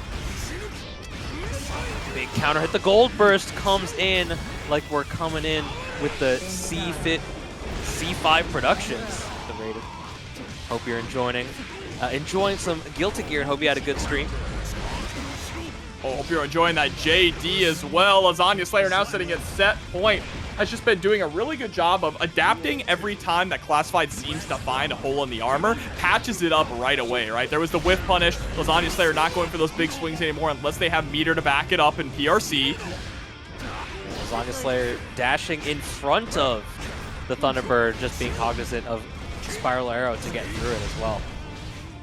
Speaker 1: Big counter hit. The gold burst comes in like we're coming in with the C5 Productions. The rated. Hope you're enjoying some Guilty Gear and hope you had a good stream.
Speaker 2: Oh, hope you're enjoying that JD as well. Lasagna Slayer now sitting at set point. Has just been doing a really good job of adapting every time that Classified seems to find a hole in the armor. Patches it up right away, right? There was the whiff punish. Lasagna Slayer not going for those big swings anymore unless they have meter to back it up in PRC.
Speaker 1: Lasagna Slayer dashing in front of the Thunderbird, just being cognizant of Spiral Arrow to get through it as well.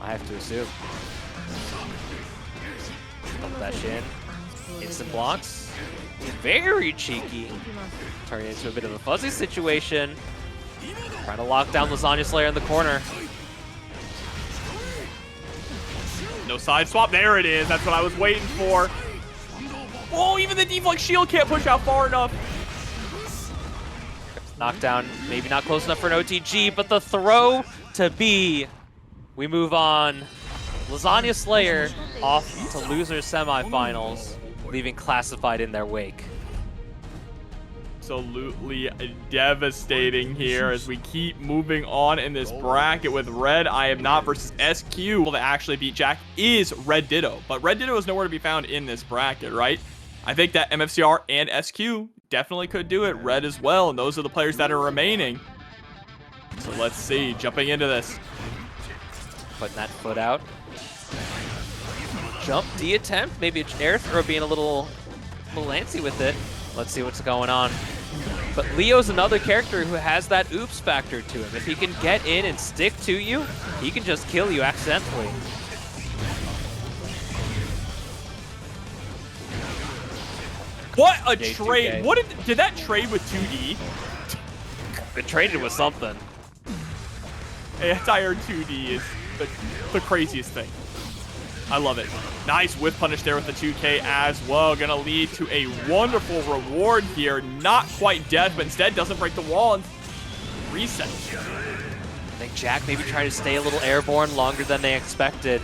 Speaker 1: I have to assume. Double dash in. Instant blocks. Very cheeky. Turning into a bit of a fuzzy situation. Trying to lock down Lasagna Slayer in the corner.
Speaker 2: No side swap. There it is. That's what I was waiting for. Oh, even the deflect shield can't push out far enough.
Speaker 1: Knockdown, maybe not close enough for an OTG, but the throw to B. We move on. Lasagna Slayer off to losers semifinals, leaving Classified in their wake.
Speaker 2: Absolutely devastating here as we keep moving on in this bracket with RedIAmNot versus SQ. Well, to actually beat Jack is Red Ditto, but Red Ditto is nowhere to be found in this bracket, right? I think that MFCR and SQ definitely could do it. Red as well, and those are the players that are remaining. So let's see, jumping into this.
Speaker 1: Putting that foot out. Jump D attempt, maybe an air throw being a little antsy with it. Let's see what's going on. But Leo's another character who has that oops factor to him. If he can get in and stick to you, he can just kill you accidentally.
Speaker 2: What a
Speaker 1: J2K.
Speaker 2: trade. What did that trade with 2D?
Speaker 1: It traded with something.
Speaker 2: Anti-air 2D is the craziest thing. I love it. Nice whiff punish there with the 2K as well. Gonna lead to a wonderful reward here. Not quite death, but instead doesn't break the wall and reset.
Speaker 1: I think Jack maybe tried to stay a little airborne longer than they expected.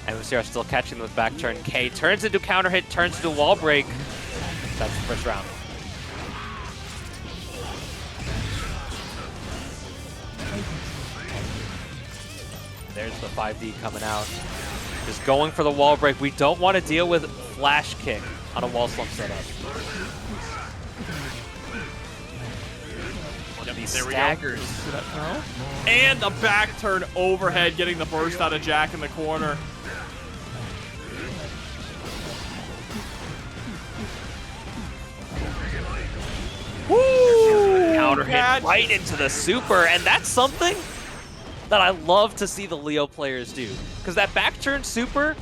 Speaker 1: MFCR still catching them with back turn. K turns into counter hit, turns into wall break. That's the first round. There's the 5D coming out. Just going for the wall break. We don't want to deal with flash kick on a wall slump setup. These staggers.
Speaker 2: And the back turn overhead, getting the burst out of Jack in the corner.
Speaker 1: Woo! Counter hit right into the super, and that's something that I love to see the Leo players do. Because that back turn super,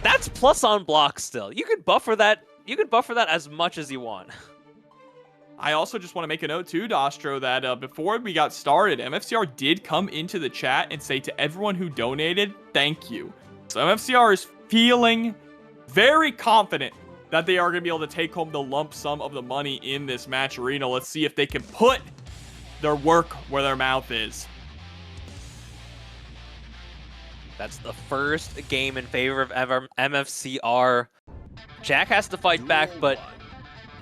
Speaker 1: that's plus on block still. You could buffer that. You could buffer that as much as you want.
Speaker 2: I also just want to make a note too, Dostro, that before we got started, MFCR did come into the chat and say to everyone who donated, thank you. So MFCR is feeling very confident that they are going to be able to take home the lump sum of the money in this match arena. Let's see if they can put their work where their mouth is.
Speaker 1: That's the first game in favor of MFCR. Jack has to fight back, but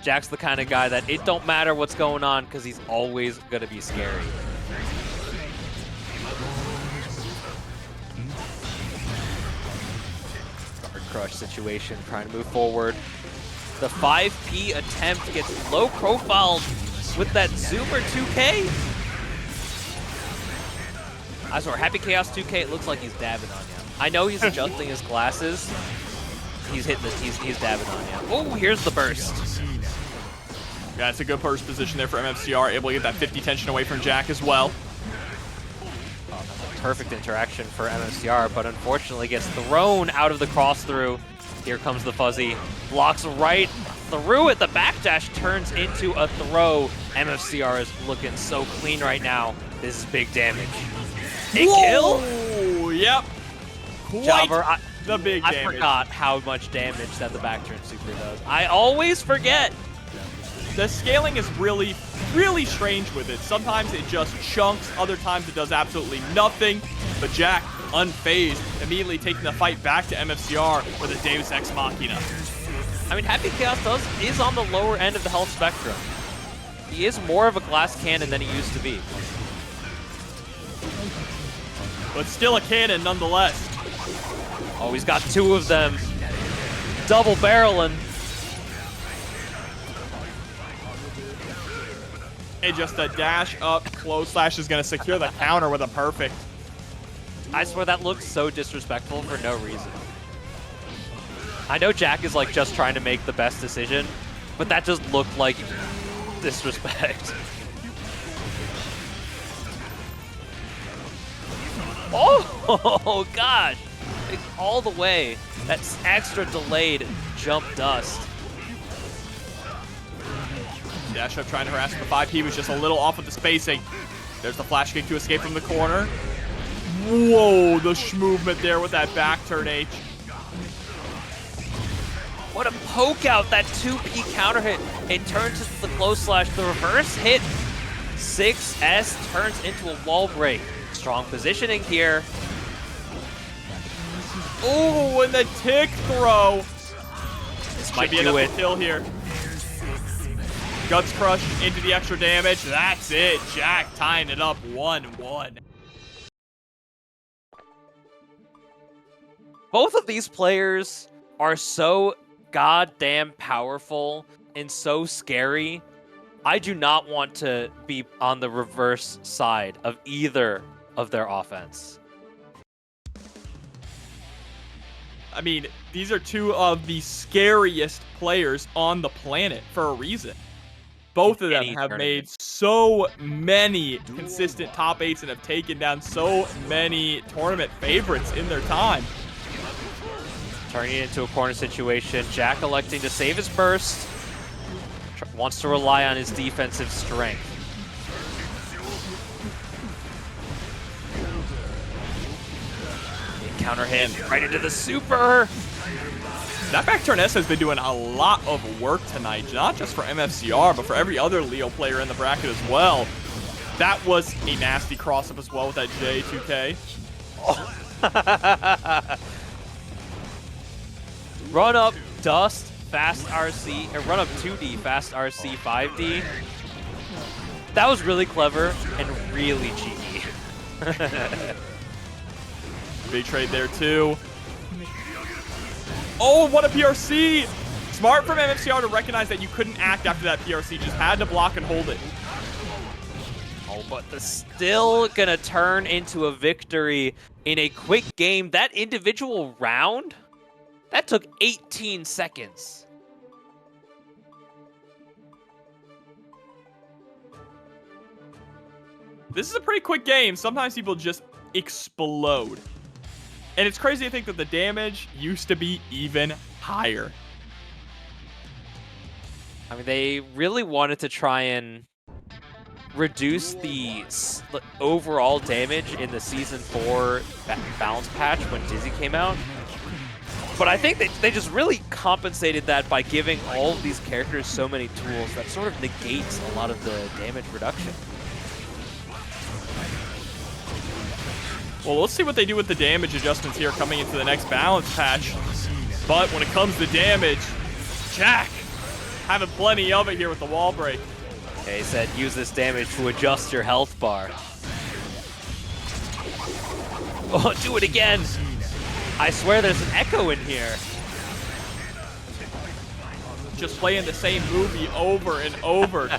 Speaker 1: Jack's the kind of guy that it don't matter what's going on because he's always going to be scary. Guard crush situation, trying to move forward. The 5P attempt gets low profiled with that Zoomer 2K. I swear, Happy Chaos 2K, it looks like he's dabbing on you. I know he's adjusting his glasses. He's hitting this, he's dabbing on you. Oh, here's the burst.
Speaker 2: Yeah, it's a good burst position there for MFCR, able to get that 50 tension away from Jack as well.
Speaker 1: Oh, that's a perfect interaction for MFCR, but unfortunately gets thrown out of the cross through. Here comes the Fuzzy. Blocks right through it. The backdash turns into a throw. MFCR is looking so clean right now. This is big damage. A kill?
Speaker 2: Yep. Quite
Speaker 1: Jobber,
Speaker 2: the big damage.
Speaker 1: I forgot how much damage that the back turn super does. I always forget.
Speaker 2: The scaling is really, really strange with it. Sometimes it just chunks, other times it does absolutely nothing. But Jack, unfazed, immediately taking the fight back to MFCR with a Deus Ex Machina.
Speaker 1: I mean, Happy Chaos is on the lower end of the health spectrum. He is more of a glass cannon than he used to be.
Speaker 2: But still a cannon nonetheless.
Speaker 1: Oh, he's got two of them. Double barreling.
Speaker 2: And just a dash up, close slash is going to secure the counter with a perfect.
Speaker 1: I swear that looks so disrespectful for no reason. I know Jack is like just trying to make the best decision, but that just looked like disrespect. Oh gosh, it's all the way. That's extra delayed jump dust.
Speaker 2: Dash up trying to harass the 5P, was just a little off of the spacing. There's the flash kick to escape from the corner. Whoa, the movement there with that back turn H.
Speaker 1: What a poke out, that 2P counter hit. It turns into the close slash. The reverse hit, 6S turns into a wall break. Strong positioning here.
Speaker 2: Oh, and the tick throw.
Speaker 1: This might
Speaker 2: Should be
Speaker 1: do
Speaker 2: enough
Speaker 1: it.
Speaker 2: to kill here. Guts crush into the extra damage. That's it. Jack tying it up 1-1.
Speaker 1: Both of these players are so goddamn powerful and so scary. I do not want to be on the reverse side of either of their offense.
Speaker 2: I mean, these are two of the scariest players on the planet for a reason. Both of them have made so many consistent top 8s and have taken down so many tournament favorites in their time.
Speaker 1: Turning it into a corner situation. Jack electing to save his burst. Wants to rely on his defensive strength. Counter hit right into the super.
Speaker 2: That back turn S has been doing a lot of work tonight, not just for MFCR, but for every other Leo player in the bracket as well. That was a nasty cross-up as well with that J2K.
Speaker 1: Oh. Run up, Dust, Fast RC, or run up 2D, Fast RC, 5D. That was really clever and really cheeky.
Speaker 2: Big trade there too. Oh, what a PRC! Smart from MFCR to recognize that you couldn't act after that PRC, just had to block and hold it.
Speaker 1: Oh, but the still gonna turn into a victory in a quick game. That individual round, that took 18 seconds.
Speaker 2: This is a pretty quick game. Sometimes people just explode. And it's crazy to think that the damage used to be even higher.
Speaker 1: I mean, they really wanted to try and reduce the overall damage in the Season 4 balance patch when Dizzy came out. But I think they just really compensated that by giving all of these characters so many tools that sort of negates a lot of the damage reduction.
Speaker 2: Well, let's see what they do with the damage adjustments here coming into the next balance patch. But when it comes to damage, Jack having plenty of it here with the wall break.
Speaker 1: Okay, he said use this damage to adjust your health bar. Oh, do it again! I swear there's an echo in here.
Speaker 2: Just playing the same movie over and over.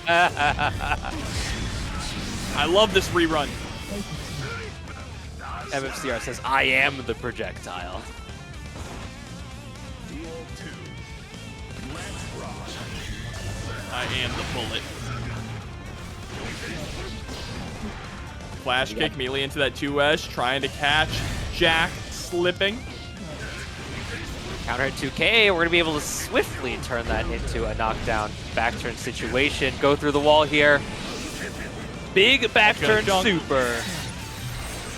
Speaker 2: I love this rerun.
Speaker 1: MFCR says, I am the projectile.
Speaker 2: I am the bullet. Flash kick melee into that 2S, trying to catch Jack slipping.
Speaker 1: Counter hit 2K, we're going to be able to swiftly turn that into a knockdown back turn situation. Go through the wall here. Big back turn super.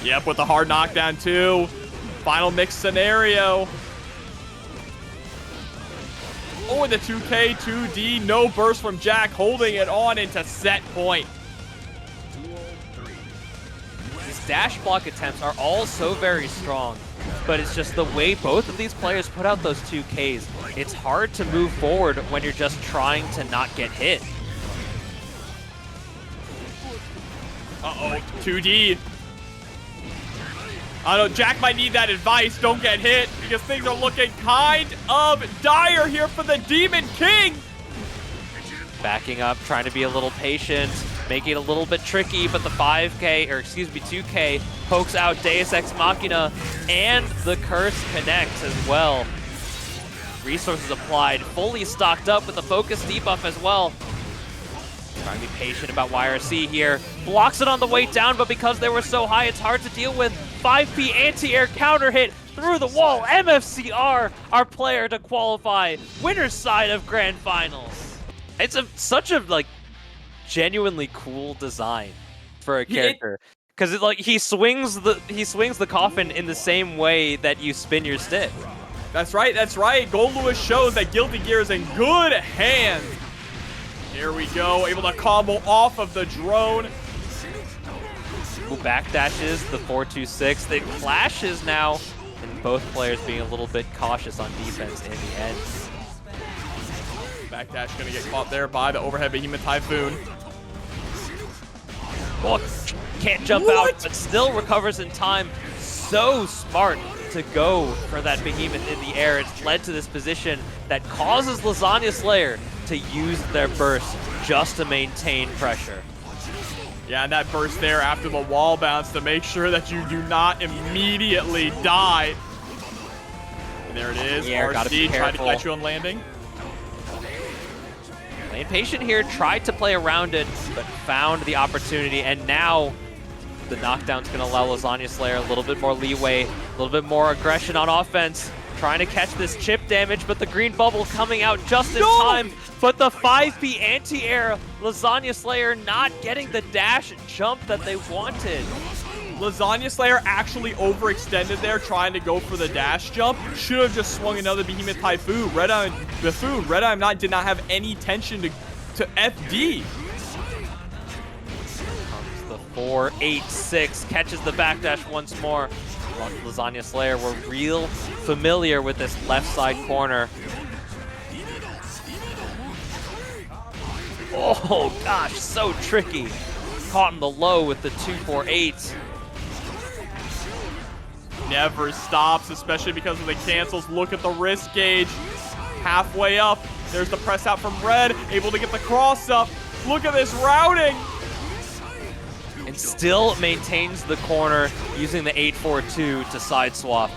Speaker 2: Yep, with the hard knockdown too. Final mix scenario. Oh, and the 2K, 2D, no burst from Jack, holding it on into set point.
Speaker 1: These dash block attempts are all so very strong, but it's just the way both of these players put out those 2Ks. It's hard to move forward when you're just trying to not get hit.
Speaker 2: Uh-oh, 2D. I don't know, Jack might need that advice. Don't get hit, because things are looking kind of dire here for the Demon King.
Speaker 1: Backing up, trying to be a little patient, making it a little bit tricky, but the 5K, or excuse me, 2K pokes out Deus Ex Machina, and the curse connects as well. Resources applied, fully stocked up with the focus debuff as well. Trying to be patient about YRC here. Blocks it on the way down, but because they were so high, it's hard to deal with. 5P anti-air counter hit through the wall. MFCR, our player to qualify. Winner's side of Grand Finals. It's such a genuinely cool design for a character, because he swings the coffin in the same way that you spin your stick.
Speaker 2: That's right, that's right. Goldlewis shows that Guilty Gear is in good hands. Here we go, able to combo off of the drone.
Speaker 1: Who backdashes the 4-2-6. It clashes now, and both players being a little bit cautious on defense in the end.
Speaker 2: Backdash gonna get caught there by the overhead Behemoth Typhoon.
Speaker 1: Oh, can't jump out, but still recovers in time. So smart to go for that Behemoth in the air. It's led to this position that causes Lasagna Slayer to use their burst just to maintain pressure.
Speaker 2: Yeah, and that burst there after the wall bounce to make sure that you do not immediately die. And there it is.
Speaker 1: Yeah,
Speaker 2: RC tried to catch you on landing.
Speaker 1: Playing patient here, tried to play around it, but found the opportunity, and now the knockdown's going to allow Lasagna Slayer a little bit more leeway, a little bit more aggression on offense, trying to catch this chip damage, but the green bubble coming out just in time. But the 5P anti-air, Lasagna Slayer not getting the dash jump that they wanted.
Speaker 2: Lasagna Slayer actually overextended there trying to go for the dash jump. Should have just swung another Behemoth Typhoon. RedIAmNot did not have any tension to FD.
Speaker 1: Comes the 4-8-6, catches the backdash once more. Lasagna Slayer, we're real familiar with this left side corner. Oh gosh, so tricky. Caught in the low with the 2-4-8.
Speaker 2: Never stops, especially because of the cancels. Look at the wrist gauge. Halfway up. There's the press out from Red. Able to get the cross up. Look at this routing.
Speaker 1: And still maintains the corner using the 8-4-2 to side swap.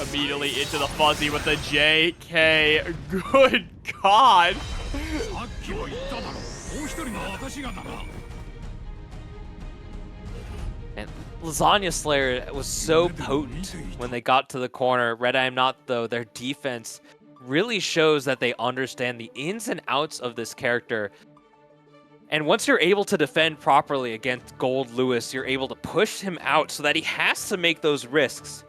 Speaker 2: Immediately into the fuzzy with the JK. Good God.
Speaker 1: And Lasagna Slayer was so potent when they got to the corner. RedIAmNot, though, their defense really shows that they understand the ins and outs of this character. And once you're able to defend properly against Goldlewis, you're able to push him out so that he has to make those risks.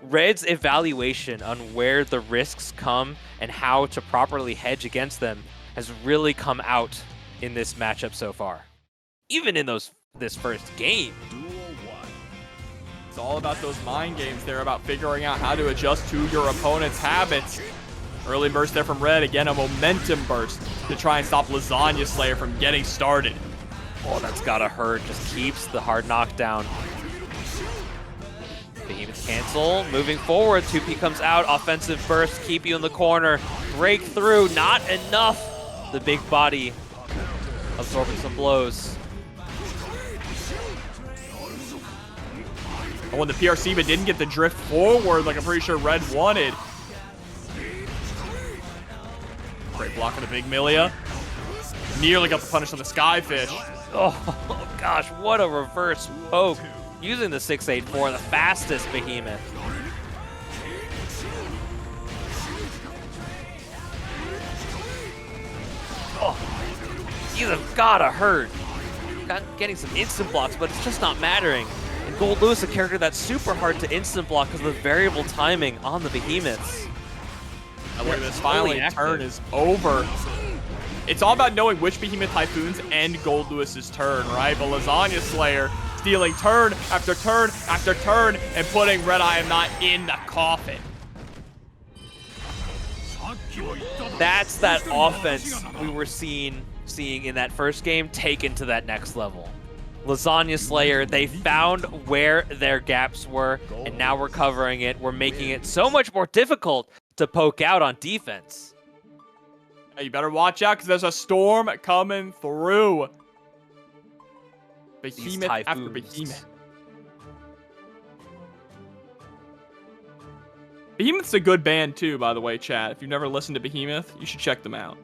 Speaker 1: Red's evaluation on where the risks come and how to properly hedge against them has really come out in this matchup so far. Even in this first game.
Speaker 3: Duel 1.
Speaker 2: It's all about those mind games there, about figuring out how to adjust to your opponent's habits. Early burst there from Red. Again, a momentum burst to try and stop Lasagna Slayer from getting started.
Speaker 1: Oh, that's gotta hurt. Just keeps the hard knockdown. Behemoth cancel. Moving forward, 2P comes out. Offensive burst, keep you in the corner. Breakthrough, not enough. The big body absorbing some blows.
Speaker 2: Oh, and the PRC, but didn't get the drift forward like I'm pretty sure Red wanted. Great block on the big Milia. Nearly got the punish on the Skyfish.
Speaker 1: Oh gosh, what a reverse poke. Using the 684, the fastest Behemoth. Oh, these have gotta hurt. Getting some instant blocks, but it's just not mattering. And Goldlewis, a character that's super hard to instant block because of the variable timing on the Behemoths.
Speaker 2: And look at this, finally turn is over. It's all about knowing which Behemoth Typhoons end Goldlewis's turn, right? But Lasagna Slayer stealing turn after turn after turn and putting RedIAmNot in the coffin.
Speaker 1: That's that offense we were seeing in that first game taken to that next level. Lasagna Slayer, they found where their gaps were, and now we're covering it. We're making it so much more difficult to poke out on defense.
Speaker 2: Hey, you better watch out because there's a storm coming through. Behemoth after Behemoth. Behemoth's a good band too, by the way, chat. If you've never listened to Behemoth, you should check them out.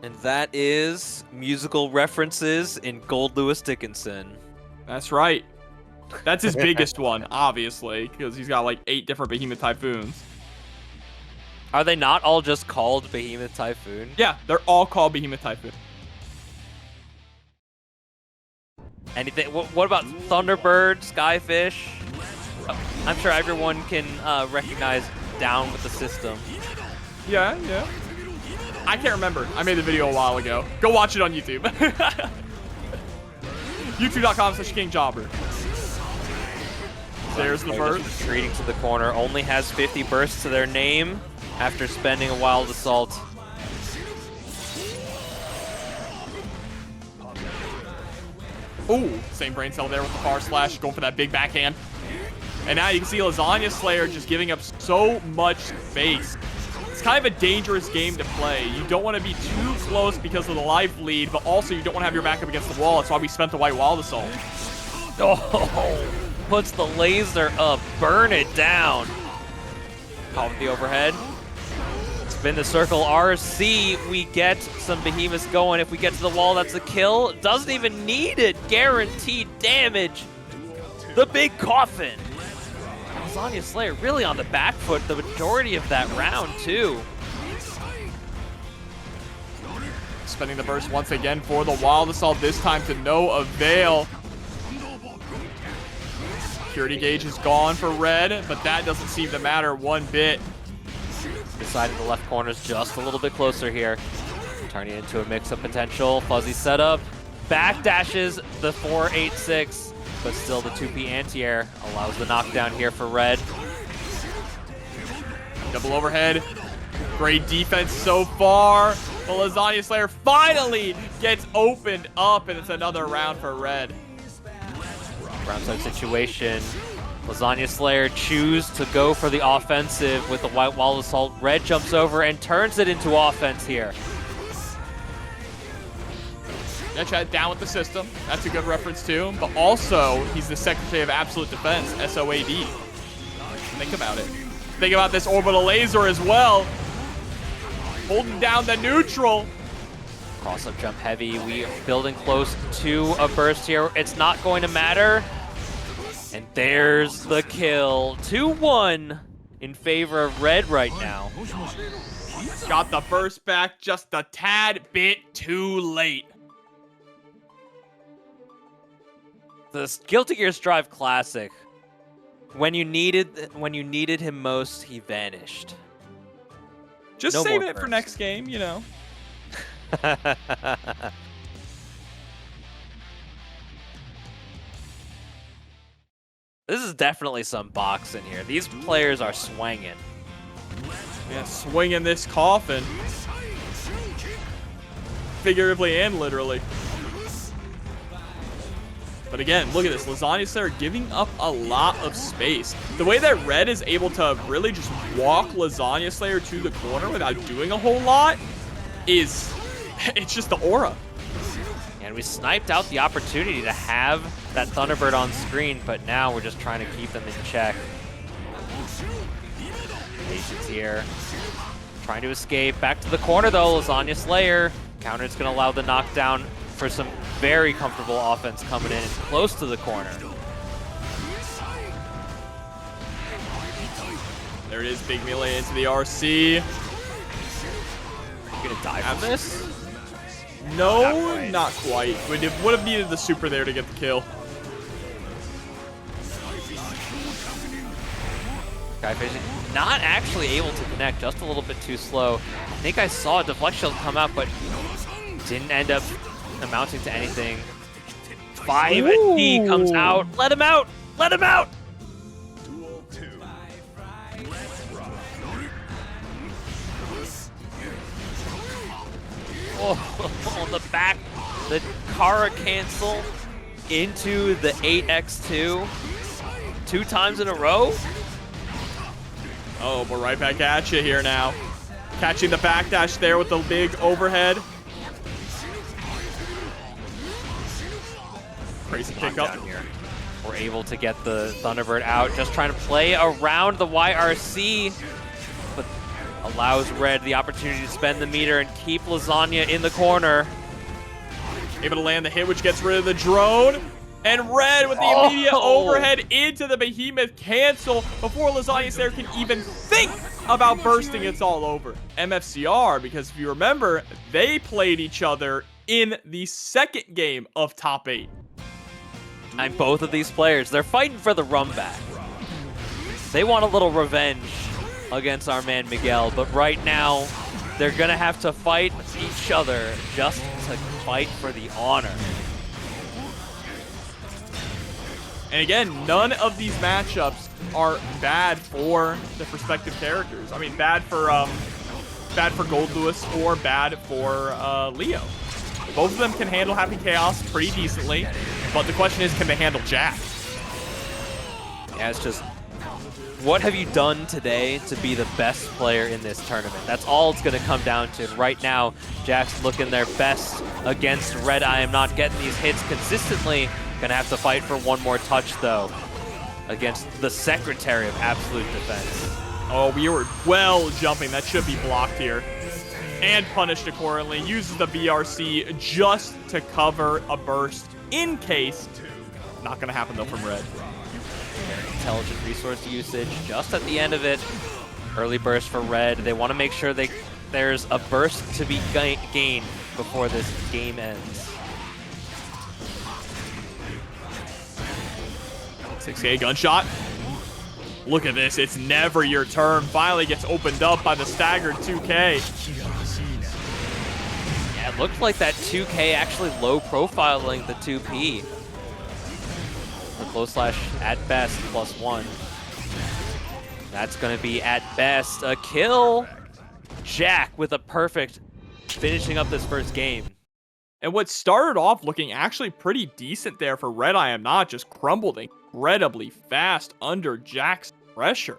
Speaker 1: And that is musical references in Goldlewis Dickinson.
Speaker 2: That's right. That's his biggest one, obviously, because he's got like 8 different Behemoth Typhoons.
Speaker 1: Are they not all just called Behemoth Typhoon?
Speaker 2: Yeah, they're all called Behemoth Typhoon.
Speaker 1: Anything? What about Thunderbird, Skyfish? I'm sure everyone can recognize Down with the System.
Speaker 2: Yeah. I can't remember. I made the video a while ago. Go watch it on YouTube. YouTube.com/KingJobber. There's the burst.
Speaker 1: Retreating to the corner. Only has 50 bursts to their name after spending a wild assault.
Speaker 2: Ooh, same brain cell there with the far slash, going for that big backhand. And now you can see Lasagna Slayer just giving up so much space. It's kind of a dangerous game to play. You don't want to be too close because of the life lead, but also you don't want to have your back up against the wall. That's why we spent the white wild assault.
Speaker 1: Oh, puts the laser up, burn it down. Caught with the overhead. Spin the circle, RC, we get some Behemoths going. If we get to the wall, that's a kill. Doesn't even need it, guaranteed damage. The big coffin. Lasagna Slayer really on the back foot the majority of that round, too.
Speaker 2: Spending the burst once again for the wild assault, this time to no avail. Security gauge is gone for Red, but that doesn't seem to matter one bit.
Speaker 1: Deciding the left corner's just a little bit closer here. Turning it into a mix-up potential. Fuzzy setup. Backdashes the 486. But still the 2P anti-air allows the knockdown here for Red.
Speaker 2: Double overhead. Great defense so far. The Lasagna Slayer finally gets opened up, and it's another round for Red.
Speaker 1: Roundside situation. Lasagna Slayer choose to go for the offensive with the white wall assault. Red jumps over and turns it into offense here.
Speaker 2: Yeah, chat, down with the system. That's a good reference too. But also, he's the Secretary of Absolute Defense, SOAD. Think about it. Think about this orbital laser as well. Holding down the neutral.
Speaker 1: Cross-up jump heavy. We are building close to a burst here. It's not going to matter. And there's the kill. 2-1 in favor of Red right now.
Speaker 2: Got the burst back just a tad bit too late.
Speaker 1: The Guilty Gear Strive Classic. When you needed him most, he vanished.
Speaker 2: Just
Speaker 1: No
Speaker 2: saving
Speaker 1: more
Speaker 2: it for
Speaker 1: burst.
Speaker 2: next game, you know.
Speaker 1: This is definitely some boxing here. These players are swinging.
Speaker 2: Yeah, swinging this coffin. Figuratively and literally. But again, look at this. Lasagna Slayer giving up a lot of space. The way that Red is able to really just walk Lasagna Slayer to the corner without doing a whole lot is... it's just the aura.
Speaker 1: And we sniped out the opportunity to have that Thunderbird on screen, but now we're just trying to keep them in check. Patience here. Trying to escape. Back to the corner, though. Lasagna Slayer. Counter is going to allow the knockdown for some very comfortable offense coming in close to the corner.
Speaker 2: There it is. Big melee into the RC.
Speaker 1: You going to die from this?
Speaker 2: No, not quite. Would have needed the super there to get the kill.
Speaker 1: Skyfish not actually able to connect, just a little bit too slow. I think I saw a deflect shield come out, but didn't end up amounting to anything. 5D comes out. Let him out! Let him out!
Speaker 3: Duel 2.
Speaker 1: Oh, on the back, the Kara cancel into the 8x2 2 times in a row.
Speaker 2: Oh, we're right back at you here now. Catching the backdash there with the big overhead. Crazy pickup.
Speaker 1: Down here. We're able to get the Thunderbird out, just trying to play around the YRC, but allows Red the opportunity to spend the meter and keep Lasagna in the corner.
Speaker 2: Able to land the hit, which gets rid of the drone. And Red with the immediate overhead into the Behemoth cancel before Lasagna Slayer can even think about bursting. It's all over. MFCR, because if you remember, they played each other in the second game of Top 8.
Speaker 1: And both of these players, they're fighting for the run back. They want a little revenge against our man Miguel, but right now, they're going to have to fight each other just to fight for the honor.
Speaker 2: And again, none of these matchups are bad for the respective characters. I mean, bad for Goldlewis or bad for Leo. Both of them can handle Happy Chaos pretty decently, but the question is, can they handle Jack?
Speaker 1: Yeah, it's just, what have you done today to be the best player in this tournament? That's all it's going to come down to. Right now, Jack's looking their best against RedIAmNot, getting these hits consistently. Gonna have to fight for one more touch, though, against the Secretary of Absolute Defense.
Speaker 2: Oh, we were well jumping. That should be blocked here. And punished accordingly. Uses the BRC just to cover a burst in case. Not gonna happen, though, from Red.
Speaker 1: Very intelligent resource usage just at the end of it. Early burst for Red. They want to make sure there's a burst to be gained before this game ends.
Speaker 2: 6K gunshot. Look at this. It's never your turn. Finally gets opened up by the staggered 2K.
Speaker 1: Yeah, it looked like that 2K actually low profiling the 2P. The close slash at best +1. That's going to be at best a kill. Jack with a perfect finishing up this first game.
Speaker 2: And what started off looking actually pretty decent there for RedIAmNot just crumbled incredibly fast under Jack's pressure.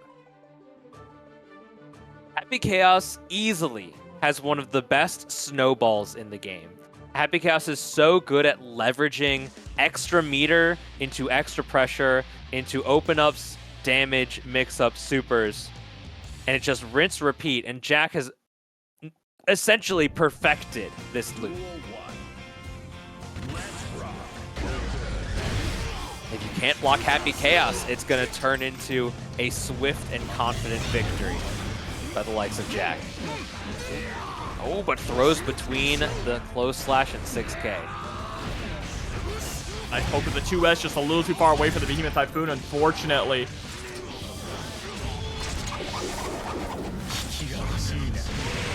Speaker 1: Happy Chaos easily has one of the best snowballs in the game. Happy Chaos is so good at leveraging extra meter into extra pressure, into open-ups, damage, mix-ups, supers, and it just rinse, repeat. And Jack has essentially perfected this loop. If you can't block Happy Chaos, it's going to turn into a swift and confident victory by the likes of Jack. Oh, but throws between the close slash and 6K.
Speaker 2: I hope that the 2S just a little too far away for the Behemoth Typhoon, unfortunately.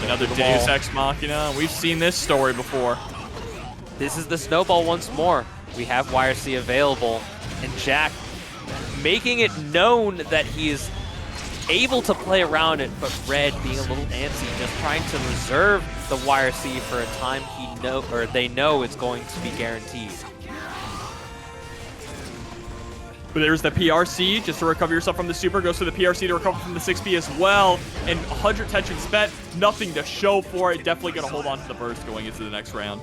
Speaker 2: Another Deus Ex Machina. We've seen this story before.
Speaker 1: This is the snowball once more. We have YRC available, and Jack making it known that he is able to play around it, but Red being a little antsy, just trying to reserve the YRC for a time they know it's going to be guaranteed.
Speaker 2: But there's the PRC, just to recover yourself from the super, goes to the PRC to recover from the 6P as well, and 100 tension spent, nothing to show for it, definitely going to hold on to the burst going into the next round.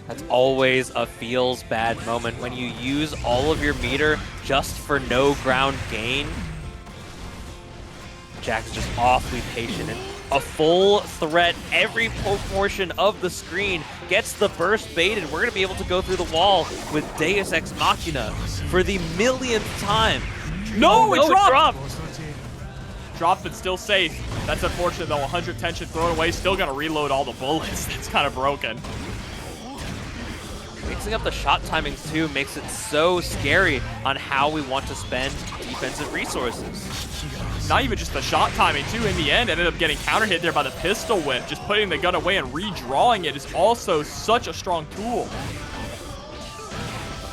Speaker 1: That's always a feels bad moment when you use all of your meter just for no ground gain. Jack's just awfully patient, and a full threat every portion of the screen gets the burst baited. We're going to be able to go through the wall with Deus Ex Machina for the millionth time.
Speaker 2: No,
Speaker 1: it dropped!
Speaker 2: Dropped, but still safe. That's unfortunate, though. 100 tension thrown away, still going to reload all the bullets. That's kind of broken.
Speaker 1: Mixing up the shot timings, too, makes it so scary on how we want to spend defensive resources.
Speaker 2: Not even just the shot timing, too. In the end, ended up getting counter hit there by the pistol whip. Just putting the gun away and redrawing it is also such a strong tool.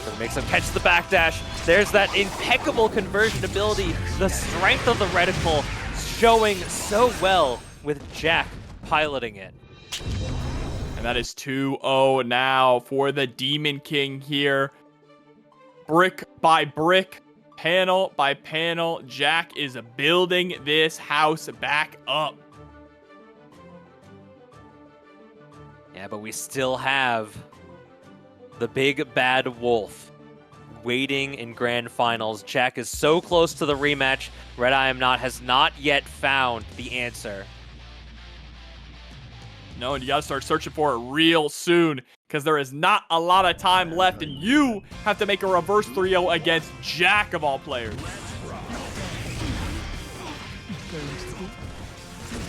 Speaker 1: So it makes him catch the backdash. There's that impeccable conversion ability. The strength of the reticle showing so well with Jack piloting it.
Speaker 2: And that is 2-0 now for the Demon King here. Brick by brick, panel by panel, Jack is building this house back up.
Speaker 1: Yeah, but we still have the big bad wolf waiting in grand finals. Jack is so close to the rematch. RedIAmNot has not yet found the answer.
Speaker 2: No, and you gotta start searching for it real soon, because there is not a lot of time left, and you have to make a reverse 3-0 against Jack of all players.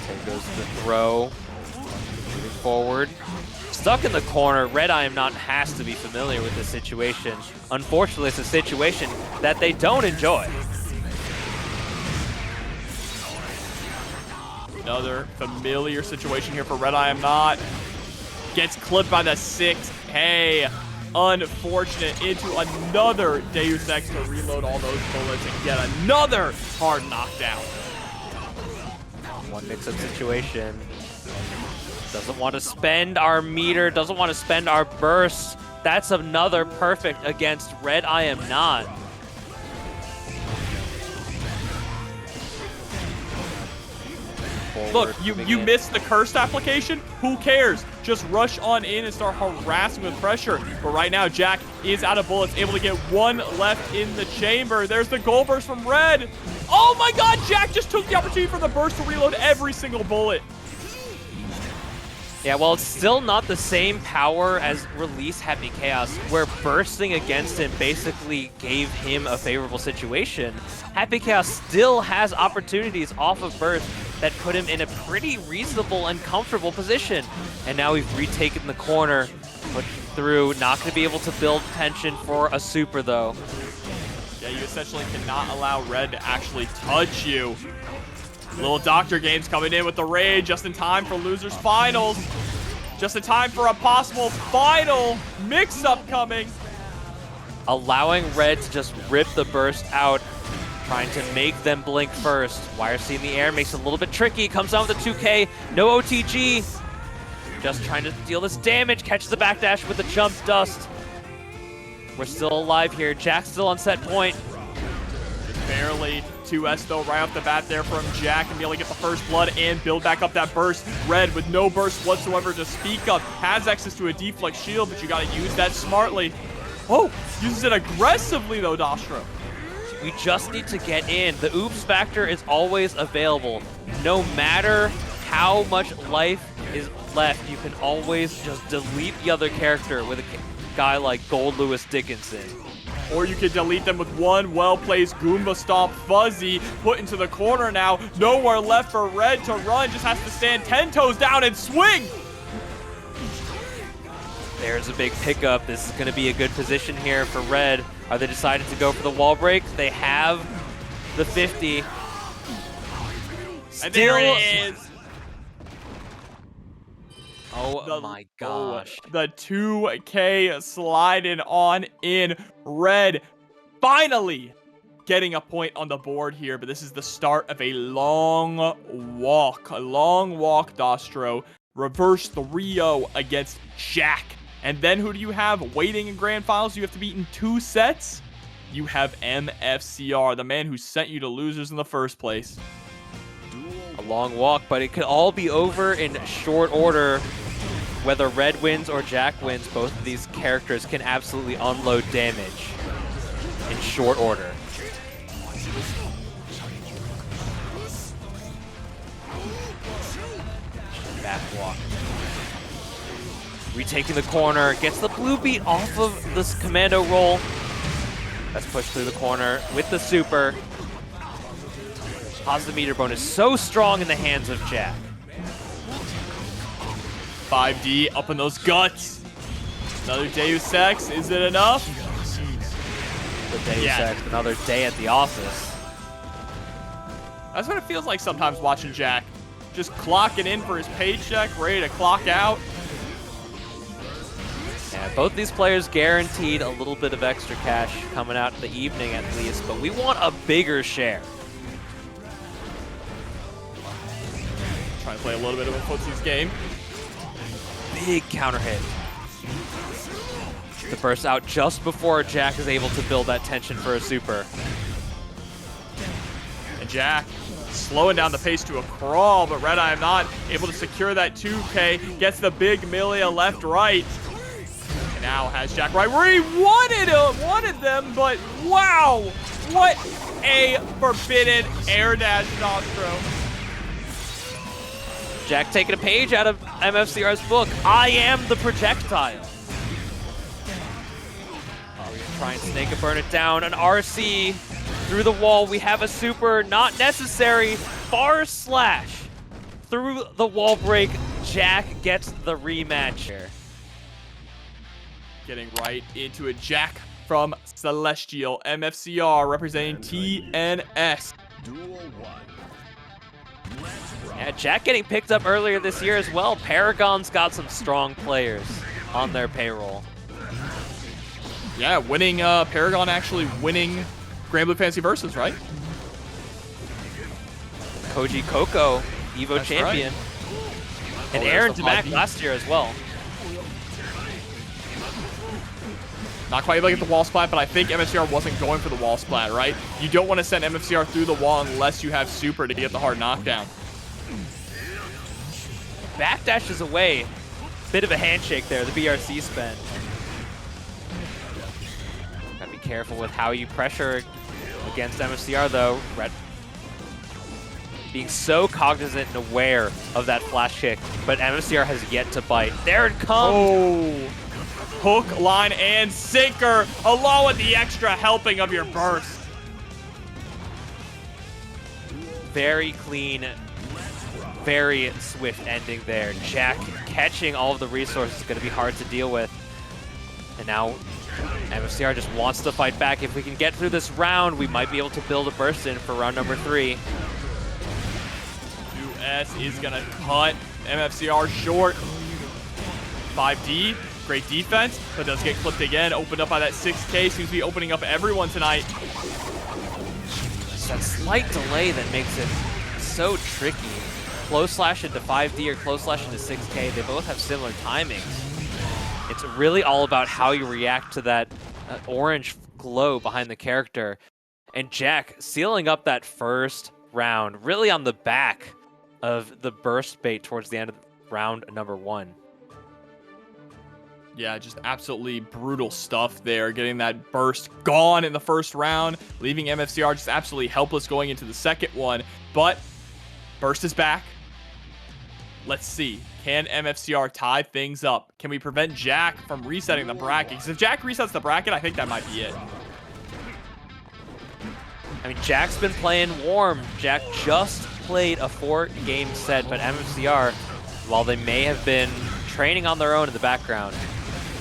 Speaker 1: There goes the throw. Moving forward. Stuck in the corner, RedIAmNot has to be familiar with this situation. Unfortunately, it's a situation that they don't enjoy.
Speaker 2: Another familiar situation here for RedIAmNot. Gets clipped by the 6K. Unfortunate into another Deus Ex to reload all those bullets and get another hard knockdown.
Speaker 1: One mix-up situation. Doesn't want to spend our meter, doesn't want to spend our burst. That's another perfect against RedIAmNot.
Speaker 2: Look, you missed the cursed application? Who cares? Just rush on in and start harassing with pressure. But right now, Jack is out of bullets, able to get one left in the chamber. There's the goal burst from Red. Oh my god, Jack just took the opportunity for the burst to reload every single bullet.
Speaker 1: Yeah, well, it's still not the same power as Release Happy Chaos, where bursting against him basically gave him a favorable situation. Happy Chaos still has opportunities off of burst that put him in a pretty reasonable and comfortable position. And now we've retaken the corner, pushing through, not going to be able to build tension for a super, though.
Speaker 2: Yeah, you essentially cannot allow Red to actually touch you. Little Dr. Games coming in with the raid just in time for losers finals. Just in time for a possible final mix-up coming.
Speaker 1: Allowing Red to just rip the burst out, trying to make them blink first. YRC in the air makes it a little bit tricky. Comes down with a 2K, no OTG. Just trying to deal this damage. Catches the backdash with the jump dust. We're still alive here. Jack's still on set point.
Speaker 2: Just barely. 2S though right off the bat there from Jack and be able to get the first blood and build back up that burst. Red with no burst whatsoever to speak of. Has access to a deflect shield, but you got to use that smartly. Oh, uses it aggressively though, Dostro.
Speaker 1: We just need to get in. The oops factor is always available. No matter how much life is left, you can always just delete the other character with a guy like Goldlewis Dickinson.
Speaker 2: Or you could delete them with one well-placed Goomba Stomp Fuzzy put into the corner now. Nowhere left for Red to run. Just has to stand 10 toes down and swing.
Speaker 1: There's a big pickup. This is going to be a good position here for Red. Are they decided to go for the wall break? They have the 50.
Speaker 2: And there it is.
Speaker 1: Oh my gosh.
Speaker 2: The 2K sliding on in. Red finally getting a point on the board here, but this is the start of a long walk. A long walk, Dostro. Reverse 3-0 against Jack. And then who do you have waiting in grand finals? You have to beat in 2 sets. You have MFCR, the man who sent you to losers in the first place.
Speaker 1: A long walk, but it could all be over in short order. Whether Red wins or Jack wins, both of these characters can absolutely unload damage in short order. Back walk. Retaking the corner, gets the blue beat off of this commando roll. That's pushed through the corner with the super. Positive meter bonus so strong in the hands of Jack.
Speaker 2: 5D up in those guts. Another Deus Ex, is it enough?
Speaker 1: The Deus Ex, another day at the office.
Speaker 2: That's what it feels like sometimes watching Jack. Just clocking in for his paycheck, ready to clock out.
Speaker 1: Yeah, both these players guaranteed a little bit of extra cash coming out in the evening at least, but we want a bigger share.
Speaker 2: Trying to play a little bit of a footsies game.
Speaker 1: Big counter hit. The burst out just before Jack is able to build that tension for a super.
Speaker 2: And Jack slowing down the pace to a crawl, but RedIAmNot able to secure that 2K, gets the big Milia left-right. And now has Jack right where he wanted them, but wow, what a forbidden air dash Nostro.
Speaker 1: Jack taking a page out of MFCR's book. I am the projectile. Oh, we're gonna try and snake and burn it down. An RC through the wall. We have a super, not necessary. Bar slash through the wall break. Jack gets the rematch here.
Speaker 2: Getting right into it. Jack from Celestial. MFCR representing TNS.
Speaker 3: Duel 1.
Speaker 1: Yeah, Jack getting picked up earlier this year as well. Paragon's got some strong players on their payroll.
Speaker 2: Yeah, winning Paragon actually winning Grand Blue Fantasy Versus, right?
Speaker 1: Koji Coco, Evo
Speaker 2: That's
Speaker 1: champion.
Speaker 2: right.
Speaker 1: And
Speaker 2: Oh,
Speaker 1: Aaron
Speaker 2: there's the
Speaker 1: Demac
Speaker 2: 5D.
Speaker 1: last year as well.
Speaker 2: Not quite able to get the wall splat, but I think MFCR wasn't going for the wall splat, right? You don't want to send MFCR through the wall unless you have super to get the hard knockdown.
Speaker 1: Backdashes away. Bit of a handshake there, the BRC spin. Gotta be careful with how you pressure against MFCR though. Red being so cognizant and aware of that flash kick, but MFCR has yet to bite. There it comes!
Speaker 2: Oh! Hook, line, and sinker, along with the extra helping of your burst.
Speaker 1: Very clean, very swift ending there. Jack catching all of the resources is going to be hard to deal with. And now MFCR just wants to fight back. If we can get through this round, we might be able to build a burst in for round number 3.
Speaker 2: US is going to cut MFCR short. 5D. Great defense, but does get clipped again. Opened up by that 6K. Seems to be opening up everyone tonight.
Speaker 1: It's that slight delay that makes it so tricky. Close slash into 5D or close slash into 6K, they both have similar timings. It's really all about how you react to that orange glow behind the character. And Jack sealing up that first round, really on the back of the burst bait towards the end of round number 1.
Speaker 2: Yeah, just absolutely brutal stuff there. Getting that burst gone in the first round, leaving MFCR just absolutely helpless going into the second one. But burst is back. Let's see. Can MFCR tie things up? Can we prevent Jack from resetting the bracket? Because if Jack resets the bracket, I think that might be it.
Speaker 1: I mean, Jack's been playing warm. Jack just played a 4-game set, but MFCR, while they may have been training on their own in the background,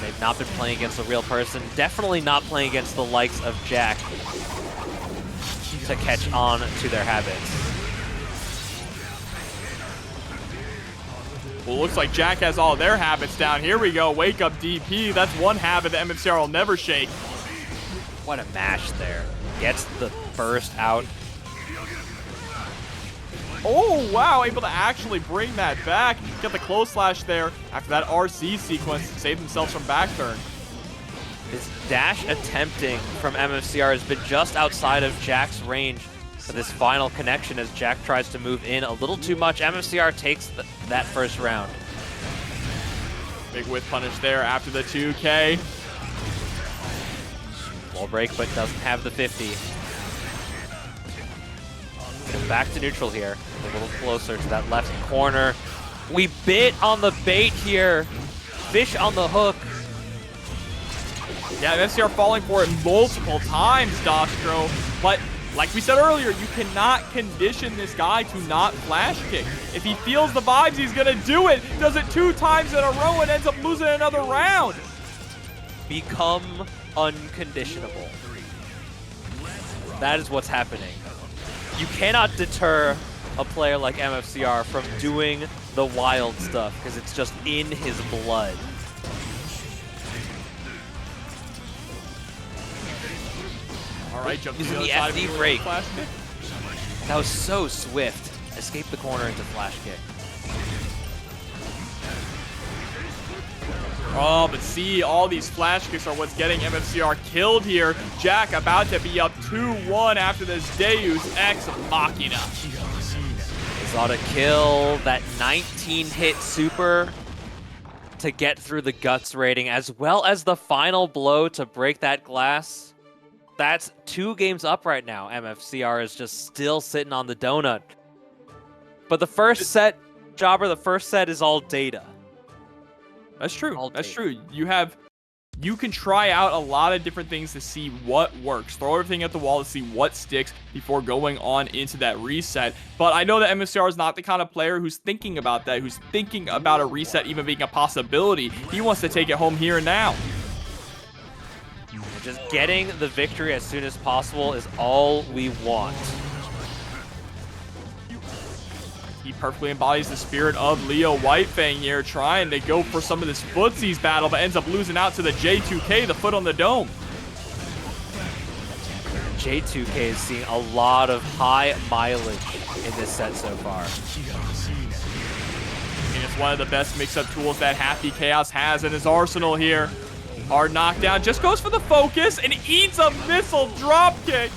Speaker 1: they've not been playing against a real person. Definitely not playing against the likes of Jack to catch on to their habits.
Speaker 2: Well, looks like Jack has all their habits down. Here we go. Wake up DP. That's one habit that MFCR will never shake.
Speaker 1: What a mash there. Gets the burst out.
Speaker 2: Oh, wow. Able to actually bring that back. Get the close slash there after that RC sequence. Save themselves from back turn.
Speaker 1: This dash attempting from MFCR has been just outside of Jack's range for this final connection as Jack tries to move in a little too much. MFCR takes that first round.
Speaker 2: Big whip punish there after the 2K.
Speaker 1: Wall break, but doesn't have the 50. Get back to neutral here. A little closer to that left corner. We bit on the bait here. Fish on the hook.
Speaker 2: Yeah, MFCR falling for it multiple times, Dostro. But like we said earlier, you cannot condition this guy to not flash kick. If he feels the vibes, he's gonna do it. Does it 2 times in a row and ends up losing another round.
Speaker 1: Become unconditionable. That is what's happening. You cannot deter a player like MFCR from doing the wild stuff because it's just in his blood.
Speaker 2: All right, jump to
Speaker 1: Using
Speaker 2: the
Speaker 1: the
Speaker 2: other side
Speaker 1: FD
Speaker 2: of the
Speaker 1: break.
Speaker 2: flash kick.
Speaker 1: That was so swift. Escape the corner into flash kick.
Speaker 2: Oh, but see, all these flash kicks are what's getting MFCR killed here. Jack about to be up 2-1 after this Deus Ex Machina.
Speaker 1: He's ought to kill that 19-hit super to get through the guts rating, as well as the final blow to break that glass. That's 2 games up right now. MFCR is just still sitting on the donut. But the first set, Jobber, the first set is all data.
Speaker 2: That's true.
Speaker 1: All
Speaker 2: That's
Speaker 1: data.
Speaker 2: true. You can try out a lot of different things to see what works. Throw everything at the wall to see what sticks before going on into that reset. But I know that MFCR is not the kind of player who's thinking about that, who's thinking about a reset even being a possibility. He wants to take it home here and now.
Speaker 1: Just getting the victory as soon as possible is all we want.
Speaker 2: He perfectly embodies the spirit of Leo Whitefang here, trying to go for some of this footsies battle, but ends up losing out to the J2K, the foot on the dome.
Speaker 1: J2K is seeing a lot of high mileage in this set so far.
Speaker 2: And it's one of the best mix-up tools that Happy Chaos has in his arsenal here. Hard knockdown, just goes for the focus and eats a missile dropkick.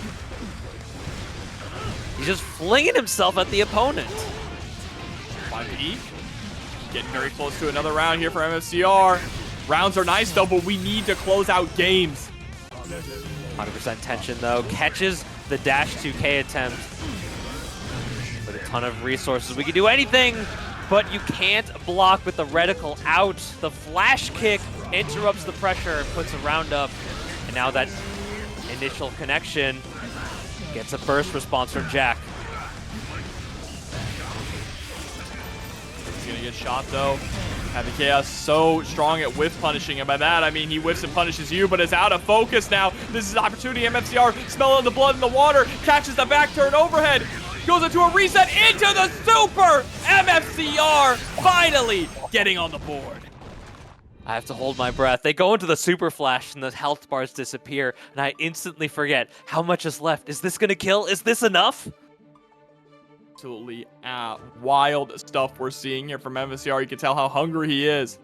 Speaker 1: He's just flinging himself at the opponent.
Speaker 2: 5E. Getting very close to another round here for MFCR. Rounds are nice though, but we need to close out games.
Speaker 1: 100% tension though. Catches the dash 2K attempt with a ton of resources. We can do anything, but you can't block with the reticle out. The flash kick interrupts the pressure and puts a round up. And now that initial connection gets a burst response from Jack.
Speaker 2: He's gonna get shot though. Happy Chaos so strong at whiff punishing, and by that I mean he whiffs and punishes you, but it's out of focus now. This is opportunity. MFCR smelling the blood in the water, catches the back turn overhead, goes into a reset into the super. MFCR finally getting on the board.
Speaker 1: I have to hold my breath. They go into the super flash and the health bars disappear, and I instantly forget how much is left. Is this gonna kill? Is this enough?
Speaker 2: Absolutely wild stuff we're seeing here from MFCR. You can tell how hungry he is.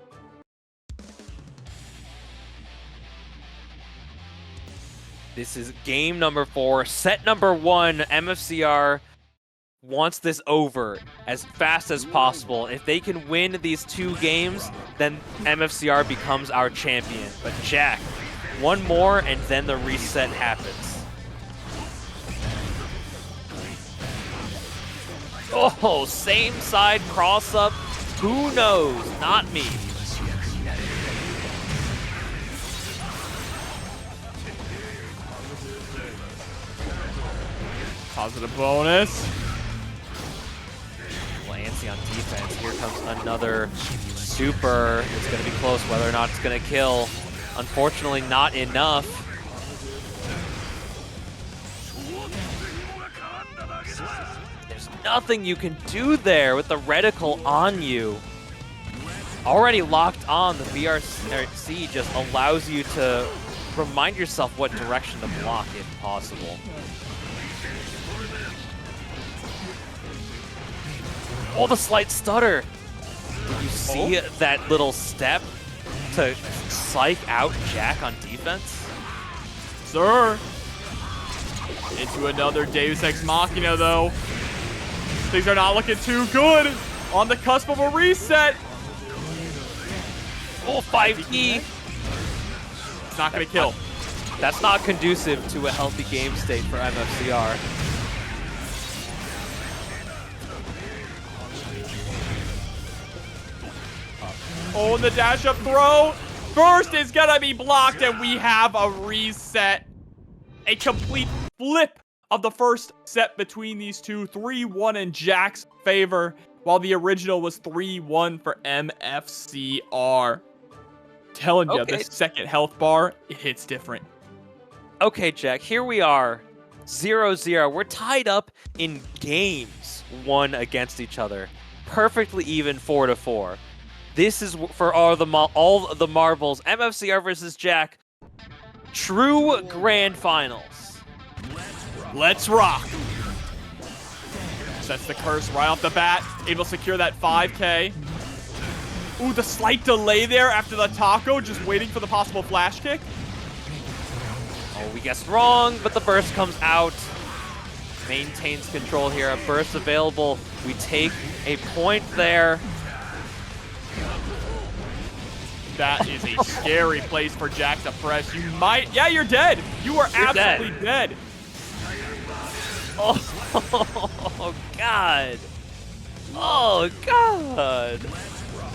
Speaker 1: This is game number 4, set number 1. MFCR wants this over as fast as possible. If they can win these 2 games, then MFCR becomes our champion. But Jack, one more and then the reset happens. Oh, same side cross up Who knows? Not me.
Speaker 2: Positive bonus.
Speaker 1: Anji on defense. Here comes another super. It's going to be close whether or not it's going to kill. Unfortunately, not enough. There's nothing you can do there with the reticle on you. Already locked on, the VRC just allows you to remind yourself what direction to block if possible. Oh, the slight stutter. Did you see that little step to psych out Jack on defense?
Speaker 2: Sir. Into another Deus Ex Machina, though. Things are not looking too good. On the cusp of a reset.
Speaker 1: Oh, 5E.
Speaker 2: It's not going to kill.
Speaker 1: That's not conducive to a healthy game state for MFCR.
Speaker 2: Oh, and the dash up throw. First is going to be blocked, and we have a reset. A complete flip of the first set between these two. 3-1 in Jack's favor, while the original was 3-1 for MFCR. Telling you, the second health bar, it hits different.
Speaker 1: Okay, Jack, here we are. 0-0. We're tied up in games, one against each other. Perfectly even 4-4. This is for all the marbles. MFCR versus Jack. True grand finals.
Speaker 2: Let's rock. Sets the curse right off the bat. Able to secure that 5K. Ooh, the slight delay there after the taco. Just waiting for the possible flash kick.
Speaker 1: Oh, we guessed wrong, but the burst comes out. Maintains control here. A burst available. We take a point there.
Speaker 2: That is a scary place for Jack to press. You might... Yeah, you're dead. You are absolutely dead.
Speaker 1: Oh, God. Oh, God.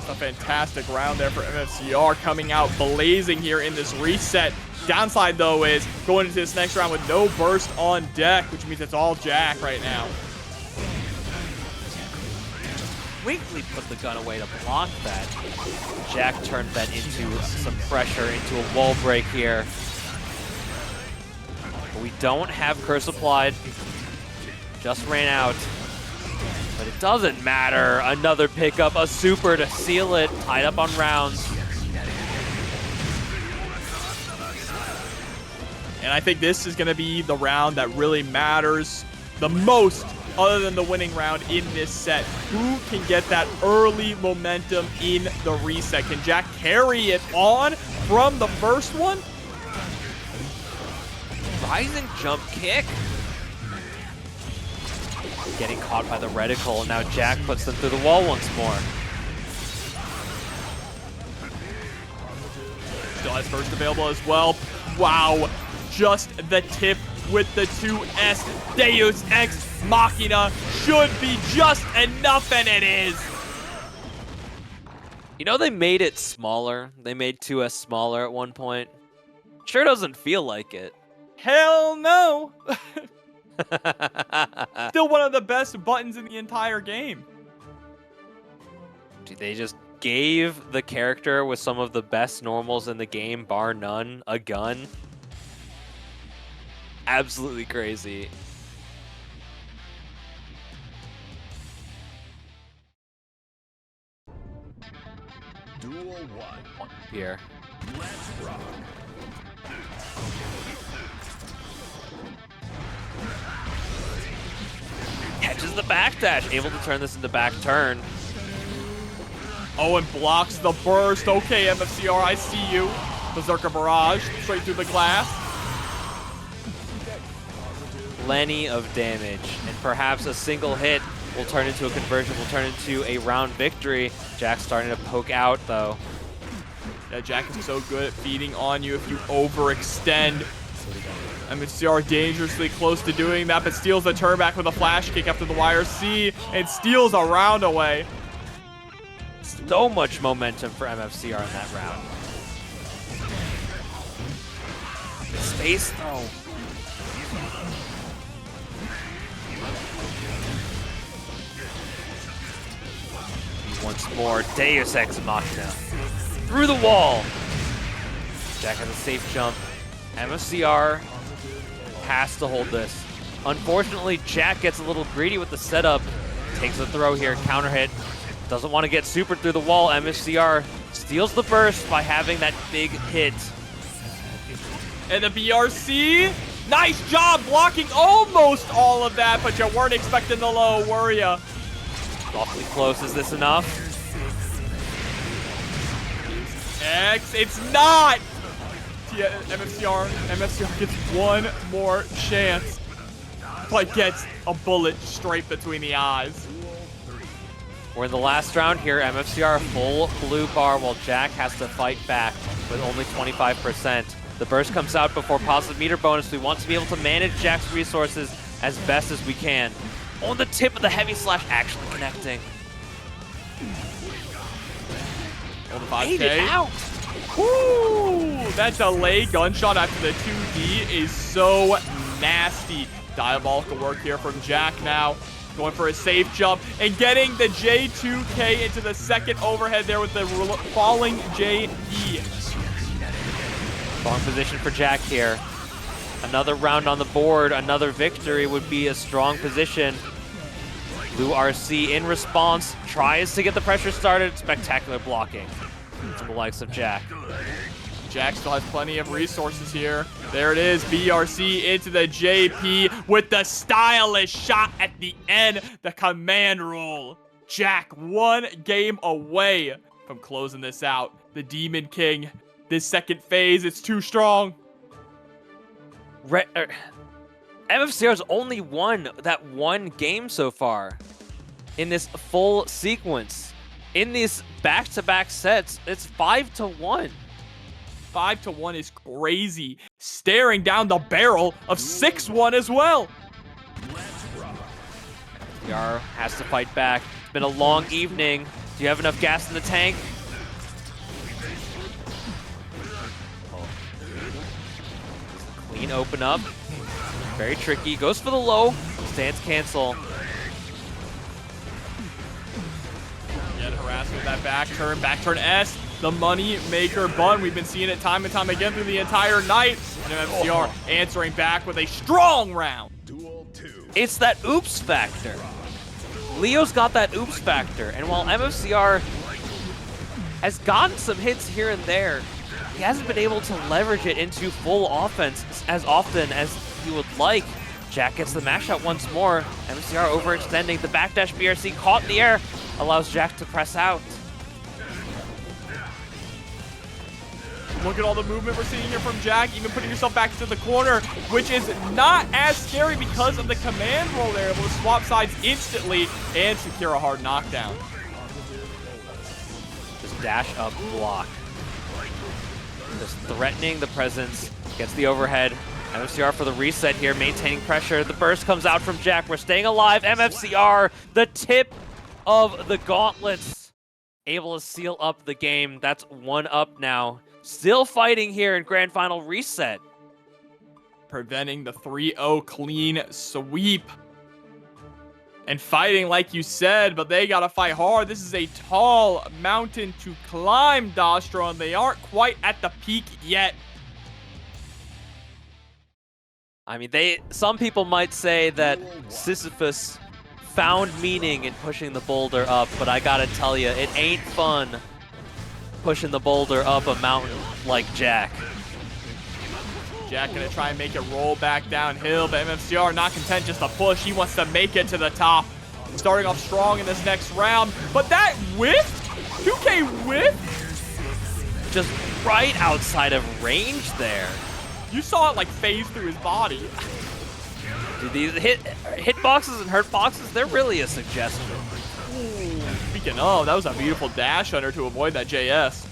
Speaker 2: A fantastic round there for MFCR, coming out blazing here in this reset. Downside, though, is going into this next round with no burst on deck, which means it's all Jack right now.
Speaker 1: Quickly put the gun away to block that. Jack turned that into some pressure, into a wall break here. But we don't have curse applied. Just ran out. But it doesn't matter. Another pickup, a super to seal it. Tied up on rounds.
Speaker 2: And I think this is going to be the round that really matters the most, other than the winning round in this set. Who can get that early momentum in the reset? Can Jack carry it on from the first one?
Speaker 1: Rising jump kick. Getting caught by the reticle. Now Jack puts them through the wall once more.
Speaker 2: Still has first available as well. Wow. Just the tip with the 2S. Deus Ex Machina should be just enough, and it is.
Speaker 1: You know, they made it smaller. They made 2S smaller at one point. Sure doesn't feel like it.
Speaker 2: Hell no. Still one of the best buttons in the entire game.
Speaker 1: Dude, they just gave the character with some of the best normals in the game, bar none, a gun. Absolutely crazy.
Speaker 3: Duel 1.
Speaker 1: Here.
Speaker 3: Let's rock.
Speaker 1: Catches the backdash, able to turn this into back turn.
Speaker 2: Oh, and blocks the burst. Okay, MFCR, I see you. Berserker Barrage, straight through the glass.
Speaker 1: Plenty of damage, and perhaps a single hit will turn into a conversion, will turn into a round victory. Jack's starting to poke out, though.
Speaker 2: Yeah, Jack is so good at feeding on you if you overextend. MFCR dangerously close to doing that, but steals the turn back with a flash kick after the YRC and steals a round away.
Speaker 1: so much momentum for MFCR in that round. Space throw. Once more, Deus Ex Machina. Through the wall. Jack has a safe jump. MFCR has to hold this. Unfortunately, Jack gets a little greedy with the setup. Takes the throw here, counter hit. Doesn't want to get super through the wall. MFCR steals the burst by having that big hit.
Speaker 2: And the BRC, nice job blocking almost all of that, but you weren't expecting the low, were ya?
Speaker 1: Awfully close. Is this enough?
Speaker 2: X, it's not! Yeah, MFCR gets one more chance, but gets a bullet straight between the eyes.
Speaker 1: We're in the last round here. MFCR full blue bar while Jack has to fight back with only 25%. The burst comes out before positive meter bonus. We want to be able to manage Jack's resources as best as we can. On the tip of the heavy slash, actually connecting.
Speaker 2: On the 5K.
Speaker 1: Ate it out.
Speaker 2: Woo! That delay gunshot after the 2D is so nasty. Diabolical work here from Jack now. Going for a safe jump and getting the J2K into the second overhead there with the falling JE.
Speaker 1: Strong position for Jack here. Another round on the board, another victory would be a strong position. Blue RC in response, tries to get the pressure started. Spectacular blocking from the likes of Jack.
Speaker 2: Jack still has plenty of resources here. There it is, BRC into the JP with the stylish shot at the end, the command roll. Jack 1 game away from closing this out. The Demon King, this second phase, it's too strong.
Speaker 1: MFCR's only won that one game so far in this full sequence. In these back-to-back sets, it's 5-1.
Speaker 2: 5-1 is crazy. Staring down the barrel of 6-1 as well.
Speaker 1: MFCR has to fight back. It's been a long evening. Do you have enough gas in the tank? Clean open up. Very tricky. Goes for the low. Stance cancel.
Speaker 2: Get harassed with that back turn S. The money maker bun. We've been seeing it time and time again through the entire night. And MFCR answering back with a strong round.
Speaker 3: Duel 2.
Speaker 1: It's that oops factor. Leo's got that oops factor. And while MFCR has gotten some hits here and there, he hasn't been able to leverage it into full offense as often as he would like. Jack gets the mash out once more. MFCR overextending. The backdash BRC caught in the air allows Jack to press out.
Speaker 2: Look at all the movement we're seeing here from Jack, even putting yourself back into the corner, which is not as scary because of the command roll. They're able to swap sides instantly and secure a hard knockdown.
Speaker 1: Just dash up, block. Just threatening the presence, gets the overhead. MFCR for the reset here, maintaining pressure. The burst comes out from Jack. We're staying alive. MFCR, the tip of the gauntlets, able to seal up the game. That's 1 up now. Still fighting here in Grand Final Reset.
Speaker 2: Preventing the 3-0 clean sweep. And fighting like you said, but they gotta fight hard. This is a tall mountain to climb, Dostro, and they aren't quite at the peak yet.
Speaker 1: I mean, some people might say that Sisyphus found meaning in pushing the boulder up, but I gotta tell you, it ain't fun pushing the boulder up a mountain like Jack.
Speaker 2: Jack gonna try and make it roll back downhill, but MFCR not content just to push. He wants to make it to the top. Starting off strong in this next round, but that whiff? 2K whiff?
Speaker 1: Just right outside of range there.
Speaker 2: You saw it like phase through his body.
Speaker 1: Dude, these hit boxes and hurt boxes, they're really a suggestion.
Speaker 2: Ooh, speaking of, that was a beautiful dash under to avoid that JS.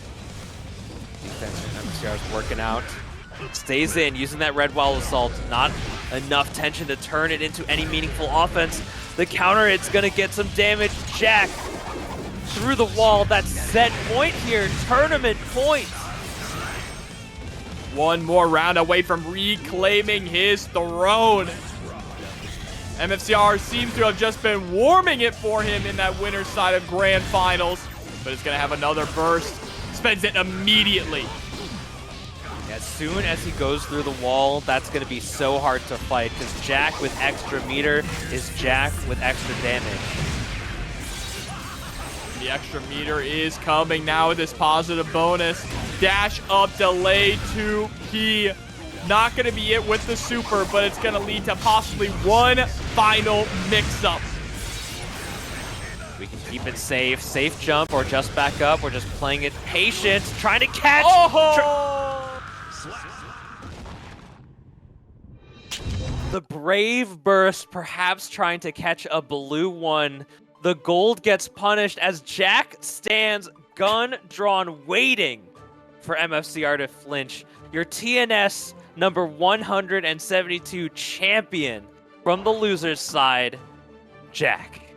Speaker 1: Defense from MFCR is working out. Stays in, using that red wall assault. Not enough tension to turn it into any meaningful offense. The counter, it's gonna get some damage. Jack through the wall. That's set point here, tournament point.
Speaker 2: One more round away from reclaiming his throne. MFCR seems to have just been warming it for him in that winner's side of Grand Finals, but it's going to have another burst. Spends it immediately.
Speaker 1: As soon as he goes through the wall, that's going to be so hard to fight because Jack with extra meter is Jack with extra damage.
Speaker 2: The extra meter is coming now with this positive bonus. Dash up, delay 2P. Not going to be it with the super, but it's going to lead to possibly one final mix-up.
Speaker 1: We can keep it safe. Safe jump or just back up. We're just playing it patient, trying to catch. The brave burst, perhaps trying to catch a blue one. The gold gets punished as Jack stands gun drawn waiting for MFCR to flinch. Your TNS number 172 champion from the loser's side, Jack.